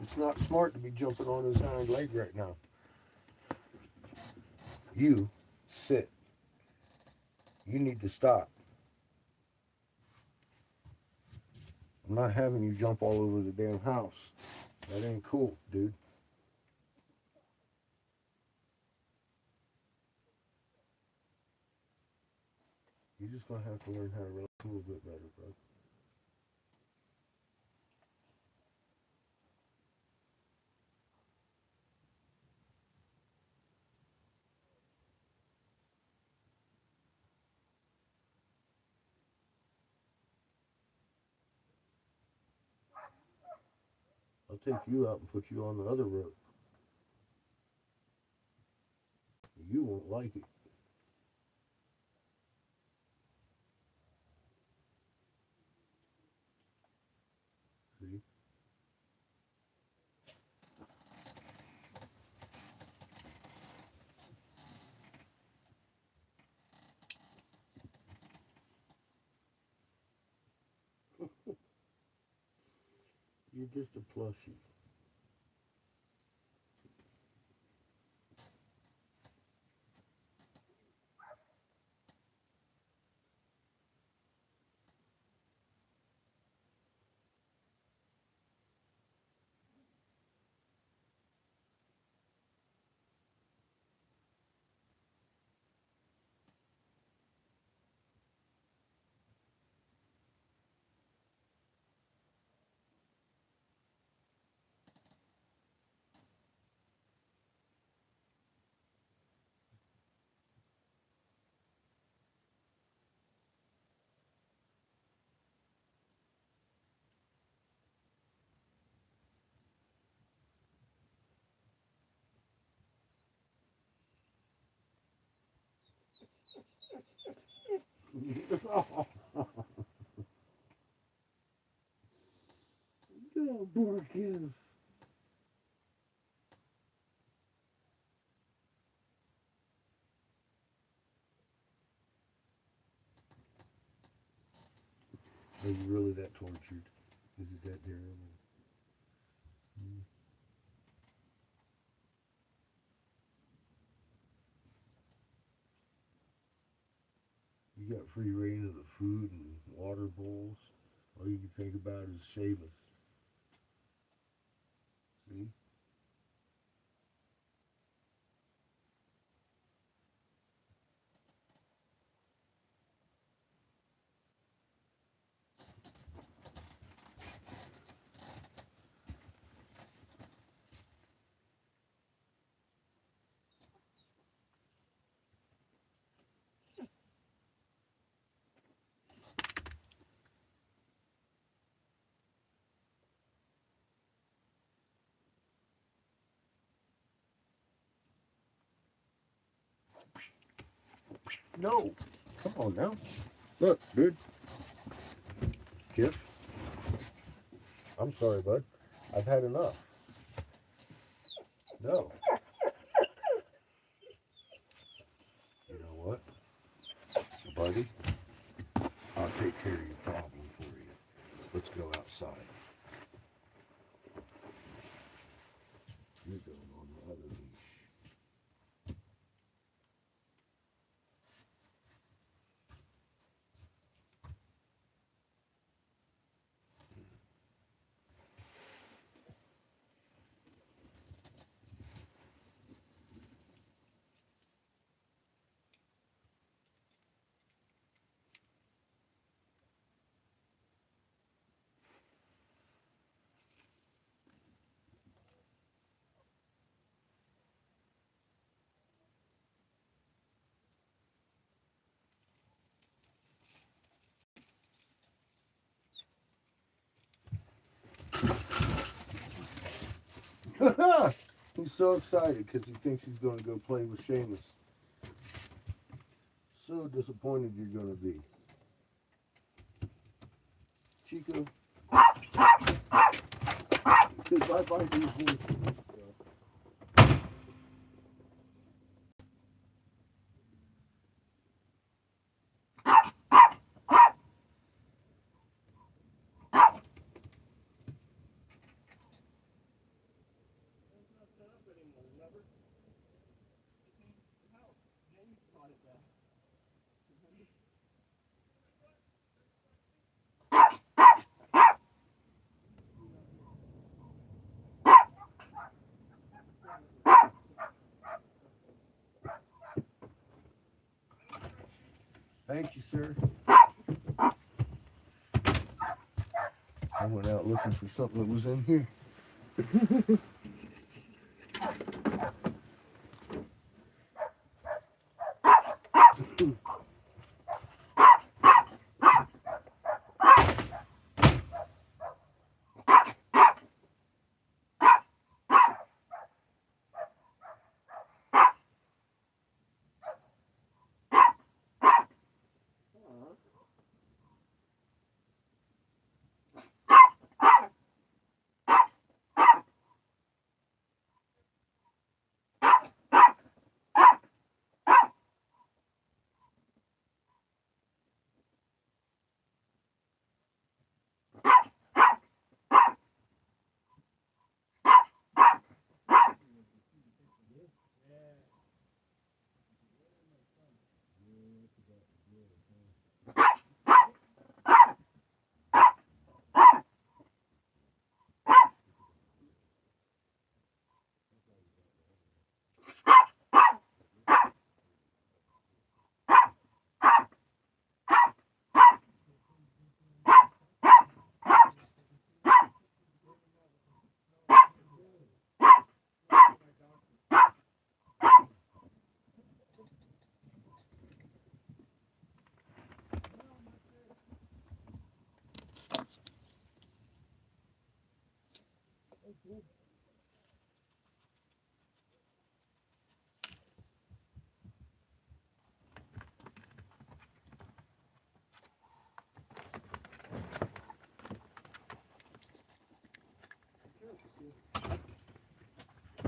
S1: It's not smart to be jumping on his hind leg right now. You sit. You need to stop. I'm not having you jump all over the damn house. That ain't cool, dude. You're just gonna have to learn how to relax a little bit better, bro. I'll take you out and put you on the other rope. You won't like it. See? You're just a plushie. Oh, Borkin. Are you really that tortured? Is it that terrible? You got free reign of the food and water bowls. All you can think about is Seamus. See? No. Come on now. Look, dude. Kiff. I'm sorry, bud. I've had enough. No. You know what, buddy? I'll take care of your problem for you. Let's go outside. You're going on the other leash. He's so excited because he thinks he's going to go play with Seamus. So disappointed you're going to be. Chico. Because I buy these voices. Thank you, sir. I went out looking for something that was in here.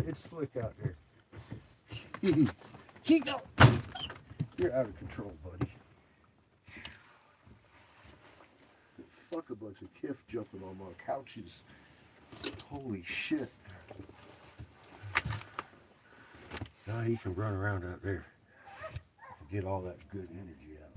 S1: It's slick out there. Jeez. Chico! You're out of control, buddy. Fuck a bunch of kiff jumping on my couches. Holy shit. Now he can run around out there and get all that good energy out.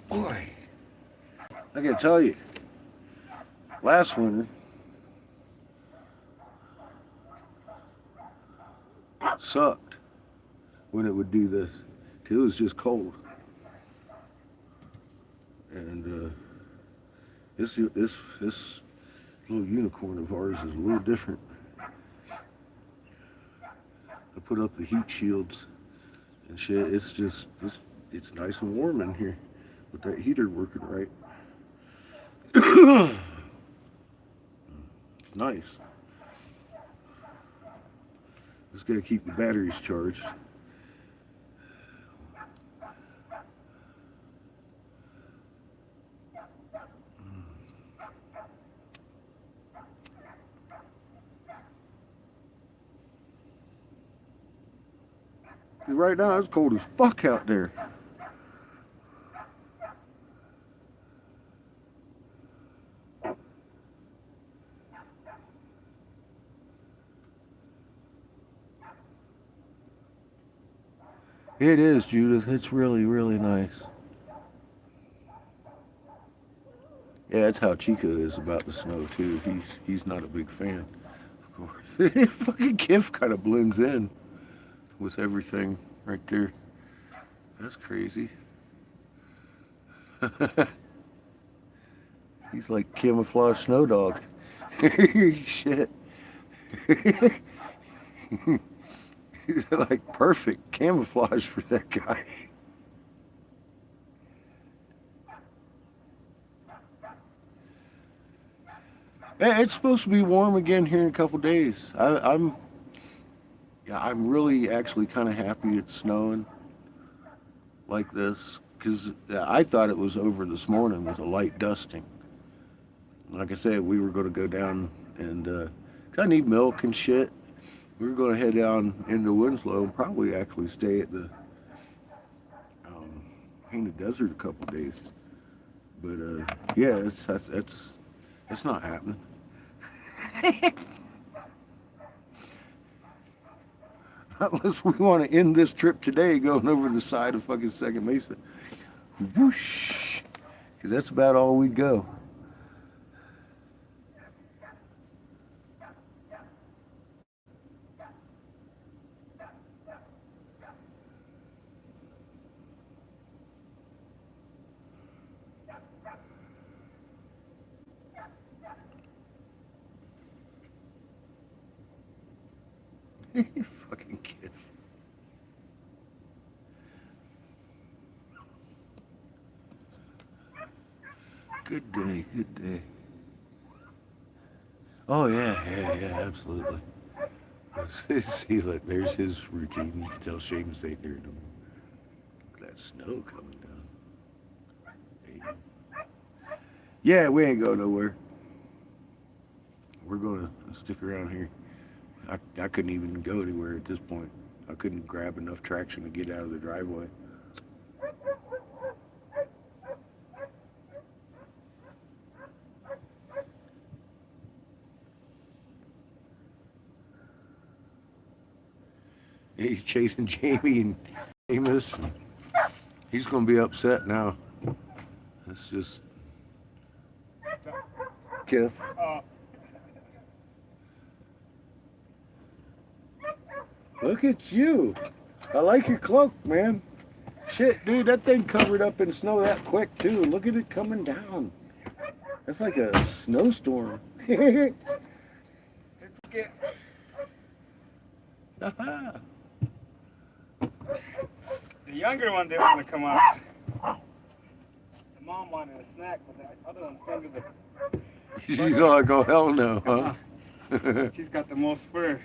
S1: Boy, I gotta tell you, last winter sucked when it would do this, 'cause it was just cold. And this little unicorn of ours is a little different. I put up the heat shields and shit. It's nice and warm in here with that heater working right. It's nice. Just gotta keep the batteries charged. 'Cause right now it's cold as fuck out there. It is, Judith. It's really, really nice. Yeah, that's how Chico is about the snow too. He's not a big fan, of course. Fucking Kif kind of blends in with everything right there. That's crazy. He's like camouflage snow dog. Shit. He's like perfect camouflage for that guy. Yeah, it's supposed to be warm again here in a couple days. I'm really actually kind of happy it's snowing like this because I thought it was over this morning with a light dusting. Like I said, we were going to go down and 'cause I need milk and shit. We were going to head down into Winslow and probably actually stay at the Painted Desert a couple days. But yeah, it's not happening. Unless we want to end this trip today going over the side of fucking Second Mesa. Whoosh! Because that's about all we'd go. Fucking kid. Good day, good day. Oh yeah, absolutely. See, look, there's his routine. You can tell Seamus ain't there no more. Look at that snow coming down. Hey. Yeah, we ain't going nowhere. We're gonna stick around here. I couldn't even go anywhere at this point. I couldn't grab enough traction to get out of the driveway. He's chasing Jamie and Amos. And he's gonna be upset now. It's just Kif. Look at you. I like your cloak, man. Shit, dude, that thing covered up in snow that quick, too. Look at it coming down. That's like a snowstorm.
S2: The younger one didn't want to come out. The mom wanted a snack, but the other one's stinking.
S1: She's like, oh, hell no, huh?
S2: She's got the most fur.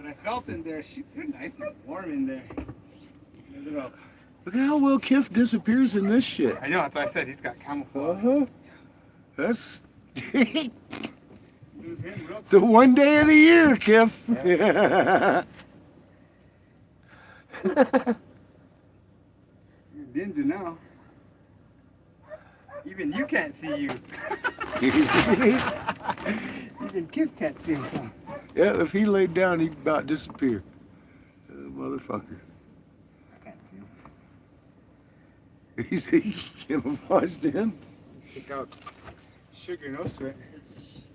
S2: But I felt in there, they're nice and warm in there.
S1: Look at how well Kif disappears in this shit.
S2: I know, that's what I said. He's got camouflage.
S1: Uh-huh. That's the one day of the year, Kif.
S2: Yeah. You're ninja now. Even you can't see you. Even Kif can't see himself.
S1: Yeah, if he laid down, he'd about disappear. Motherfucker.
S2: I can't see him.
S1: He's camouflaged in.
S2: Pick out sugar, no sweat.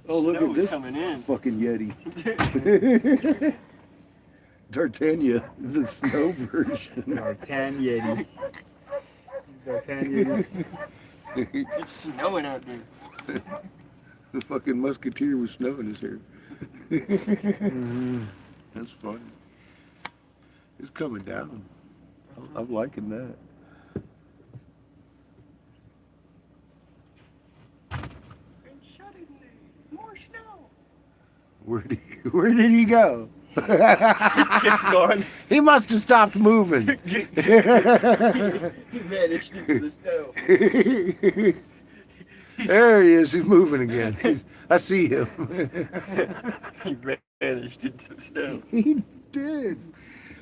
S1: Oh, look at this
S2: coming in.
S1: fucking Yeti. D'Artagnan, the snow version.
S2: D'Artagnan Yeti. D'Artagnan Yeti. It's snowing out there.
S1: The fucking musketeer with snow in his hair. That's funny. It's coming down. I'm liking that.
S2: More snow.
S1: Where did he go?
S2: Kif's gone.
S1: He must have stopped moving.
S2: He vanished into the snow.
S1: There he is. He's moving again. I see him.
S2: He vanished into the snow.
S1: He
S3: did.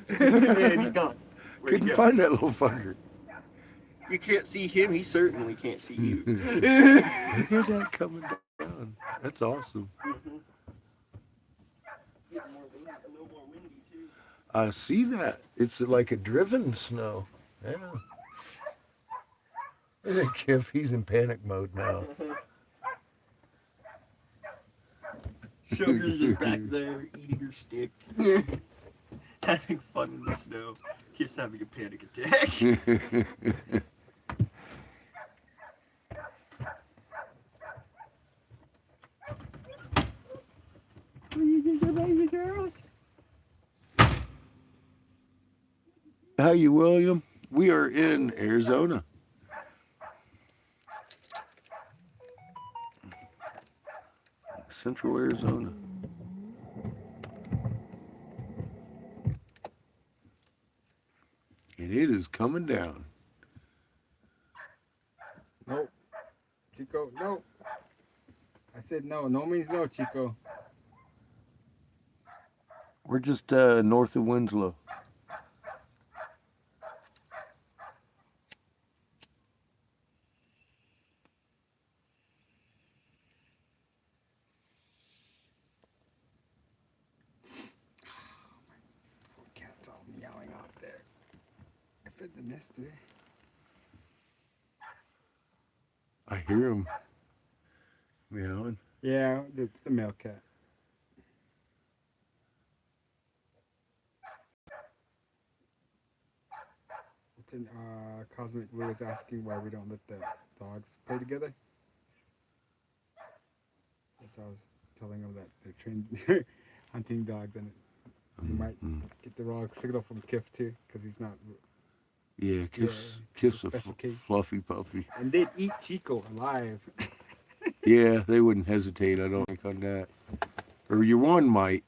S2: And he's gone. Where'd he
S1: Couldn't
S2: go?
S1: find that little fucker.
S2: You can't see him. He certainly can't see you.
S1: Look at that coming down. That's awesome. I see that. It's like a driven snow. Yeah. Look at Kif. He's in panic mode now.
S2: Sugar's just back there eating her stick. Having fun in the snow. Kid's having a panic attack. What do you think of baby girls?
S1: How you, William? We are in Arizona. Central Arizona. And it is coming down.
S3: Nope. Chico, no. I said no. No means no, Chico.
S1: We're just north of Winslow.
S3: Poor cat's all meowing out there. I fed the mess today.
S1: I hear him meowing.
S3: Yeah, it's the male cat. Cosmic Blue was asking why we don't let the dogs play together. So I was telling him that they're trained hunting dogs, and you might get the wrong signal from Kif too, because he's not.
S1: Yeah,
S3: Yeah,
S1: Kif's
S3: it's a
S1: a
S3: special case.
S1: fluffy puppy.
S3: And they'd eat Chico alive.
S1: Yeah, they wouldn't hesitate, I don't think, on that. Or your one might.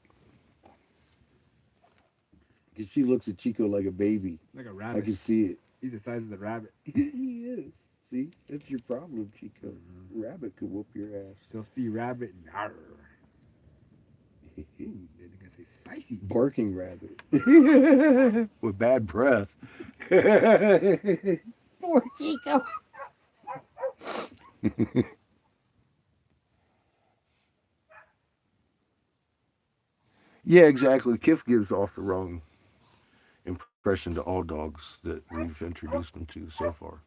S1: Because she looks at Chico like a baby.
S3: Like a
S1: I
S3: rabbit.
S1: can see it.
S3: He's the size of the rabbit.
S1: He is. See, that's your problem, Chico. Rabbit could whoop your ass.
S3: They'll see rabbit and arr. They're gonna say spicy.
S1: Barking rabbit. With bad breath. Poor Chico. Yeah, exactly. Kif gives off the wrong impression to all dogs that we've introduced him to so far.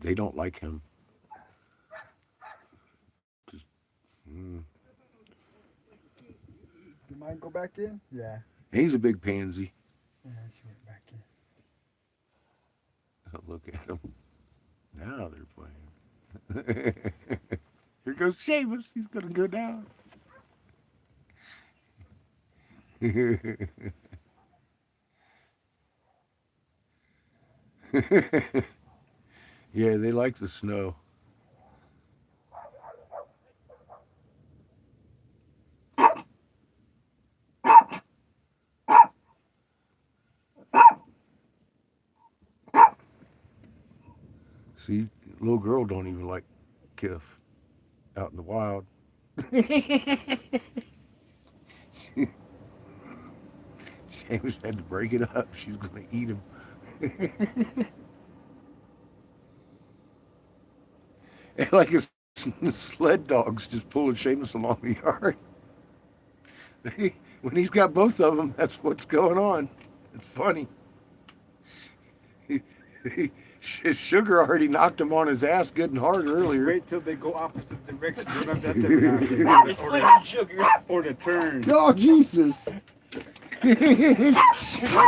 S1: They don't like him. Just,
S3: Do mine go back in? Yeah.
S1: He's a big pansy.
S3: Yeah, she went back in.
S1: Look at him. Now they're playing. Here goes Seamus. He's gonna go down. Yeah, they like the snow. See, little girl don't even like Kif out in the wild. Seamus had to break it up. She's gonna eat him. And like his sled dogs just pulling Seamus along the yard. When he's got both of them, that's what's going on. It's funny. Sugar already knocked him on his ass good and hard earlier.
S3: Just wait till they go opposite directions. I don't know if that's ever happened.
S2: It's blizzard sugar.
S3: Or the turn.
S1: Oh, Jesus.
S3: No,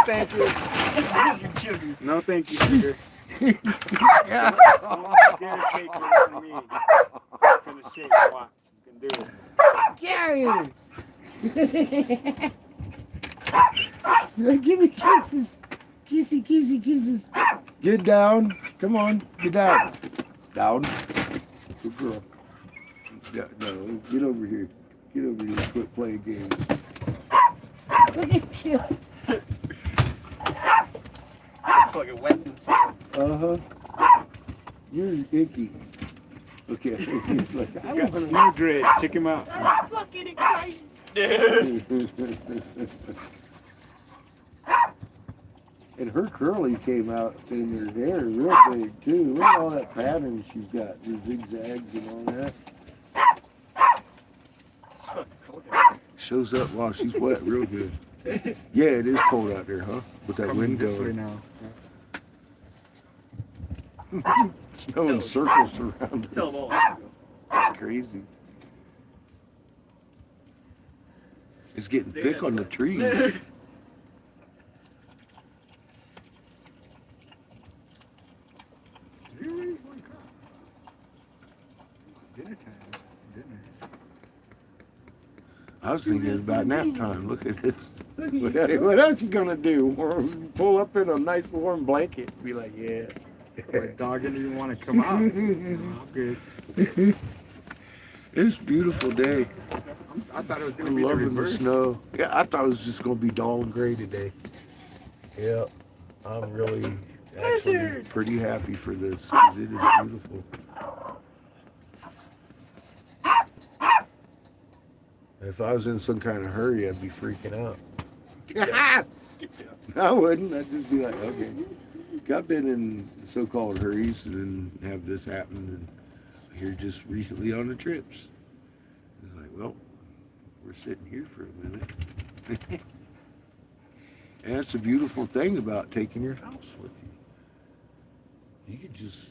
S3: thank you.
S2: Blizzard sugar.
S3: No, thank you, sugar. Don't dare take it from me. It's gonna shake. Watch. You can do it.
S1: Gary! Give me kisses. Kissy, kissy, kisses. Get down. Come on. Get down. Down. Good girl. No, get over here. Get over here and quit playing games. Look at you.
S2: Fucking weapon sound.
S1: Uh-huh. You're icky. Okay. He's like,
S3: He's got snow dread. Check him out.
S2: I'm fucking excited.
S1: And her curly came out in her hair real big too. Look at all that pattern she's got, the zigzags and all that.
S2: It's fucking cold out here.
S1: Shows up while she's wet real good. Yeah, it is cold out there, huh? With that
S3: Coming
S1: wind
S3: this way
S1: going.
S3: now.
S1: Snow in circles around
S2: Tell
S1: her.
S2: them all.
S1: It's crazy. It's getting thick on the trees.
S3: It's 3 already? Holy crap. Dinner time. It's dinner.
S1: I was thinking about nap time. Look at this. What else you gonna do? Pull up in a nice warm blanket. Be like, yeah.
S3: My dog didn't even want to come out. I'm good.
S1: It's a beautiful day.
S3: I thought it was going to
S1: I'm
S3: be the
S1: loving the
S3: reverse.
S1: snow. Yeah, I thought it was just gonna be dull and gray today. Yeah, I'm really actually pretty happy for this because it is beautiful. If I was in some kind of hurry, I'd be freaking out. I wouldn't. I'd just be like, okay. I've been in so-called hurries and then have this happen, and here just recently on the trips. It's like, well, we're sitting here for a minute. And that's the beautiful thing about taking your house with you. You can just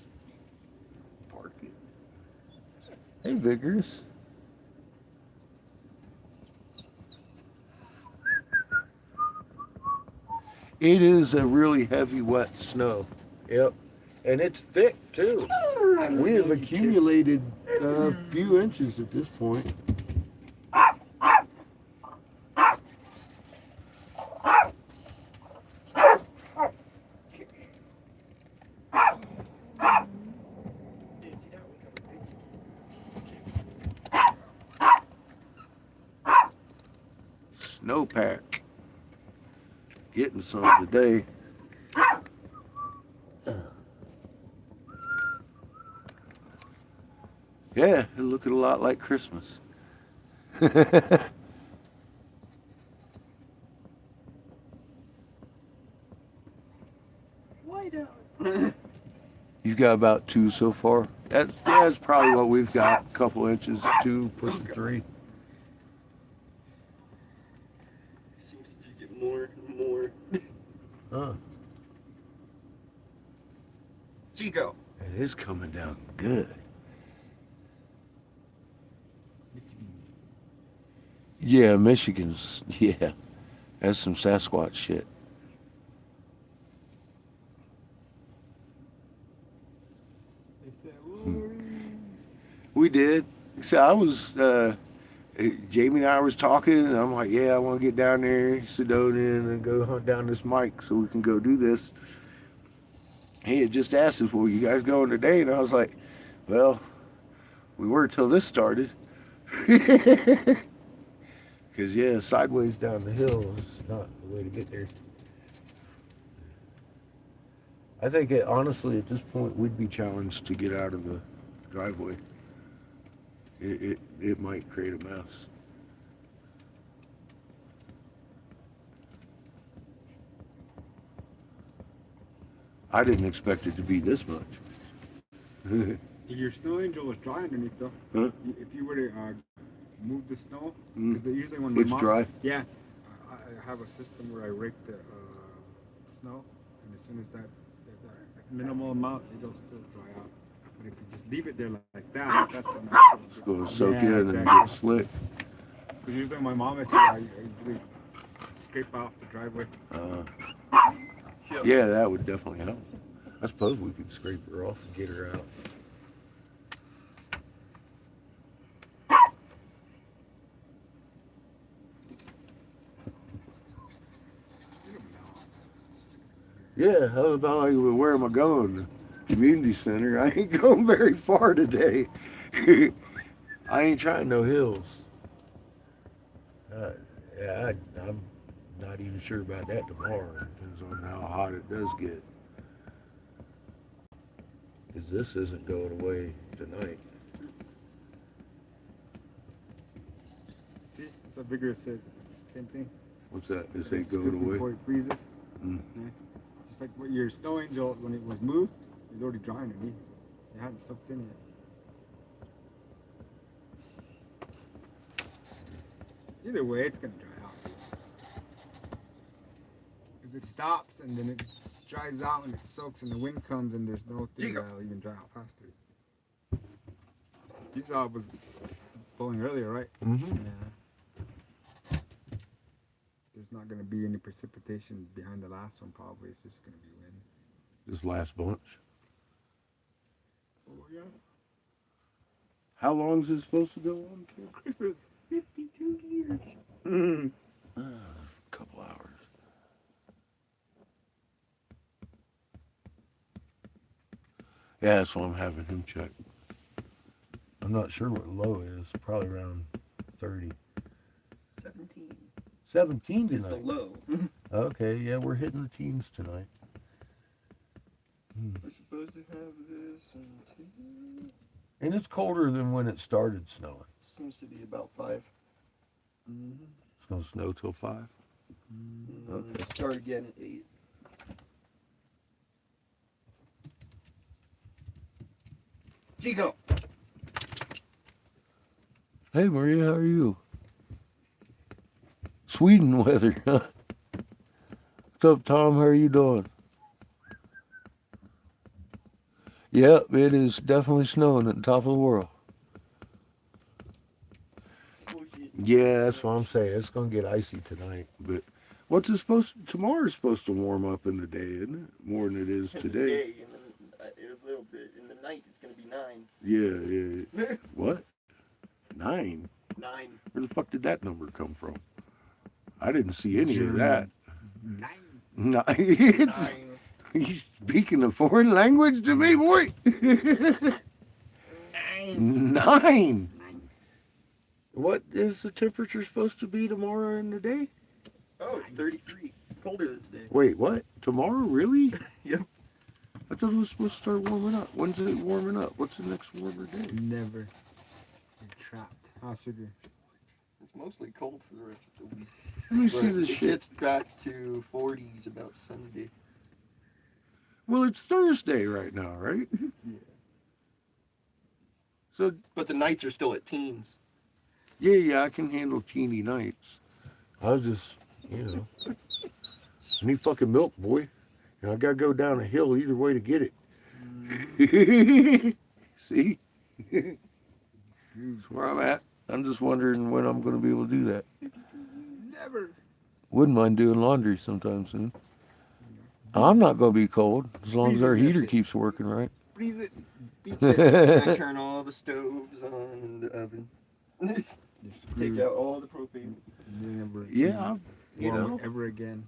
S1: park it. Hey, Vickers. It is a really heavy, wet snow. Yep. And it's thick, too. We have accumulated a few inches at this point. Snowpack. Getting some today. Yeah, it looking a lot like Christmas.
S2: White out.
S1: You've got about 2 so far. That's probably what we've got. A couple inches, 2, pushing 3.
S2: Seems to just get more and more.
S1: Huh.
S2: Chico.
S1: It is coming down good. Yeah, Michigan's, yeah. That's some Sasquatch shit. We did. So I was, Jamie and I was talking, and I'm like, yeah, I want to get down there, Sedonia, and go hunt down this Mike so we can go do this. He had just asked us, well, you guys going today? And I was like, well, we were till this started. Because, yeah, sideways down the hill is not the way to get there. I think, honestly, at this point, we'd be challenged to get out of the driveway. It might create a mess. I didn't expect it to be this much.
S3: Your snow angel was dry underneath though.
S1: Huh?
S3: If you were to move the snow,
S1: Mm.
S3: because usually when my
S1: It's
S3: mom,
S1: dry.
S3: yeah, I have a system where I rake the snow, and as soon as that minimal amount, it'll still dry out. But if you just leave it there like that, that's enough.
S1: It's going to soak
S3: Yeah,
S1: in and
S3: exactly.
S1: get slick.
S3: Because usually my mom is here, I usually scrape off the driveway.
S1: Yeah, that would definitely help. I suppose we could scrape her off and get her out. Yeah, I was about like, well, where am I going? Community center. I ain't going very far today. I ain't trying no hills. Yeah, I'm not even sure about that tomorrow. Depends on how hot it does get. Because this isn't going away tonight.
S3: See, What's up, Vigorous said? Same thing.
S1: What's that? Is
S3: It's
S1: they going
S3: scooped
S1: away?
S3: before it freezes.
S1: Mm.
S3: Yeah. Just like what your snow angel, when it was moved, it was already dry underneath. It hadn't soaked in yet. Either way, it's gonna dry out. If it stops and then it dries out and it soaks and the wind comes and there's no thing that'll even dry out faster. You saw it was blowing earlier, right?
S1: Mm-hmm.
S3: Yeah. There's not gonna be any precipitation behind the last one. Probably it's just gonna be wind.
S1: This last bunch.
S3: Oh yeah.
S1: How long is it supposed to go on, kid?
S3: Christmas.
S2: 52 years.
S1: A couple hours. Yeah, that's why I'm having him check. I'm not sure what low is. Probably around 30.
S2: 17
S1: 17
S2: is the
S1: tonight.
S2: low.
S1: Okay, yeah, we're hitting the teens tonight.
S2: We're supposed to have this until...
S1: And it's colder than when it started snowing.
S2: Seems to be about 5.
S1: It's gonna snow till 5. Okay.
S2: Start again at 8. Chico!
S1: Hey Maria, how are you? Sweden weather, huh? What's up, Tom? How are you doing? Yep, it is definitely snowing at the top of the world. Yeah, that's what I'm saying. It's gonna get icy tonight. But what's it tomorrow's supposed to warm up in the day, isn't it? More than it is
S2: In the
S1: today.
S2: day, a little bit. In the night, it's going to be 9.
S1: Yeah. What? 9?
S2: 9.
S1: Where the fuck did that number come from? I didn't see any of that.
S3: 9.
S1: 9. You speaking a foreign language to me, boy? 9. What is the temperature supposed to be tomorrow in the day?
S2: Oh, it's 33. Colder than today.
S1: Wait, what? Tomorrow? Really?
S2: Yep.
S1: I thought it was supposed to start warming up. When's it warming up? What's the next warmer day?
S3: Never. You're trapped. How sugar?
S2: It's mostly cold for the rest of the week.
S1: Let me
S2: But
S1: see this
S2: it
S1: shit.
S2: gets back to 40s about Sunday.
S1: Well, it's Thursday right now, right?
S3: Yeah.
S1: So,
S2: But the nights are still at teens.
S1: yeah, I can handle teeny nights. I was just, I need fucking milk, boy. And I gotta go down a hill either way to get it. See? That's where I'm at. I'm just wondering when I'm gonna be able to do that.
S3: Never.
S1: Wouldn't mind doing laundry sometime soon. I'm not gonna be cold as long as our heater keeps working right.
S3: Freeze it. Beats
S2: I
S3: it.
S2: turn all the stoves on in the oven.
S3: You're
S2: Take
S3: screwed.
S2: out all the propane.
S3: You never.
S1: Yeah,
S3: warm it ever again.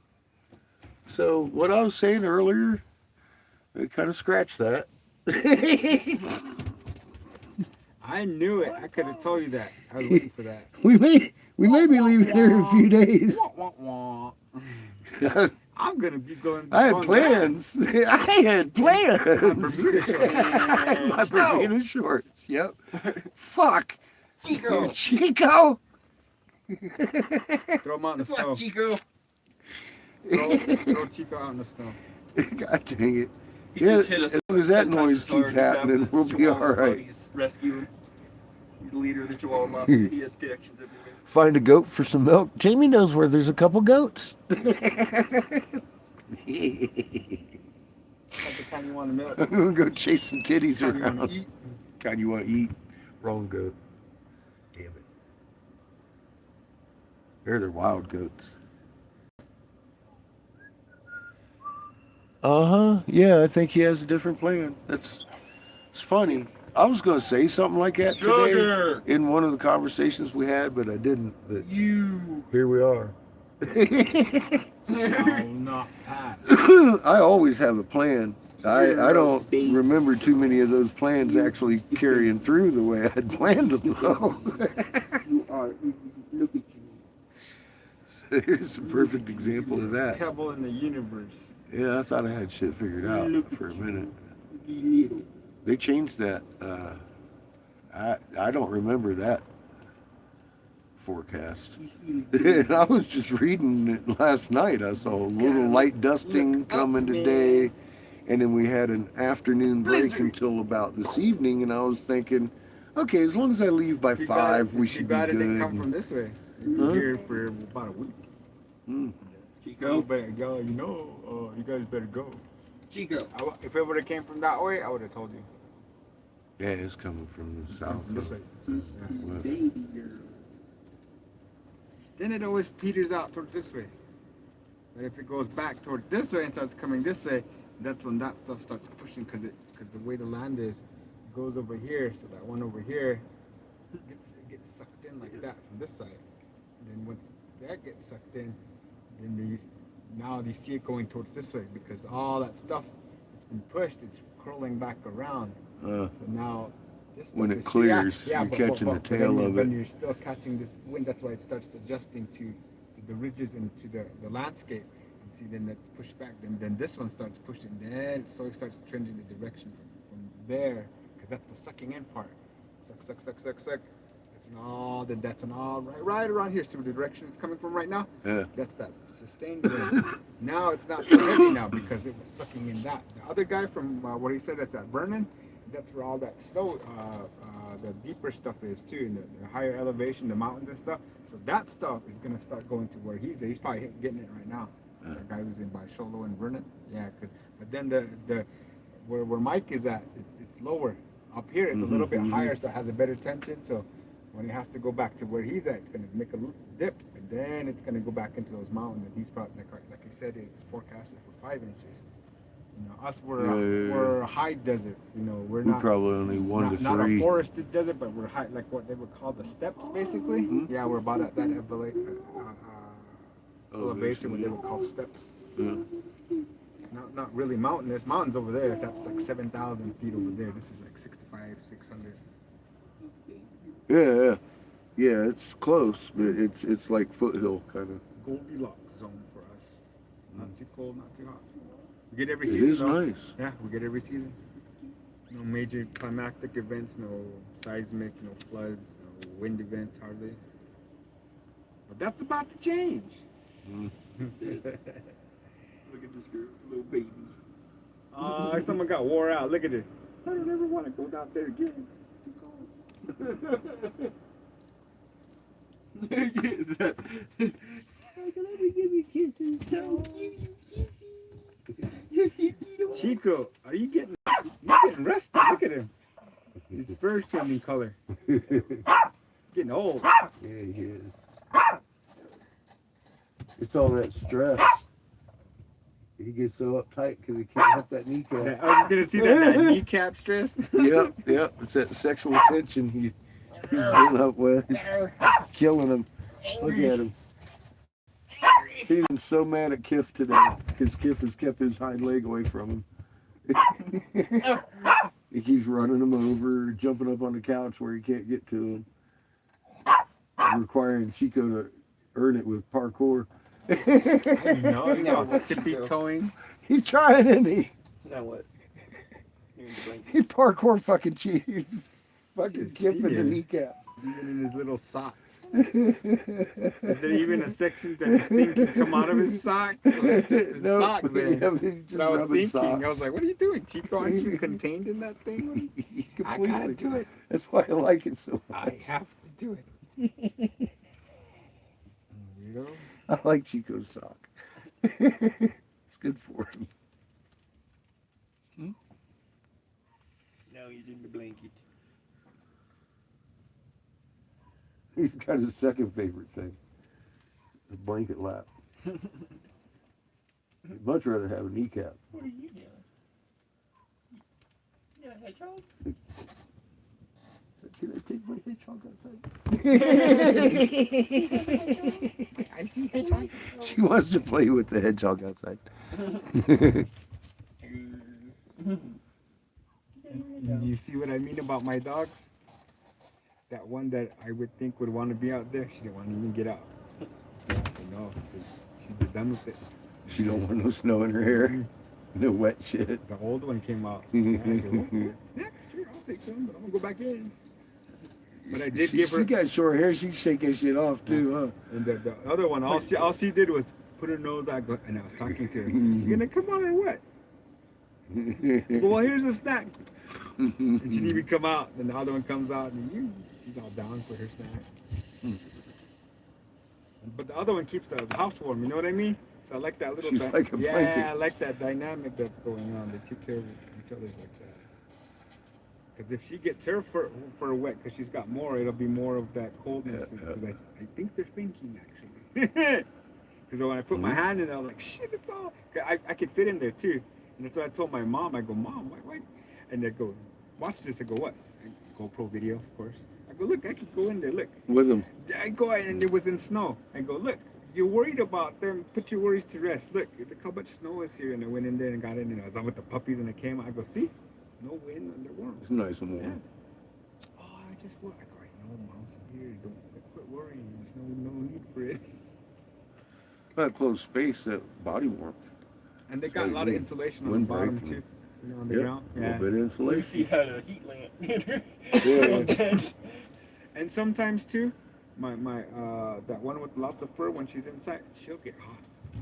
S1: So what I was saying earlier, it kind of scratched that.
S3: I knew it. I could have told you that. I was waiting for that.
S1: we may be leaving here in a few days.
S3: Wah, wah, wah. I'm gonna be going.
S1: I had
S3: going
S1: plans. I had plans.
S3: Bermuda shorts.
S1: My Bermuda shorts. Yep. Fuck.
S2: Chico!
S1: Chico.
S3: Throw him out in the
S2: Fuck,
S3: snow.
S2: Chico!
S3: Throw Chico out in the snow.
S1: God dang it.
S2: He
S1: Yeah,
S2: just hit us
S1: as long as that
S2: 10 times
S1: noise
S2: as hard
S1: keeps
S2: as that
S1: happening,
S2: with
S1: we'll
S2: his
S1: be all
S2: Chihuahua
S1: right.
S2: buddies. Rescue him. He's the leader of the Chihuahua Mafia. He has connections everywhere.
S1: Find a goat for some milk. Jamie knows where there's a couple goats.
S3: What the kind you want to milk?
S1: I'm gonna go chase some titties
S3: Kind you want
S1: around.
S3: to eat?
S1: Kind you want to eat? Wrong goat. Damn it. They're wild goats. Yeah, I think he has a different plan. It's funny. I was gonna say something like that today
S2: Sugar!
S1: in one of the conversations we had, but I didn't. But
S2: You!
S1: here we are.
S3: Shall not pass.
S1: I always have a plan. I don't
S2: Baby.
S1: remember too many of those plans actually carrying through the way I had planned them though.
S2: You are. Look at you.
S1: Here's a perfect example of that.
S3: Pebble in the universe.
S1: Yeah, I thought I had shit figured out
S2: Look
S1: for a minute.
S2: Little.
S1: They changed that. I don't remember that forecast. And I was just reading it last night. I saw a little light dusting
S2: look up,
S1: coming
S2: man.
S1: today, and then we had an afternoon break
S2: Blizzard.
S1: until about this evening. And I was thinking, okay, as long as I leave by
S3: Be
S1: 5,
S3: glad-
S1: we
S3: be
S1: should be
S3: glad it
S1: good.
S3: didn't come from this way. We've
S1: Huh?
S3: been here for about a week.
S1: Mm.
S2: Chico.
S3: Better go, you know, you guys better go.
S2: Chico.
S3: If it would have came from that way, I would have told you.
S1: Yeah, it's coming from the south.
S3: From this way.
S1: Well,
S2: Baby girl.
S3: Then it always peters out towards this way. But if it goes back towards this way and starts coming this way, that's when that stuff starts pushing because the way the land is, it goes over here. So that one over here gets sucked in like that from this side. And then once that gets sucked in, then now you see it going towards this way because all that stuff that's been pushed, it's curling back around.
S1: uh,
S3: So now this
S1: When
S3: stuff
S1: it
S3: is-
S1: clears, you're
S3: but-
S1: catching the
S3: but
S1: tail
S3: then
S1: of
S3: when
S1: it.
S3: you're still catching this wind, that's why it starts adjusting to the ridges and to the landscape. And see, then that's pushed back. Then this one starts pushing. Then it starts trending the direction from there, because that's the sucking in part. Suck. That's an all right around here. See where the direction is coming from right now?
S1: yeah.
S3: That's that sustained wind. Now it's not so heavy now because it was sucking in that. The other guy from where he said that's at Vernon, that's where all that snow, the deeper stuff is too, and the higher elevation, the mountains and stuff. So that stuff is gonna start going to where he's at. He's probably getting it right now. That guy who's in by Sholo and Vernon, yeah. But then the where Mike is at, it's lower. Up here, it's a little bit higher, so it has a better tension. So when he has to go back to where he's at, it's gonna make a dip, and then it's gonna go back into those mountains. And he's probably like he said, is forecasted for 5 inches. You know, us we're a high desert. You know, we're
S1: We
S3: not
S1: probably only 1 to
S3: not
S1: 3.
S3: a forested desert, but we're high, like what they would call the steppes, basically.
S1: Mhm.
S3: Yeah, we're about at that elevation, what they
S1: yeah.
S3: would call steppes.
S1: Yeah.
S3: Not really mountainous. Mountains over there, that's like 7,000 feet over there. This is like 65, 600.
S1: Yeah, it's close, but it's like foothill kind of.
S3: Goldilocks zone for us. Not too cold, not too hot. We get every
S1: It
S3: season.
S1: is
S3: though.
S1: nice.
S3: Yeah, we get every season. No major climactic events, no seismic, no floods, no wind events hardly. But that's about to change.
S1: Mm.
S2: Look at this girl, little baby.
S3: Someone got wore out. Look at it. I don't ever want to go down there again. It's too cold.
S2: Let me give you kisses. I'll give you kisses.
S3: Chico, are you getting rested? Look at him. His fur's changing color. Getting old.
S1: Yeah, he is. It's all that stress. He gets so uptight because he can't help that kneecap.
S3: I was gonna see that kneecap stress.
S1: Yep. It's that sexual tension he's built up with. It's killing him. Look at him. He's been so mad at Kiff today because Kiff has kept his hind leg away from him. He keeps running him over, jumping up on the couch where he can't get to him, requiring Chico to earn it with parkour.
S3: No, he's all tippy toeing.
S1: He's trying, isn't he?
S2: Now what? Here's the blanket.
S1: He parkour fucking cheese. Fucking
S3: Just
S1: Kiff in the
S3: see him.
S1: kneecap.
S3: Even in his little sock. Is there even a section that his thing can come out of his sock? So it's just his
S1: No,
S3: sock, man.
S1: yeah, he's
S3: That's
S1: just
S3: what I was
S1: rubbing
S3: thinking.
S1: socks.
S3: I was like, what are you doing, Chico? Aren't you contained in that thing? I gotta do it.
S1: That's why I like it so much.
S3: I have to do it. Weirdo.
S1: I like Chico's sock. It's good for him.
S2: Now he's in the blanket.
S1: He's got his second favorite thing. A blanket lap. He'd much rather have a kneecap.
S2: What are you doing? You a hedgehog?
S1: Can I take my hedgehog outside?
S3: I see hedgehog.
S1: She wants to play with the hedgehog outside.
S3: You see what I mean about my dogs? That one that I would think would want to be out there, she didn't want to even get out. No, she's done with it.
S1: She don't want no snow in her hair. No wet shit.
S3: The old one came out. Yeah, I said, "Oh, it's next year, I'll take some, but I'm gonna go back in. But I did give her.
S1: She got short hair. She's shaking shit off too,
S3: And the other one, all she did was put her nose out, and I was talking to her. You gonna come on or what? I go, well, here's a snack. And she didn't even come out. Then the other one comes out, and she's all down for her snack. But the other one keeps the house warm. You know what I mean? So I like that little.
S1: She's like a
S3: yeah,
S1: blanket.
S3: I like that dynamic that's going on. They take care of each other's like that. Because if she gets her fur wet, because she's got more, it'll be more of that coldness. Because I think they're thinking actually. Because when I put my hand in, I was like, shit, it's all. I could fit in there too. And that's what I told my mom. I go, Mom, why? And they go, watch this. I go, what? GoPro video, of course. I go, look, I could go in there. Look.
S1: With them.
S3: I go in, and it was in snow. I go, look, you're worried about them. Put your worries to rest. Look how much snow is here. And I went in there and got in, and I was on with the puppies, and I came. I go, see, no wind, and they're warm.
S1: It's nice and warm.
S3: Yeah. Oh, I just work. I go, I know, Mom. So here, don't quit worrying. There's no need for it.
S1: That close space, that body warmth.
S3: And they got a lot of insulation on the bottom too. You know, on the ground.
S1: A little bit of insulation.
S2: Lucy had a heat lamp in her.
S1: Yeah.
S3: And sometimes too, my that one with lots of fur, when she's inside, she'll get hot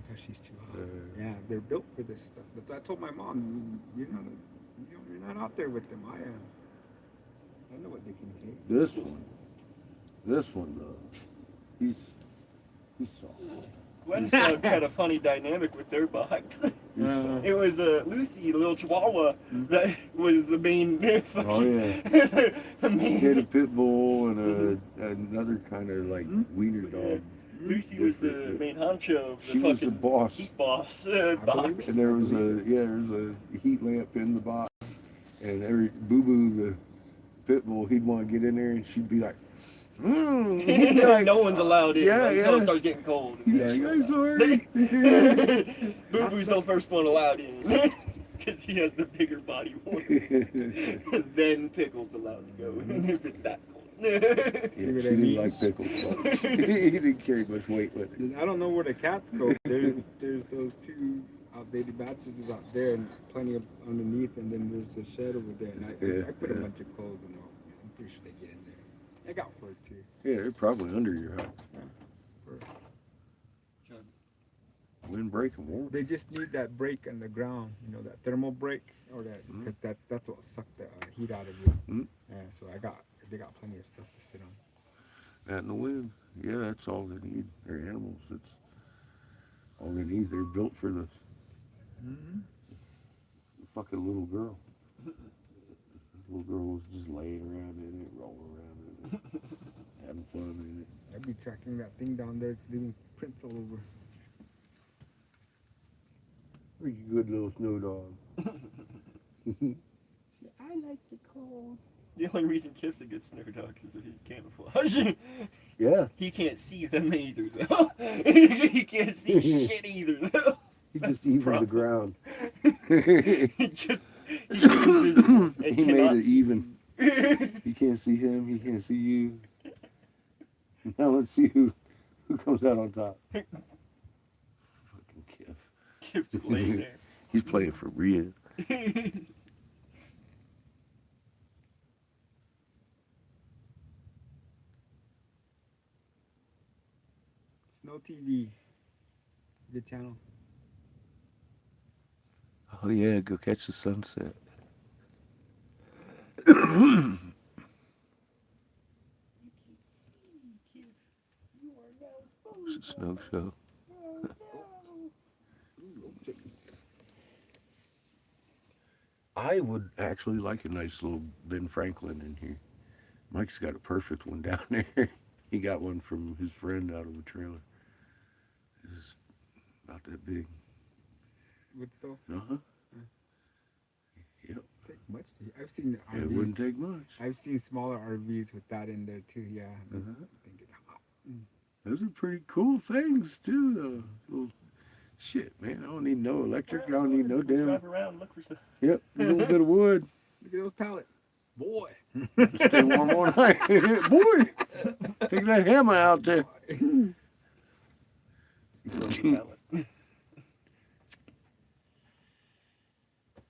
S3: because she's too hot. Yeah, they're built for this stuff. That's why I told my mom, you're not out there with them. I am. I know what they can take.
S1: This one though, he's soft.
S2: Gwen's dogs had a funny dynamic with their box. It was Lucy, the little Chihuahua, that was the main.
S1: Oh yeah.
S2: The main.
S1: He had a pit bull and another kind of like wiener dog.
S2: Lucy was the main honcho of the
S1: She was the
S2: fucking
S1: boss.
S2: heat boss box.
S1: And there was a heat lamp in the box, and every Boo Boo, the pit bull, he'd want to get in there, and she'd be like,
S2: No one's allowed in until it starts getting cold.
S1: Yeah, I'm sorry.
S2: Boo Boo's the first one allowed in because he has the bigger body warmth. And then Pickle's allowed to go in if it's that cold.
S1: Yeah, she didn't like pickles. He didn't carry much weight with it.
S3: I don't know where the cats go. There's those two outdated mattresses out there, and plenty of underneath, and then there's the shed over there. And I put a bunch of clothes in there. I'm pretty sure they get in there. They got fur too.
S1: Yeah, they're probably under your house.
S3: Yeah, fur.
S1: Wind break and warm.
S3: They just need that break in the ground, that thermal break, or that because that's what sucked the heat out of you. Yeah, so they got plenty of stuff to sit on.
S1: That and the wind. Yeah, that's all they need. They're animals. That's all they need. They're built for this. Fucking little girl. Little girl was just laying around in it, rolling around in it, having fun in it.
S3: I'd be tracking that thing down there. It's leaving prints all over.
S1: You're a good little snow dog.
S2: I like the cold. The only reason Kip's a good snow dog is of his camouflage.
S1: Yeah.
S2: He can't see them either, though. He can't see shit either, though.
S1: He just evens the ground.
S2: He's invisible and
S1: He made
S2: cannot
S1: it
S2: see.
S1: even. You can't see him, he can't see you. Now let's see who comes out on top. Fucking Kip.
S2: Kip's laying there.
S1: He's playing for real.
S3: Snow TV. Good channel.
S1: Oh yeah, go catch the sunset. It's a snow show. I would actually like a nice little Ben Franklin in here. Mike's got a perfect one down there. He got one from his friend out of the trailer. It's about that big.
S3: Woodstock.
S1: Uh-huh. Yep.
S3: Take much. I've seen RVs.
S1: It wouldn't take much.
S3: I've seen smaller RVs with that in there too. Yeah. I think it's hot.
S1: Those are pretty cool things too, though. Little shit, man. I don't need no electric. I don't need no damn.
S2: Drive around, look for stuff.
S1: Yep, a little bit of wood.
S3: Look at those pallets. Boy.
S1: Stay warm all night. Boy, take that hammer out there.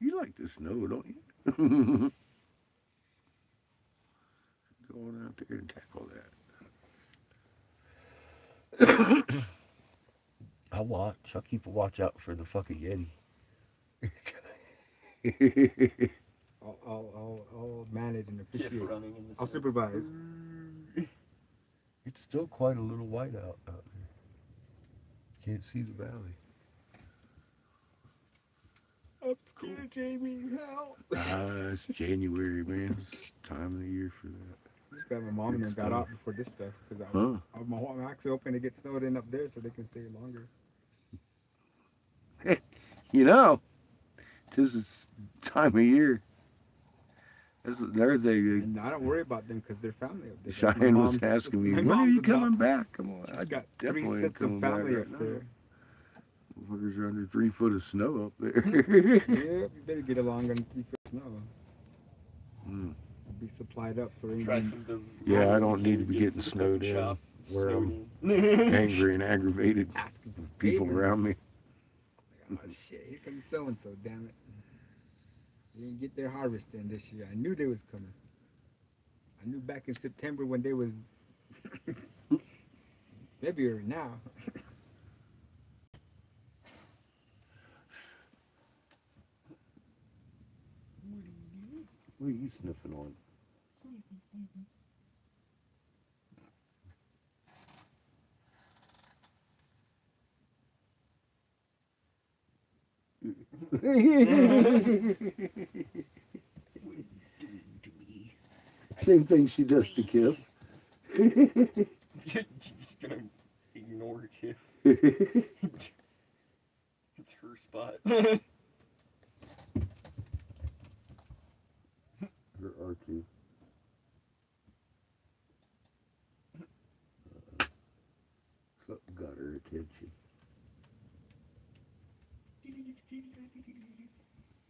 S1: You like the snow, don't you? Go Go on out there and tackle that. I'll watch. I'll keep a watch out for the fucking Yeti.
S3: I'll manage and
S2: Kid
S3: officiate.
S2: running in the
S3: I'll
S2: snow.
S3: supervise.
S1: It's still quite a little white out there. Can't see the valley.
S3: I'm scared, Jamie. Help!
S1: It's January, man. It's time of the year for that.
S3: Just glad my mom and them got out before this stuff because
S1: Huh?
S3: I'm actually hoping to get snowed in up there so they can stay longer.
S1: You know, 'tis it's time of year. That's another thing.
S3: And I don't worry about them because they're family up there. That's my
S1: Cheyenne was
S3: mom's-
S1: asking me,
S3: that's
S1: when
S3: my
S1: are you
S3: mom's
S1: coming
S3: adopt-
S1: back? Come on.
S3: She's
S1: I
S3: got
S1: definitely
S3: three
S1: ain't
S3: sets of
S1: coming back
S3: family
S1: right
S3: up
S1: now.
S3: there.
S1: Motherfuckers are under 3 foot of snow up there.
S3: Yep, you better get along on 3 foot snow.
S1: Mm.
S3: Be supplied up for
S2: Try
S3: anything.
S2: from the
S1: Yeah, I don't need to be
S2: get
S1: getting
S2: the
S1: snowed
S2: fucking
S1: in
S2: shop,
S1: where
S2: snowed
S1: I'm
S2: in.
S1: angry and aggravated
S3: Asking for
S1: people
S3: favors.
S1: around me.
S3: Like, oh shit, here comes so and so, damn it. They didn't get their harvest in this year. I knew they was coming. I knew back in September when they was February now.
S1: What are you sniffing on? Same thing she does to Kip.
S2: Just gonna ignore Kip. It's her spot.
S1: Her R2. Something got her attention.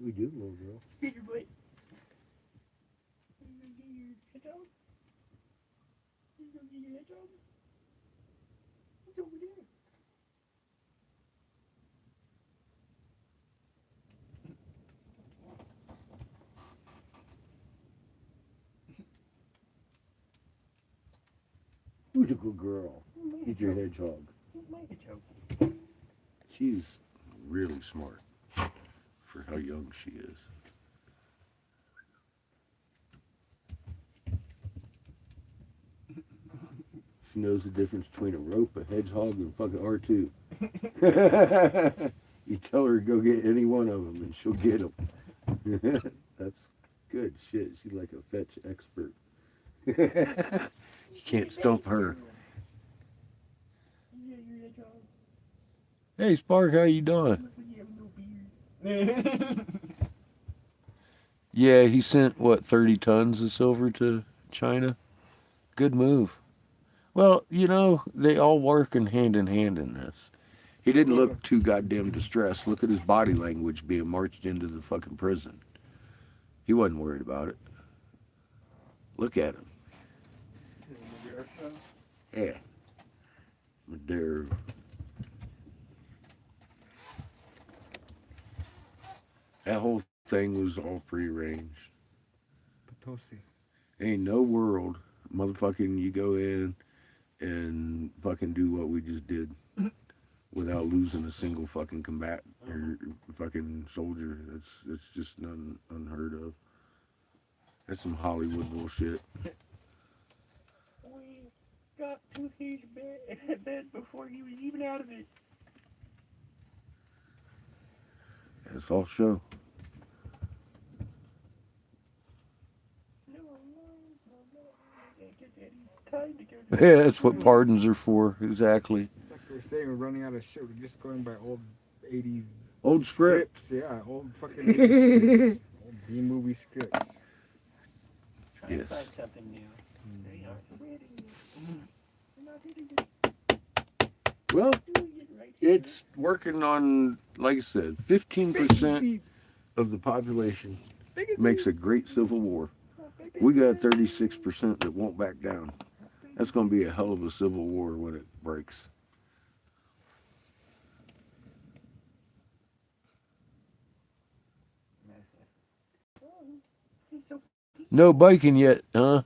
S1: We do, little girl.
S2: Get your butt. It's over there.
S1: Who's a good girl? Get your hedgehog. She's really smart for how young she is. She knows the difference between a rope, a hedgehog, and fucking R2. You tell her to go get any one of them, and she'll get them. That's good shit. She's like a fetch expert. You can't stump her. Hey, Spark, how you doing? Yeah, he sent, what, 30 tons of silver to China? Good move. Well, you know, they all work in hand in this. He didn't look too goddamn distressed. Look at his body language being marched into the fucking prison. He wasn't worried about it. Look at him. Yeah. They're... That whole thing was all prearranged.
S3: Potosi.
S1: Ain't no world, motherfucking, you go in and fucking do what we just did without losing a single fucking combatant or fucking soldier. That's just unheard of. That's some Hollywood bullshit.
S2: We got to his bed before he was even out of it.
S1: That's all show. Yeah, that's what pardons are for, exactly.
S3: It's like we were saying, we're running out of shit. We're just going by old 80s
S1: Old scripts.
S3: Yeah, old fucking 80s scripts. Old B-movie scripts.
S2: Trying
S1: Yes.
S2: to find something new. They aren't ready. They're not ready to
S1: Well,
S2: do it right.
S1: it's working on, like I said, 15% of the population makes a great civil war. We got 36% that won't back down. That's going to be a hell of a civil war when it breaks. No biking yet, huh?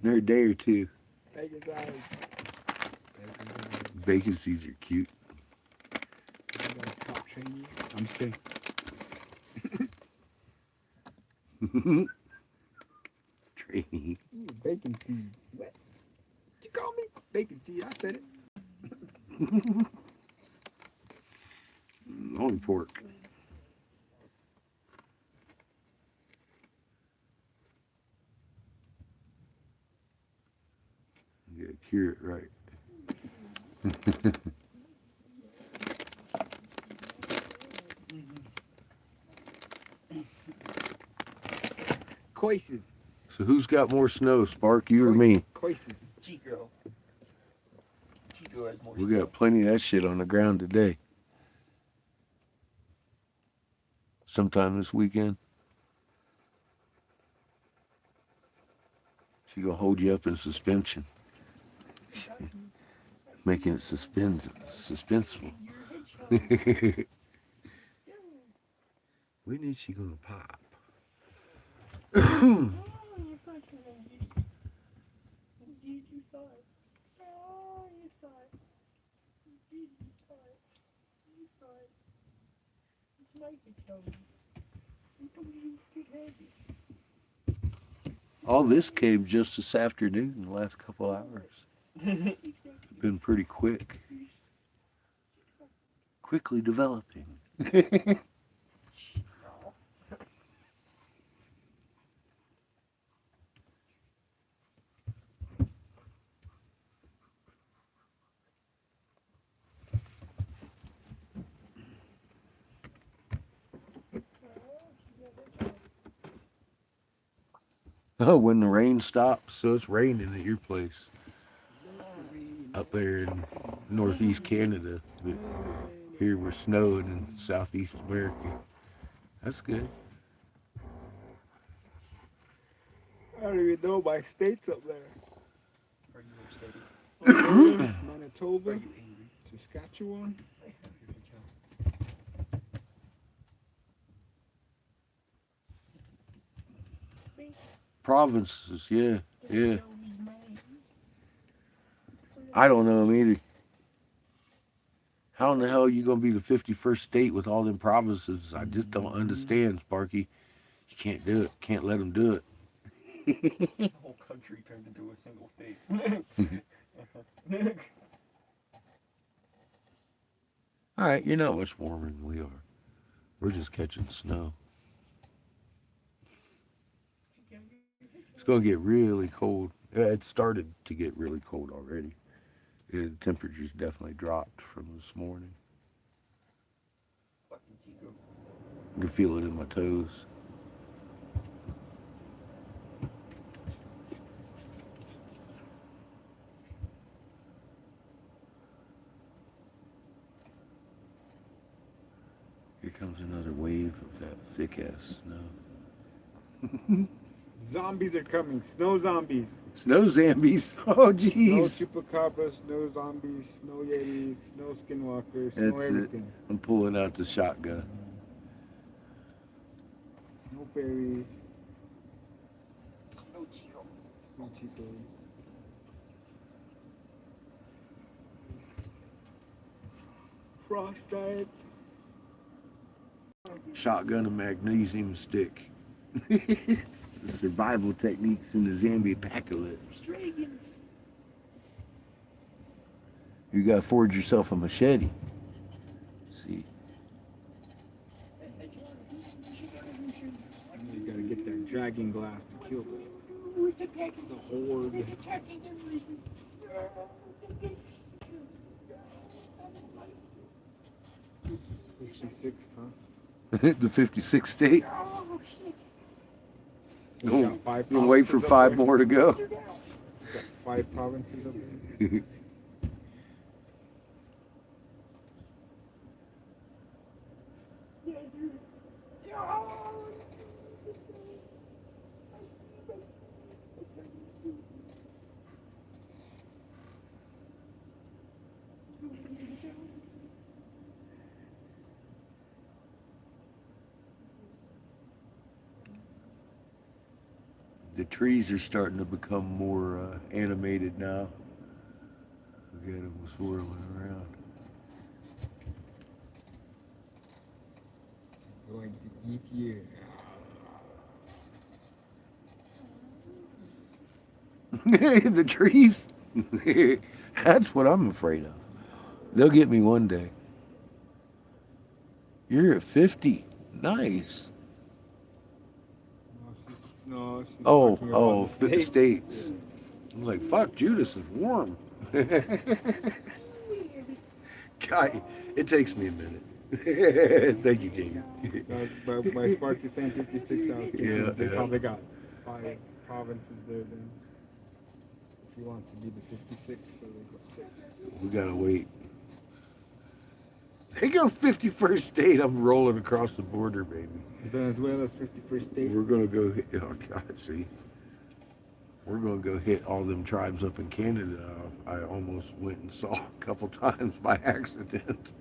S1: Another day or two.
S3: Bacon size.
S1: Bacon seeds are cute.
S3: Top trainee. I'm just kidding.
S1: Trainee.
S3: Ooh, bacon seed. What? You call me bacon seed? I said it.
S1: Only pork. You gotta cure it right.
S3: Coises.
S1: So who's got more snow, Spark, you or me?
S3: Coises.
S2: Chico. Chico has more.
S1: We got plenty of that shit on the ground today. Sometime this weekend. She gonna hold you up in suspension. Making it suspenseful. When is she gonna pop? All this came just this afternoon, in the last couple hours. Been pretty quick. Quickly developing. Oh, when the rain stops, so it's raining at your place. Up there in northeast Canada. But here we're snowing in Southeast America. That's good.
S3: I don't even know my states up there.
S2: Are you upset?
S3: Alberta, Manitoba,
S2: Are you angry?
S3: Saskatchewan.
S1: Provinces, yeah, yeah. I don't know them either. How in the hell are you gonna be the 51st state with all them provinces? I just don't understand, Sparky. You can't do it. Can't let them do it.
S2: The whole country turned into a single state.
S1: All right, you're not much warmer than we are. We're just catching snow. It's gonna get really cold. It started to get really cold already. The temperature's definitely dropped from this morning.
S2: Fucking Chico.
S1: I can feel it in my toes. Here comes another wave of that thick ass snow.
S3: Zombies are coming. Snow zombies.
S1: Snow zombies. Oh
S3: Snow
S1: jeez.
S3: chupacabras, snow zombies, snow yetis, snow skinwalkers,
S1: That's
S3: snow
S1: it.
S3: everything.
S1: I'm pulling out the shotgun.
S3: Snow fairies,
S2: No Chico.
S3: snow chicos. Frost giants.
S1: Shotgun and magnesium stick. The survival techniques in the zombie apocalypse. You gotta forge yourself a machete. See,
S3: You gotta get that dragon glass to kill the horde. 56th, huh?
S1: the 56th state.
S3: We
S1: Don't,
S3: got 5
S1: don't wait for
S3: provinces up
S1: 5
S3: there.
S1: more to go.
S3: We got 5 provinces up there.
S1: The trees are starting to become more animated now. Look at them swirling around.
S3: Going to eat you.
S1: The trees? That's what I'm afraid of. They'll get me one day. You're at 50. Nice.
S3: No, she's
S1: Oh,
S3: talking about
S1: oh,
S3: the
S1: 50
S3: States.
S1: states. I was like, fuck, Judas is warm. God, it takes me a minute. Thank you, Jamie.
S3: By Sparky saying 56, I was thinking
S1: Yeah,
S3: they
S1: yeah.
S3: probably got 5 provinces there then. If he wants to be the 56, so they got 6.
S1: We gotta wait. They go 51st state. I'm rolling across the border, baby.
S3: Venezuela's 51st state.
S1: We're gonna go hit. Oh God, see. We're gonna go hit all them tribes up in Canada. I almost went and saw a couple times by accident.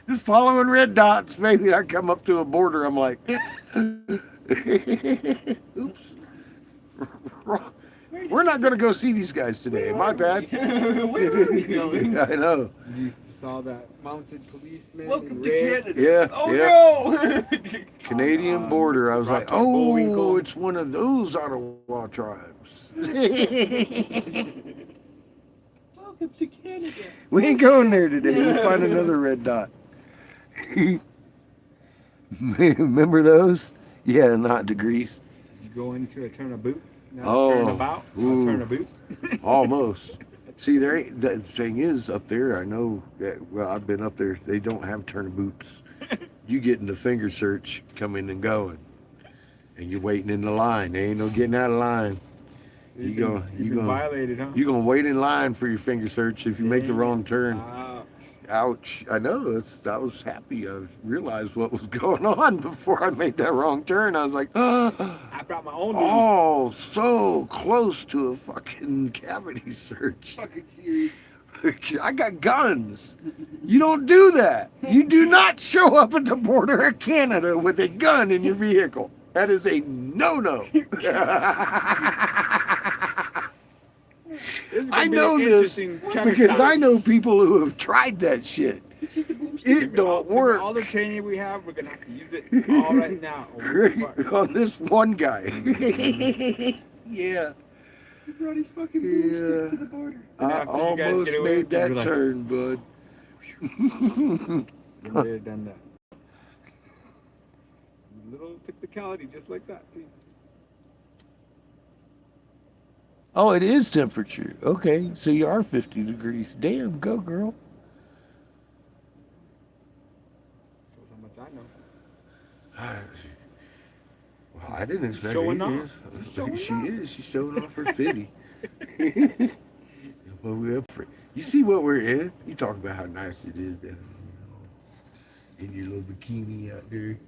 S1: Just following red dots. Maybe I come up to a border. I'm like, oops. We're not gonna go see these guys today. My bad.
S2: Where are we going?
S1: I know.
S3: You saw that mounted policeman
S2: Welcome
S3: in
S2: to
S3: red.
S2: Canada.
S1: Yeah.
S2: Oh
S1: yeah.
S2: no!
S1: Canadian border. I was like,
S3: Rocky
S1: oh,
S3: Bullwinkle.
S1: it's one of those Ottawa tribes.
S2: Welcome to Canada.
S1: We ain't going there today. We'll find another red dot. Remember those? Yeah, not degrees.
S3: Did you go into a turnabout? Not
S1: Oh,
S3: a turnabout.
S1: ooh.
S3: A turnabout.
S1: Almost. See, there ain't, the thing is up there. I know that. Well, I've been up there. They don't have turnabouts. You get in the finger search, coming and going, and you're waiting in the line. There ain't no getting out of line.
S3: You've
S1: You
S3: been-
S1: go-
S3: you've
S1: you
S3: been
S1: go-
S3: violated, huh?
S1: You're gonna wait in line for your finger search if you make the wrong turn.
S3: Ouch.
S1: Ouch. I know. I was happy. I realized what was going on before I made that wrong turn. I was like,
S3: I brought my own.
S1: oh, so close to a fucking cavity search.
S2: Fucking serious.
S1: I got guns. You don't do that. You do not show up at the border of Canada with a gun in your vehicle. That is a no-no.
S3: This is gonna
S1: I
S3: be
S1: know
S3: an
S1: this
S3: interesting traffic
S1: because I know
S3: stops.
S1: people who have tried that shit. It don't work.
S3: All the training we have, we're gonna have to use it all right now. or we'll get fucked.
S1: On this one guy. Yeah.
S2: He brought his fucking boomstick to the border.
S3: And
S1: I
S3: after you guys
S1: almost
S3: get away,
S1: made that
S3: you'll be like-
S1: turn, bud.
S3: Been there, done that. Little technicality, just like that, too.
S1: Oh, it is temperature. Okay, so you are 50 degrees. Damn, go girl.
S3: Shows how much I know.
S1: Well, I didn't expect
S3: Showing
S1: 8
S3: off.
S1: years.
S3: Showing
S1: She
S3: off.
S1: is. She's showing off her 50. Well, we're up for it. You see what we're in? You talk about how nice it is down here. In your little bikini out there.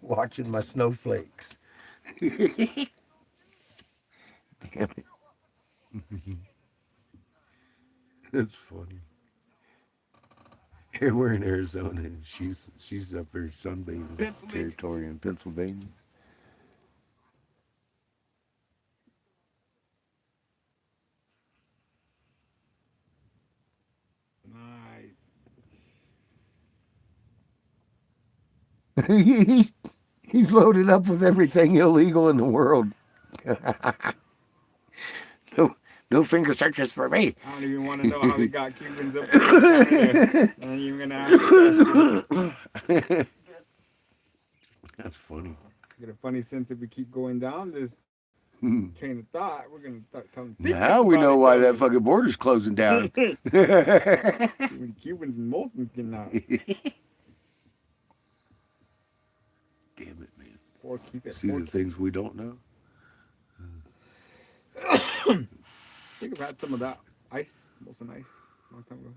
S1: Watching my snowflakes. Damn it. That's funny. Here we're in Arizona and she's up there sunbathing
S3: Pennsylvania.
S1: territory in Pennsylvania.
S3: Nice.
S1: He's loaded up with everything illegal in the world. No finger searches for me.
S3: I don't even want to know how we got Cubans up there. I ain't even gonna ask you that shit.
S1: That's funny.
S3: Get a funny sense if we keep going down this
S1: Hmm.
S3: train of thought, we're gonna start telling
S1: Now we know why that fucking border's closing down.
S3: fucking Cubans and Molson's getting out.
S1: Damn it, man.
S3: Pork, he said
S1: See the
S3: pork.
S1: things we don't know?
S3: I think I've had some of that ice, Molson ice, a long time ago.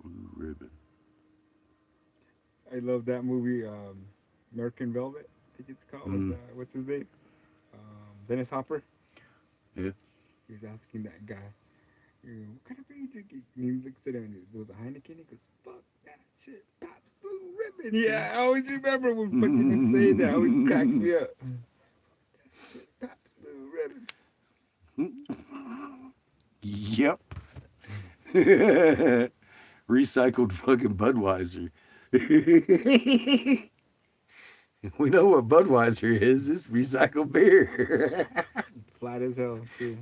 S1: Blue ribbon.
S3: I love that movie, American Velvet. I think it's called.
S1: Mm.
S3: What's his name? Dennis Hopper.
S1: Yeah.
S3: He was asking that guy, what kind of beer you drinking? And he looks at him and it was a Heineken. He goes, fuck that shit, Pabst Blue Ribbon. Yeah, I always remember when fucking him saying that. It always cracks me up. That shit, Pabst Blue Ribbons.
S1: Yep. Recycled fucking Budweiser. We know what Budweiser is. It's recycled beer.
S3: Flat as hell, too.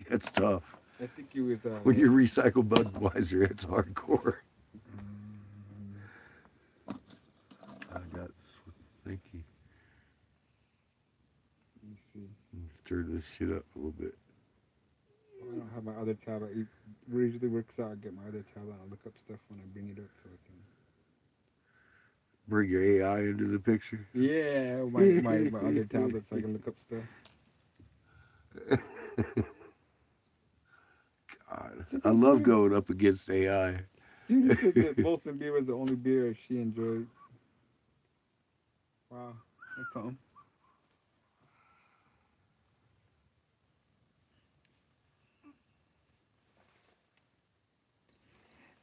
S1: That's tough.
S3: I think it was.
S1: When you recycle Budweiser, it's hardcore. I got thinky.
S3: Let me see.
S1: Stir this shit up a little bit.
S3: I don't have my other tab. It usually works out. I get my other tab and I'll look up stuff when I bring it up so I can.
S1: Bring your AI into the picture.
S3: Yeah, my other tablet so I can look up stuff.
S1: God, I love going up against AI.
S3: Judy said that Molson beer was the only beer she enjoyed. Wow, that's something.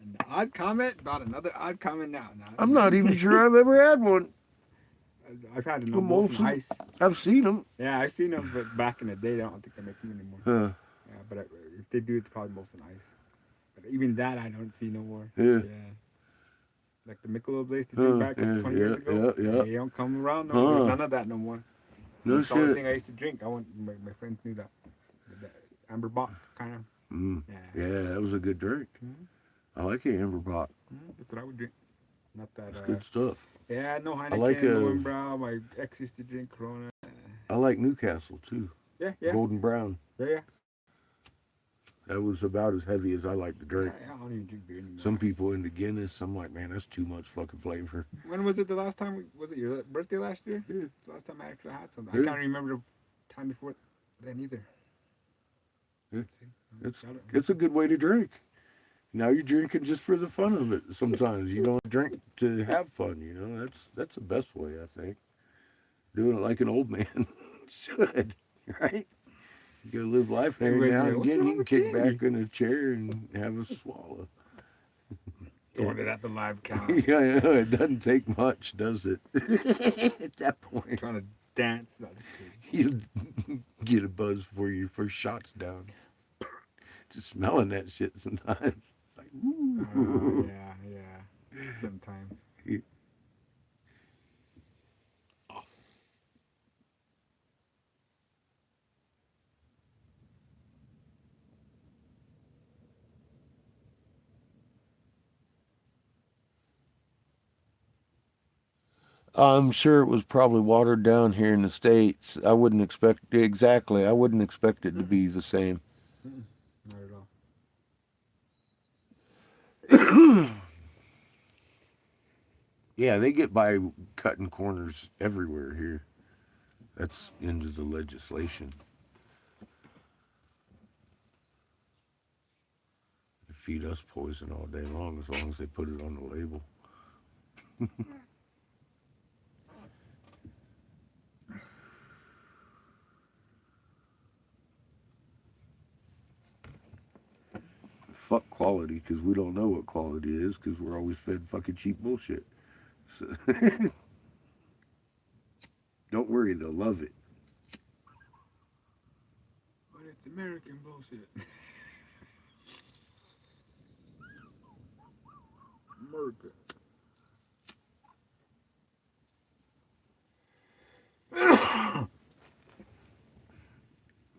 S3: An odd comment about another odd comment now.
S1: I'm not even sure I've ever had one.
S3: I've had an
S1: The
S3: Molson
S1: Molson?
S3: Ice.
S1: I've seen them.
S3: Yeah, I've seen them, but back in the day, I don't think they make them anymore.
S1: Huh.
S3: Yeah, but if they do, it's probably Molson Ice. But even that, I don't see no more.
S1: Yeah.
S3: Like the Michelob they used to drink back like 20 years ago.
S1: Yeah.
S3: They don't come around no more.
S1: Huh.
S3: None of that no more.
S1: No
S3: That's the only
S1: shit.
S3: thing I used to drink. My friends knew that. The Amber Bock kind of.
S1: Mm.
S3: Yeah.
S1: Yeah, that was a good drink.
S3: Mhm.
S1: I like it, Amber Bock.
S3: That's what I would drink. Not that.
S1: That's good stuff.
S3: Yeah, no Heineken,
S1: like,
S3: no Brown. My ex used to drink Corona.
S1: I like Newcastle too.
S3: Yeah.
S1: Golden Brown.
S3: Yeah.
S1: That was about as heavy as I like to drink.
S3: I don't even drink beer anymore.
S1: Some people into Guinness, I'm like, man, that's too much fucking flavor.
S3: When was it the last time? Was it your birthday last year?
S1: Yeah.
S3: It's the last time I actually had something.
S1: Yeah.
S3: I can't remember the time before then either.
S1: Yeah.
S3: See?
S1: It's a good way to drink. Now you're drinking just for the fun of it. Sometimes you don't drink to have fun. You know, that's the best way, I think. Doing it like an old man should, right? You gotta live life every
S3: Everybody's
S1: now
S3: like,
S1: and
S3: "What's
S1: again.
S3: wrong
S1: You can
S3: with
S1: kick
S3: Jamie?"
S1: back in a chair and have a swallow.
S3: Throwing it at the live count.
S1: Yeah, it doesn't take much, does it? At that point,
S3: Trying to dance. No, just kidding.
S1: you get a buzz before your first shot's down. Just smelling that shit sometimes. It's like, ooh.
S3: Yeah. Sometimes.
S1: I'm sure it was probably watered down here in the States. I wouldn't expect it to be the same.
S3: Not at all.
S1: Yeah, they get by cutting corners everywhere here. That's into the legislation. They feed us poison all day long as they put it on the label. Fuck quality, because we don't know what quality is, because we're always fed fucking cheap bullshit. So don't worry, they'll love it.
S3: But it's American bullshit. America.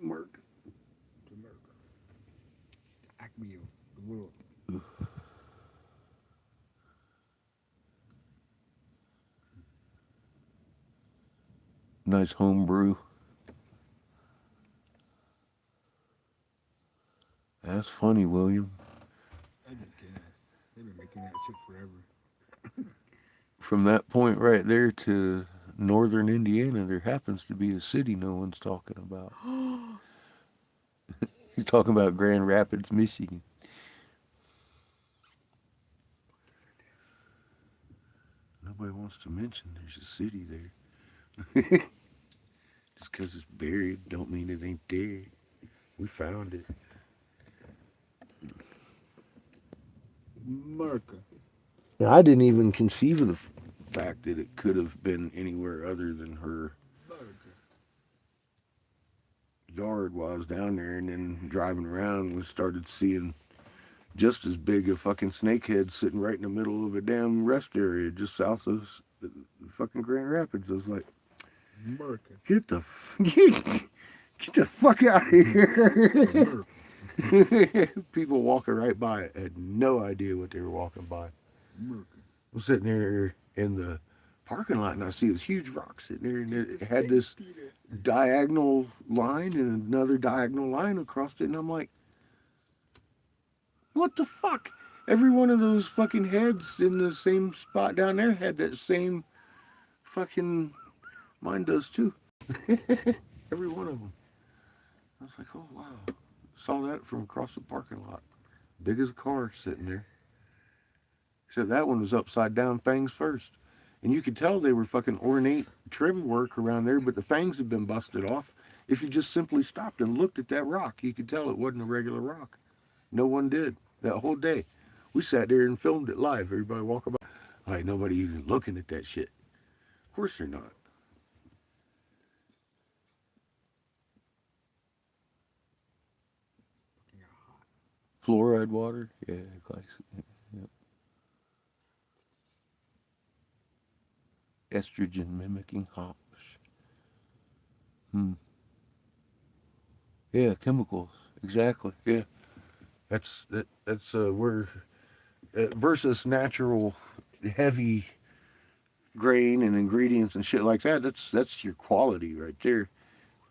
S1: Merc.
S3: It's America. The Acme of the world.
S1: Nice home brew. That's funny, William.
S3: They've been making that shit forever.
S1: From that point right there to northern Indiana, there happens to be a city no one's talking about. He's talking about Grand Rapids, Michigan. Nobody wants to mention there's a city there. Just 'cause it's buried don't mean it ain't there. We found it.
S3: America.
S1: Now, I didn't even conceive of the fact that it could have been anywhere other than her
S3: America.
S1: yard while I was down there, and then driving around, we started seeing just as big a fucking snakehead sitting right in the middle of a damn rest area just south of fucking Grand Rapids. I was like,
S3: America.
S1: get the get the fuck out of here.
S3: America.
S1: People walking right by it had no idea what they were walking by.
S3: America.
S1: I'm sitting there in the parking lot and I see this huge rock sitting there, and it had this
S3: Peter.
S1: diagonal line and another diagonal line across it, and I'm like, what the fuck? Every one of those fucking heads in the same spot down there had that same fucking. Mine does too. Every one of them. I was like, oh wow. Saw that from across the parking lot. Big as a car sitting there. Except that one was upside down, fangs first. And you could tell they were fucking ornate trim work around there, but the fangs had been busted off. If you just simply stopped and looked at that rock, you could tell it wasn't a regular rock. No one did that whole day. We sat there and filmed it live. Everybody walking by. Like, nobody even looking at that shit. Of course they're not. Fluoride water? Yeah, classic. Yep. Estrogen mimicking hops. Yeah, chemicals. Exactly. Yeah. That's where versus natural heavy grain and ingredients and shit like that. That's your quality right there.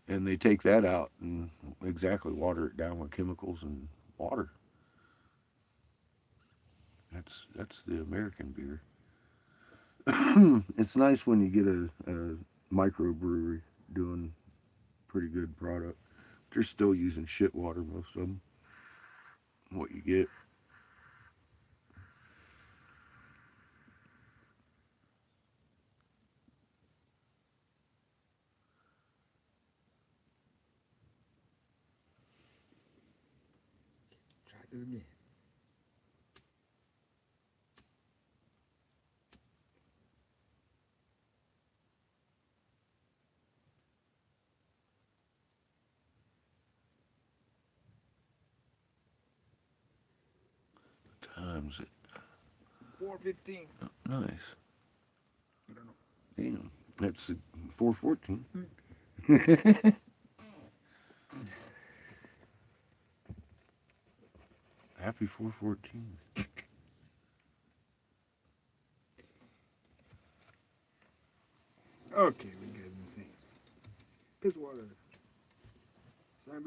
S1: And they take that out and exactly water it down with chemicals and water. That's the American beer. It's nice when you get a microbrewery doing pretty good product. They're still using shit water, most of them. What you get.
S3: Try this again.
S1: Times it.
S3: 4:15.
S1: Nice.
S3: I don't know.
S1: Damn. That's 4:14. Happy 4:14.
S3: Okay, we get the same. Piss water. Okay.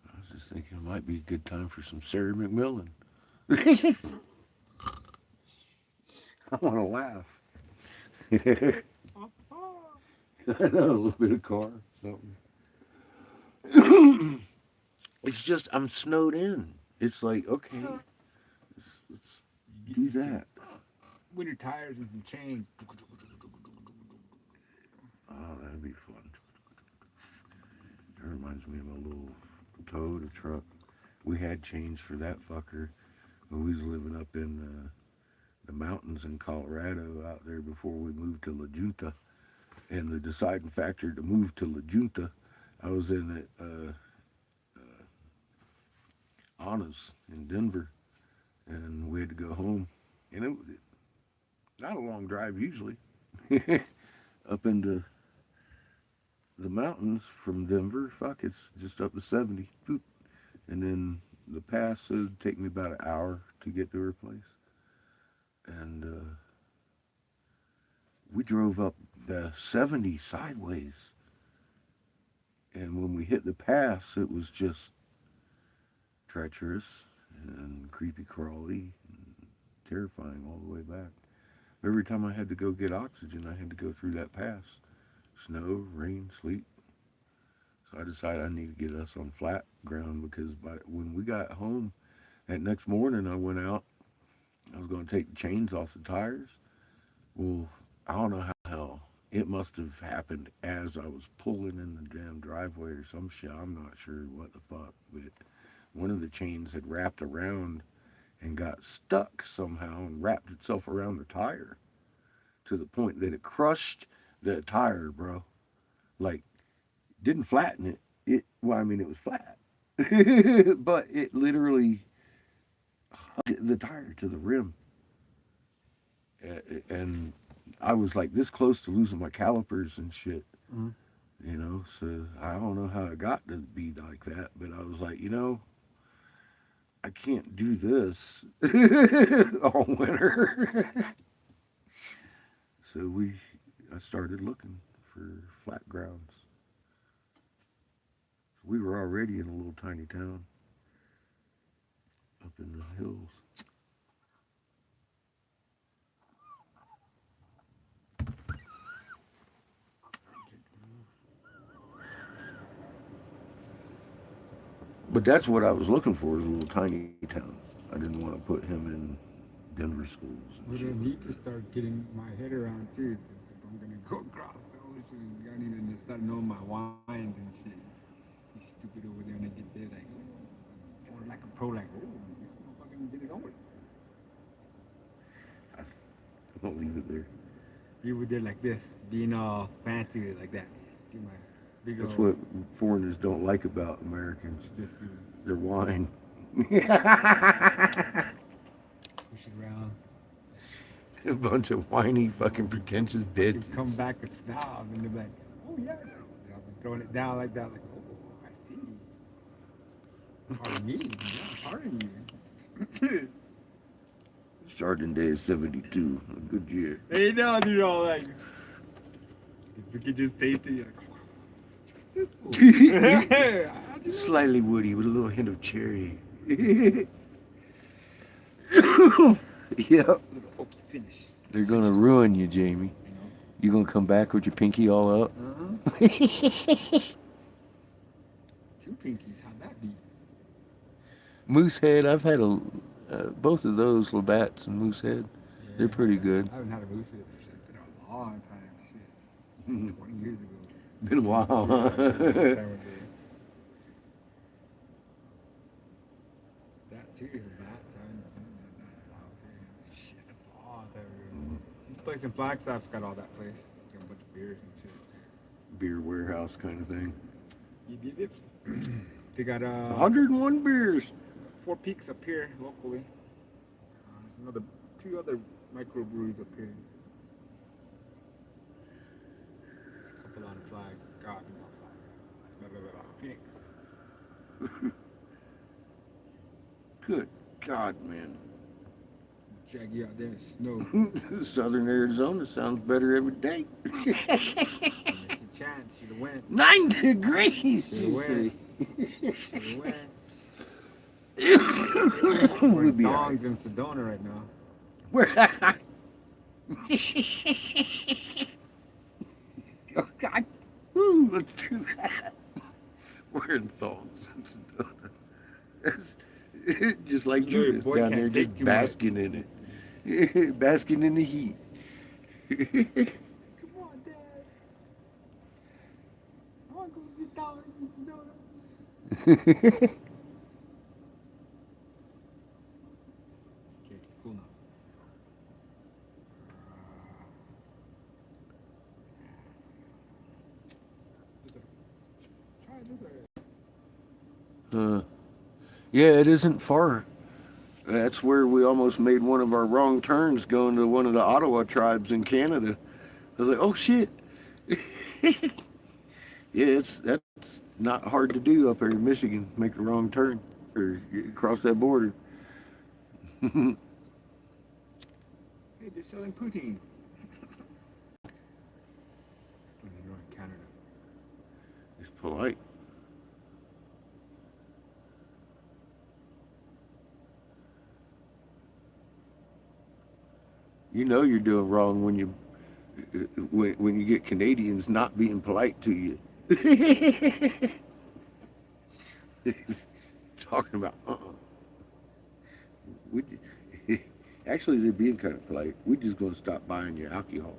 S1: I was just thinking it might be a good time for some Sarah McMillan. I want to laugh. I know, a little bit of car, something. It's just, I'm snowed in. It's like, okay, let's
S3: You
S1: do
S3: get you some
S1: that.
S3: winter tires and some chains.
S1: Oh, that'd be fun. That reminds me of a little Toyota truck. We had chains for that fucker when we was living up in the mountains in Colorado out there before we moved to La Junta. And the deciding factor to move to La Junta, I was in Anna's in Denver, and we had to go home. And it was not a long drive usually, up into the mountains from Denver. Fuck, it's just up to 70. Boop. And then the pass would take me about an hour to get to her place. And we drove up the 70 sideways. And when we hit the pass, it was just treacherous and creepy crawly and terrifying all the way back. Every time I had to go get oxygen, I had to go through that pass. Snow, rain, sleet. So I decided I need to get us on flat ground because when we got home that next morning, I went out I was going to take the chains off the tires. Well, I don't know how the hell. It must have happened as I was pulling in the damn driveway or some shit. I'm not sure what the fuck, but one of the chains had wrapped around and got stuck somehow and wrapped itself around the tire to the point that it crushed the tire, bro. Like, didn't flatten it. Well, I mean, it was flat, but it literally hugged the tire to the rim. And I was like this close to losing my calipers and shit,
S3: Mhm.
S1: So I don't know how it got to be like that, but I was like, I can't do this all winter. So I started looking for flat grounds. We were already in a little tiny town up in the hills. But that's what I was looking for, is a little tiny town. I didn't want to put him in Denver schools. And
S3: What I
S1: shit.
S3: need to start getting my head around too. If I'm gonna go across the ocean, I need to start knowing my wines and shit. Be stupid over there when I get there, like, or like a pro, like, oh, this motherfucker did his homework.
S1: I don't leave it there.
S3: You were there like this, being all fancy like that. Get my big
S1: That's
S3: old
S1: what foreigners don't like about Americans.
S3: this dude.
S1: Their wine.
S3: Push it around.
S1: A bunch of whiny, fucking pretentious
S3: You
S1: bits.
S3: come back a snob and they're like, oh yeah. I've been throwing it down like that, like, oh, I see. Pardon me. Yeah, pardon you.
S1: Chardonnay 72, a good year.
S3: Hey, no, you're all like, you can just taste it. You're like, wow, this fool. How'd you know?
S1: Slightly woody with a little hint of cherry. Yep.
S3: Little oaky finish.
S1: They're gonna ruin you, Jamie.
S3: You
S1: You gonna come back with your pinky all up?
S3: know? Uh-huh. 2 pinkies, how'd that be?
S1: Moosehead, I've had both of those, Labatt's and Moosehead. They're pretty good.
S3: I haven't had a moose since been a long time. Shit. 20 years ago.
S1: Been a while.
S3: Yeah, a long time ago. That too, the bat time. Shit, that's a long time ago. This place in Flagstaff's got all that place. Got a bunch of beers and shit.
S1: Beer warehouse kind of thing.
S3: Yep. They got
S1: 101 beers.
S3: 4 Peaks up here locally. There's 2 other microbreweries up here. There's a couple on Flag. God, not Flag. Phoenix.
S1: Good God, man.
S3: Drag you out there in snow.
S1: Southern Arizona sounds better every day.
S3: There's a chance. Should have went.
S1: 9 degrees.
S3: Should have
S1: you
S3: went.
S1: say.
S3: Should have went.
S1: We'll
S3: We're
S1: be all right.
S3: dongs in Sedona right now.
S1: Where? Oh God! Woo, let's do that. We're in thongs. That's just like
S3: You know your
S1: Judas
S3: boy
S1: down
S3: can't
S1: there,
S3: take
S1: just
S3: too
S1: basking
S3: much.
S1: in it, basking in the heat.
S3: Come on, Dad. I want to go see dongs in Sedona. Okay, it's cool now. Try this.
S1: Yeah, it isn't far. That's where we almost made one of our wrong turns going to one of the Ottawa tribes in Canada. I was like, oh shit. Yeah, that's not hard to do up here in Michigan. Make the wrong turn or cross that border.
S3: Hey, they're selling poutine. When you're in Canada.
S1: It's polite. You know you're doing wrong when you get Canadians not being polite to you. Talking about Would you, Actually, they're being kind of polite. We're just going to stop buying your alcohol.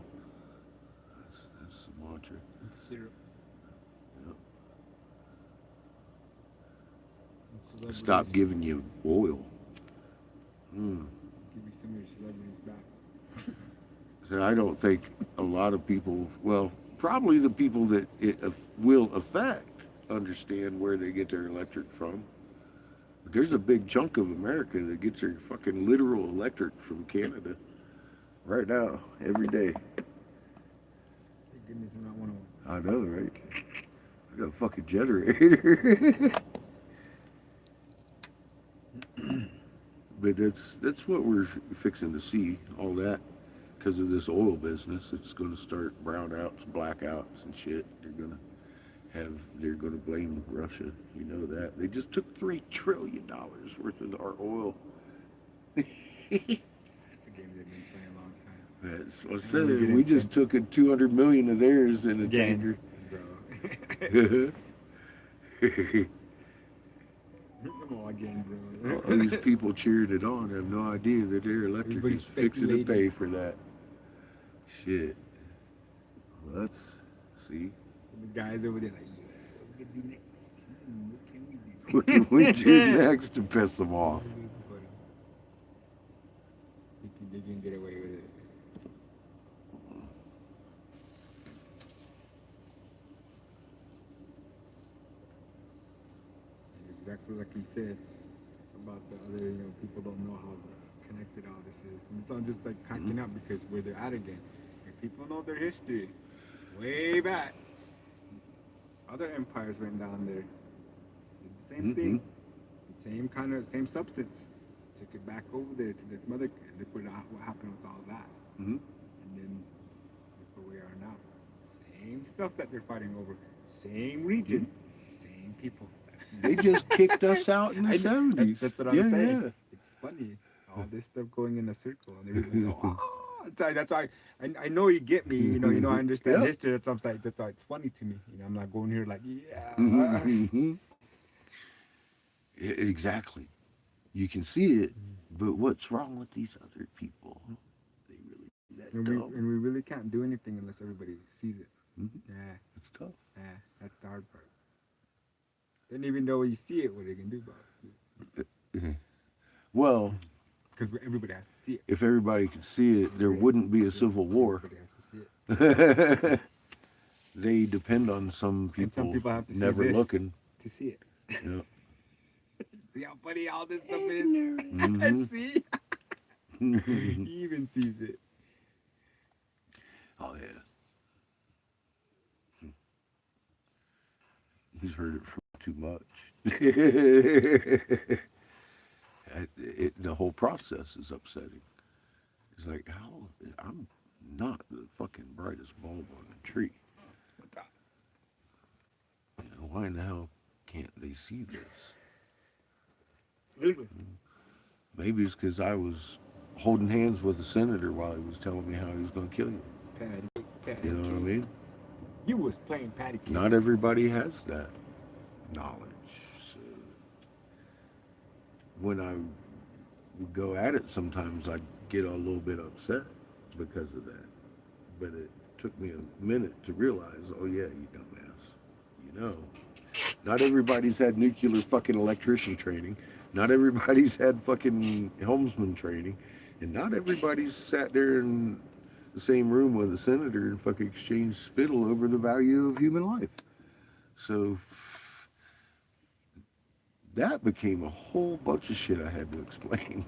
S1: That's the mantra.
S3: It's syrup.
S1: Yep.
S3: And
S1: Stop
S3: celebrities.
S1: giving you oil. Mm.
S3: Give you some of your celebrities back.
S1: So I don't think a lot of people, well, probably the people that it will affect understand where they get their electric from. But there's a big chunk of America that gets their fucking literal electric from Canada right now, every day.
S3: Thank goodness I'm not one of them.
S1: I know, right? I got a fucking generator. But that's what we're fixing to see, all that, because of this oil business. It's going to start brownouts, blackouts, and shit. They're going to blame Russia. You know that. They just took $3 trillion worth of our oil.
S3: That's a game they've been playing a long time.
S1: That's what I
S3: And
S1: said.
S3: we get
S1: We just
S3: incensed.
S1: took a 200 million of theirs in a
S3: Again,
S1: tanker.
S3: bro. Come on again, bro.
S1: All these people cheered it on have no idea that their electric
S3: Everybody's
S1: is fixing to pay
S3: speculating.
S1: for that. Shit. Well, let's see.
S3: The guys over there like, yeah, what we gonna do next? What can we do?
S1: What can we do next to piss them off?
S3: It's funny. They can get away with it. And exactly like he said about the other, people don't know how connected all this is. And it's all just like cracking up because where they're at again. If people know their history, way back, other empires went down there, did the same thing, same substance, took it back over there to the mother, and look what happened with all that.
S1: Mm-hmm.
S3: And then look where we are now. Same stuff that they're fighting over, same region, same people.
S1: They just kicked us out in the
S3: I know,
S1: 70s.
S3: That's what I'm saying.
S1: Yeah.
S3: It's funny, all this stuff going in a circle, and everybody's all, that's why I know you get me. I understand
S1: Yep.
S3: history. That's why it's funny to me. I'm not going here like, yeah.
S1: Mhm. Exactly. You can see it, but what's wrong with these other people? They really that
S3: And
S1: dumb.
S3: we really can't do anything unless everybody sees it.
S1: Mhm.
S3: Yeah,
S1: It's tough.
S3: yeah, that's the hard part. And even though you see it, what are you gonna do about it?
S1: Well,
S3: Because everybody has to see it.
S1: if everybody could see it, there wouldn't be a civil war.
S3: Everybody has to see it.
S1: They depend on some people,
S3: And some people have to see
S1: never
S3: this.
S1: looking.
S3: To see it.
S1: Yeah.
S3: See how funny all this stuff is?
S1: Mhm.
S3: See? He even sees it.
S1: Oh yeah. He's heard it from too much. The whole process is upsetting. It's like, how I'm not the fucking brightest bulb on the tree. Why in the hell can't they see this?
S3: Literally.
S1: Maybe it's because I was holding hands with a senator while he was telling me how he was going to kill you.
S3: Patty
S1: You know what I
S3: cake.
S1: mean?
S3: You was playing patty cake.
S1: Not everybody has that knowledge. So when I would go at it, sometimes I'd get a little bit upset because of that. But it took me a minute to realize, oh yeah, you dumbass. Not everybody's had nuclear fucking electrician training. Not everybody's had fucking helmsman training. And not everybody's sat there in the same room with a senator and fucking exchanged spittle over the value of human life. So that became a whole bunch of shit I had to explain.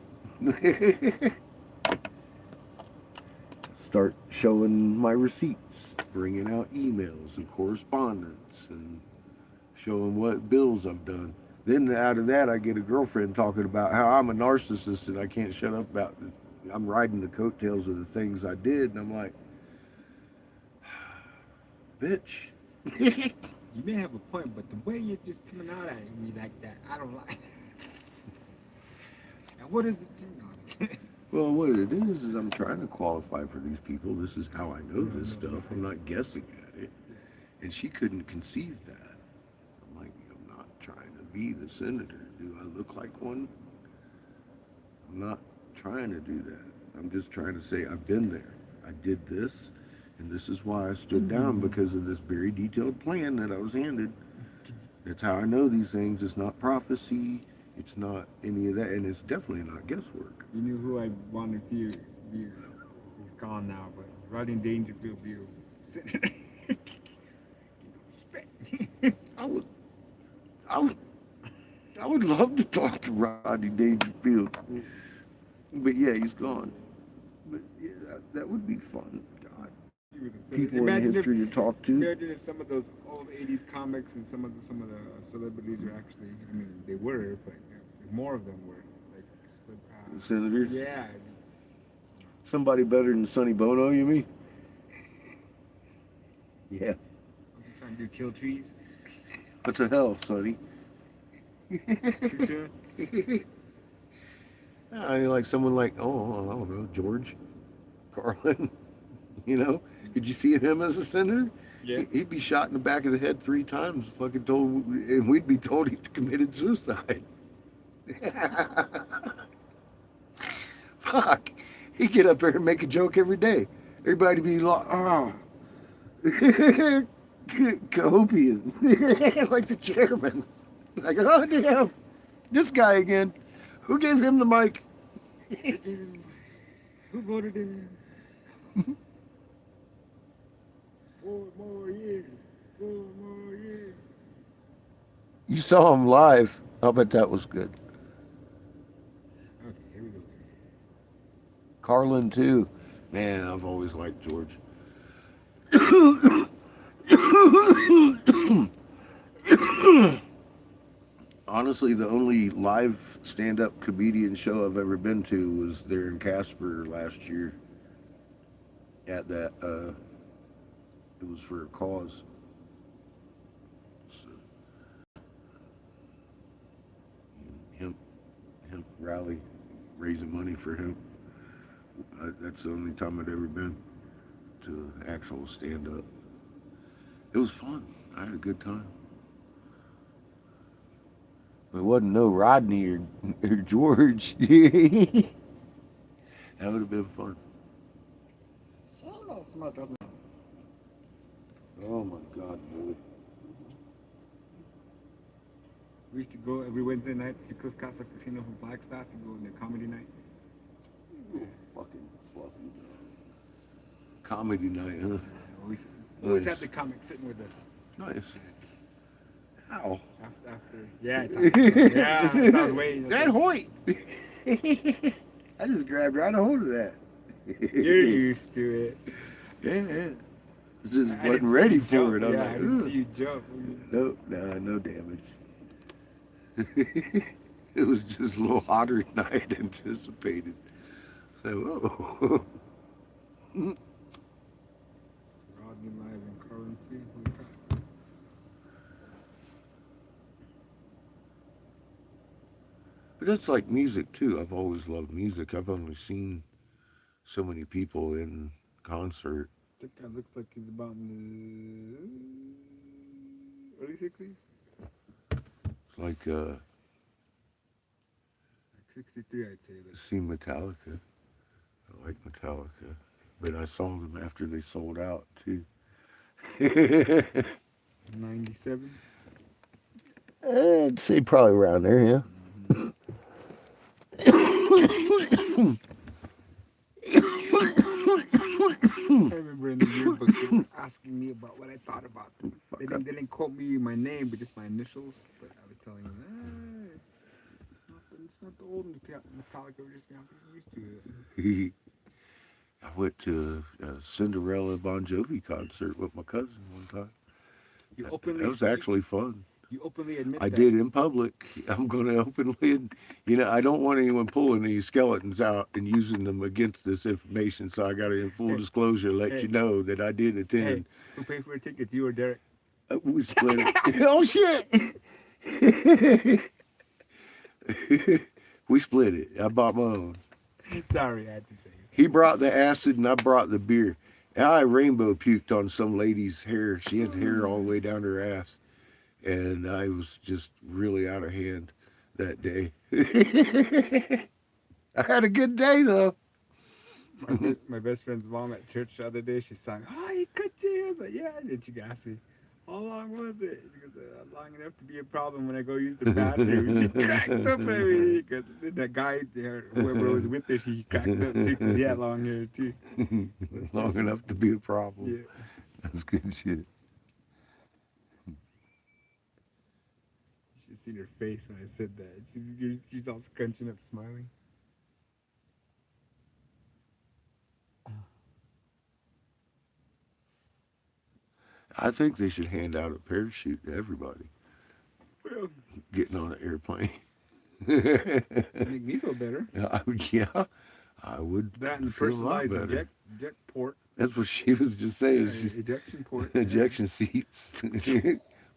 S1: Start showing my receipts, bringing out emails and correspondence, and showing what bills I've done. Then out of that, I get a girlfriend talking about how I'm a narcissist and I can't shut up about this. I'm riding the coattails of the things I did, and I'm like, bitch.
S3: You may have a point, but the way you're just coming out at me like that, I don't like. And what is it?
S1: Well, what it is I'm trying to qualify for these people. This is how I know this stuff. I'm not guessing at it. And she couldn't conceive that. I'm like, I'm not trying to be the senator. Do I look like one? I'm not trying to do that. I'm just trying to say I've been there. I did this, and this is why I stood down because of this very detailed plan that I was handed. That's how I know these things. It's not prophecy. It's not any of that, and it's definitely not guesswork.
S3: You knew who I wanted to see. He's gone now, but Rodney Dangerfield, you senator.
S1: I would, I would, I would love to talk to Rodney Dangerfield, but yeah, he's gone. But yeah, that would be fun. God,
S3: He was a senator.
S1: people in
S3: Imagine
S1: history to talk to.
S3: imagine if some of those old '80s comics and some of the celebrities were actually. I mean, they were, but more of them were. Like,
S1: Senators.
S3: yeah.
S1: Somebody better than Sonny Bono, you mean? Yeah.
S3: I'm trying to do kill trees.
S1: What the hell, Sonny?
S3: Too soon.
S1: I mean, like someone like, oh, I don't know, George Carlin. You know, could you see him as a senator?
S3: Yeah.
S1: He'd be shot in the back of the head 3 times, fucking told, and we'd be told he committed suicide. Fuck. He'd get up there and make a joke every day. Everybody be like, oh. Cahopian. Like the chairman. Like, oh, damn. This guy again. Who gave him the mic?
S3: Who voted in? 4 more years. 4 more years.
S1: You saw him live. I'll bet that was good.
S3: Okay, here we go.
S1: Carlin, too. Man, I've always liked George. Honestly, the only live stand-up comedian show I've ever been to was there in Casper last year. At that, it was for a cause. So, hemp rally, raising money for hemp. That's the only time I'd ever been to actual stand-up. It was fun. I had a good time. It wasn't no Rodney or George. That would have been fun. Oh my God, boy.
S3: We used to go every Wednesday night to Cliff Casa Casino from Flagstaff to go on their comedy night.
S1: Fucking fluffy. Comedy night, huh?
S3: Always had the comic sitting with us.
S1: Nice. Ow.
S3: After yeah, yeah, that's how I was waiting.
S1: That Hoyt. I just grabbed right a hold of that.
S3: You're used to it.
S1: Yeah. Just
S3: I
S1: wasn't
S3: didn't see
S1: ready
S3: you
S1: for
S3: jump.
S1: it. I was
S3: Yeah,
S1: like,
S3: I didn't
S1: "Ugh."
S3: see you jump.
S1: Nope, no damage. It was just a little hotter than I had anticipated. So, whoa.
S3: Rodney live in currency.
S1: But that's like music too. I've always loved music. I've only seen so many people in concert.
S3: That guy looks like he's about in the early 60s.
S1: It's like
S3: 63, I'd say.
S1: seen Metallica. I like Metallica, but I saw them after they sold out too.
S3: 97.
S1: I'd say probably around there, yeah.
S3: I remember in the yearbook they were asking me about what I thought about them. They didn't quote me my name, but just my initials. But I was telling them, it's not the old Metallica. We're just gonna have to get used to it.
S1: I went to a Cinderella Bon Jovi concert with my cousin one time.
S3: You openly
S1: That was
S3: say-
S1: actually fun.
S3: You openly admit
S1: I
S3: that.
S1: did in public. I'm going to openly, I don't want anyone pulling these skeletons out and using them against this information. So I got to, in full disclosure, let you know that I did
S3: Hey,
S1: attend.
S3: who paid for the tickets? You or Derek?
S1: We split it. Oh shit! We split it. I bought my own.
S3: Sorry, I had to say.
S1: He brought the acid and I brought the beer. And I rainbow puked on some lady's hair. She had hair all the way down her ass. And I was just really out of hand that day. I had a good day though.
S3: My best friend's mom at church the other day, she sang, "Oh, he cut you." I was like, "Yeah." And she asked me, "How long was it?" She goes, "Long enough to be a problem when I go use the bathroom." She cracked up at me because that guy there, whoever was with her, he cracked up too because he had long hair too.
S1: Long enough to be a problem.
S3: Yeah.
S1: That's good shit.
S3: You should seen her face when I said that. She's all scrunching up, smiling.
S1: I think they should hand out a parachute to everybody
S3: Well,
S1: getting on an airplane.
S3: make me feel better.
S1: Yeah, I would
S3: That and
S1: feel a lot
S3: personalized
S1: better.
S3: eject port,
S1: That's what she was just saying.
S3: ejection port.
S1: Ejection seats.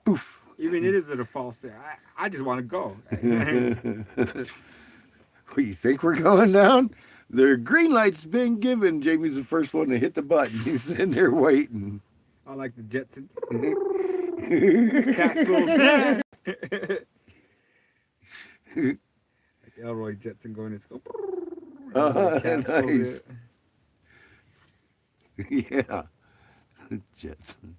S1: Poof.
S3: Even it is at a false. I just want to go.
S1: Where you think we're going down? The green light's been given. Jamie's the first one to hit the button. He's sitting there waiting.
S3: I like the Jetson
S1: Capsules.
S3: capsules. Like Elroy Jetson going to school.
S1: Nice. Yeah. Jetsons.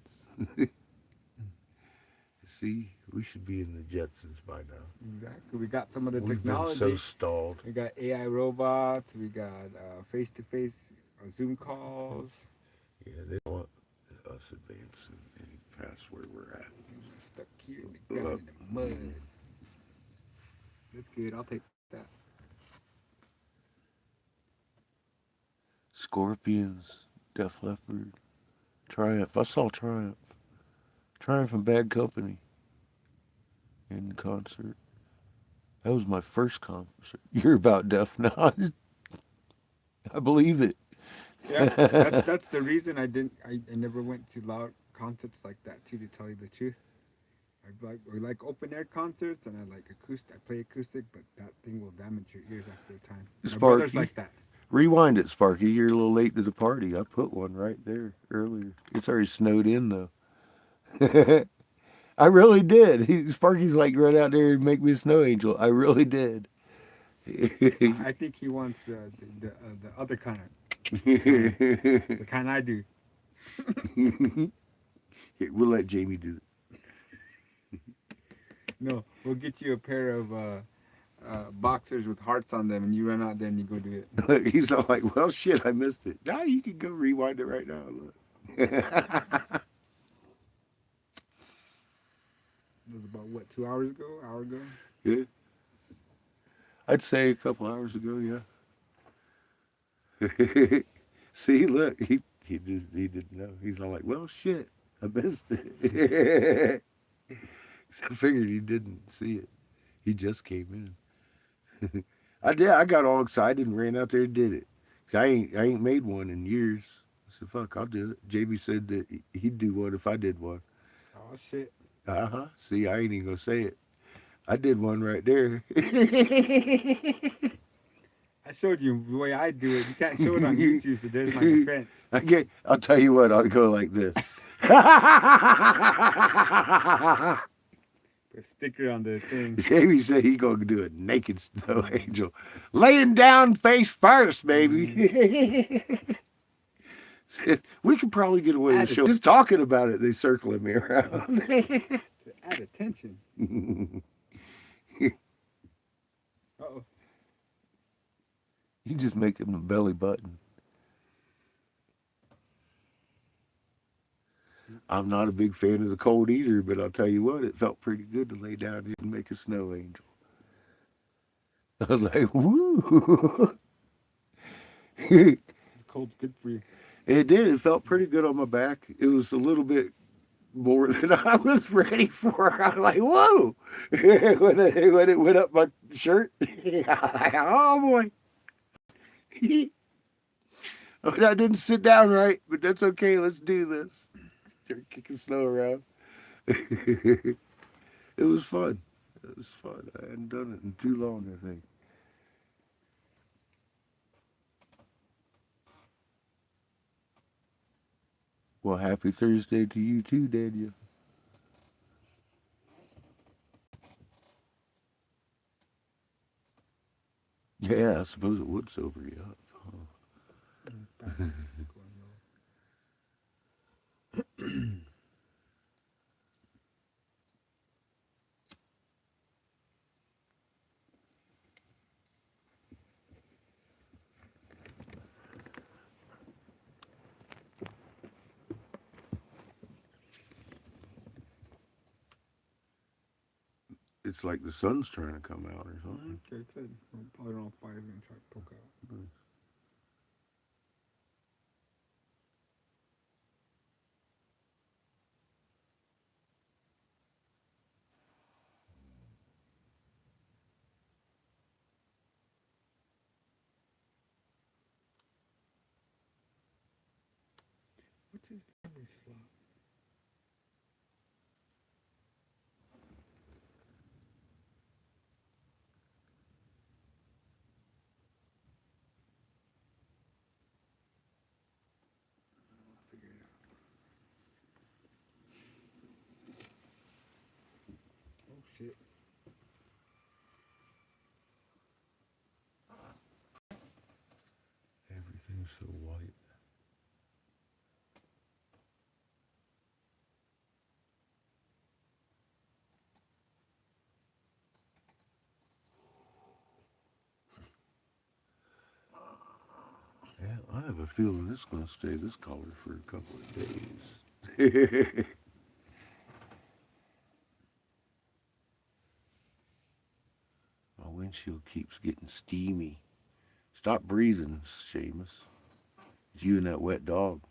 S1: See, we should be in the Jetsons by now.
S3: Exactly. We got some of the
S1: We've
S3: technology.
S1: been so stalled.
S3: We got AI robots. We got face-to-face Zoom calls.
S1: Yeah, they don't want us advancing any past where we're at.
S3: Stuck here in the ground in the mud. That's good. I'll take that.
S1: Scorpions, Def Leppard, Triumph. I saw Triumph. Triumph and Bad Company in concert. That was my first concert. You're about deaf now. I believe it.
S3: Yeah, that's the reason I never went to loud concerts like that too. To tell you the truth, I like open air concerts and I like acoustic. I play acoustic, but that thing will damage your ears after a time. My brother's
S1: Sparky.
S3: like that.
S1: Rewind it, Sparky. You're a little late to the party. I put one right there earlier. It's already snowed in though. I really did. Sparky's like right out there and make me a snow angel. I really did.
S3: I think he wants the other kind of the kind I do.
S1: Here, we'll let Jamie do it.
S3: No, we'll get you a pair of boxers with hearts on them, and you run out there and you go do it.
S1: He's all like, well, shit, I missed it. Now you can go rewind it right now. Look.
S3: It was about what, 2 hours ago? Hour ago?
S1: Yeah. I'd say a couple hours ago, yeah. See, look, he didn't know. He's all like, well, shit, I missed it. I figured he didn't see it. He just came in. I got all excited and ran out there and did it. I ain't made one in years. I said, fuck, I'll do it. JB said that he'd do one if I did one.
S3: Oh, shit.
S1: Uh-huh. See, I ain't even gonna say it. I did one right there.
S3: I showed you the way I do it. You can't show it on YouTube, so there's my defense.
S1: I'll tell you what, I'll go like this.
S3: Put a sticker on the thing.
S1: Jamie said he gonna do a naked snow angel. Laying down face first, baby. We could probably get away with the show. Just talking about it, they circling me around.
S3: To add attention. Uh-oh.
S1: You just make him a belly button. I'm not a big fan of the cold either, but I'll tell you what, it felt pretty good to lay down here and make a snow angel. I was like, woo!
S3: Cold's good for you.
S1: It did. It felt pretty good on my back. It was a little bit more than I was ready for. I was like, whoa! when it went up my shirt, oh boy! I didn't sit down right, but that's okay. Let's do this. Start kicking snow around. It was fun. It was fun. I hadn't done it in too long, I think. Well, happy Thursday to you too, Daniel. Yeah, I suppose it would sober you up. Huh?
S3: back going low.
S1: It's like the sun's trying to come out or something.
S3: Okay, it's it. Probably on fire is gonna try to poke out. What is the memory slot? I'll figure it out. Oh shit.
S1: Everything's so white. Yeah, I have a feeling it's going to stay this color for a couple of days. My windshield keeps getting steamy. Stop breathing, Seamus. It's you and that wet dog.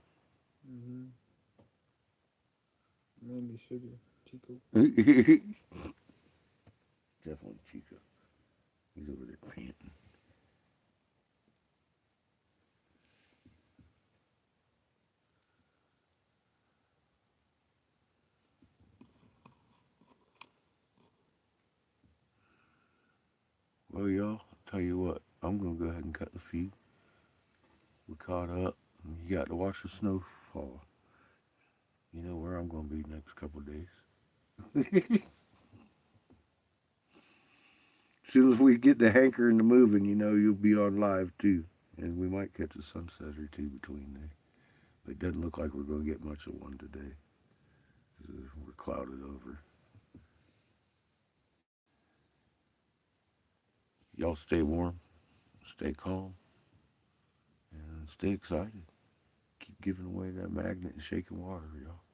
S3: Mm-hmm. Mainly sugar, Chico.
S1: Definitely Chico. He's over there panting. Well, y'all, I'll tell you what, I'm going to go ahead and cut the feed. We caught up. You got to watch the snow fall. You know where I'm going to be next couple of days. As soon as we get the hankering to moving, you know you'll be on live too. And we might catch a sunset or two between there. But it doesn't look like we're going to get much of one today. We're clouded over. Y'all stay warm, stay calm, and stay excited. Keep giving away that magnet and shaking water, y'all.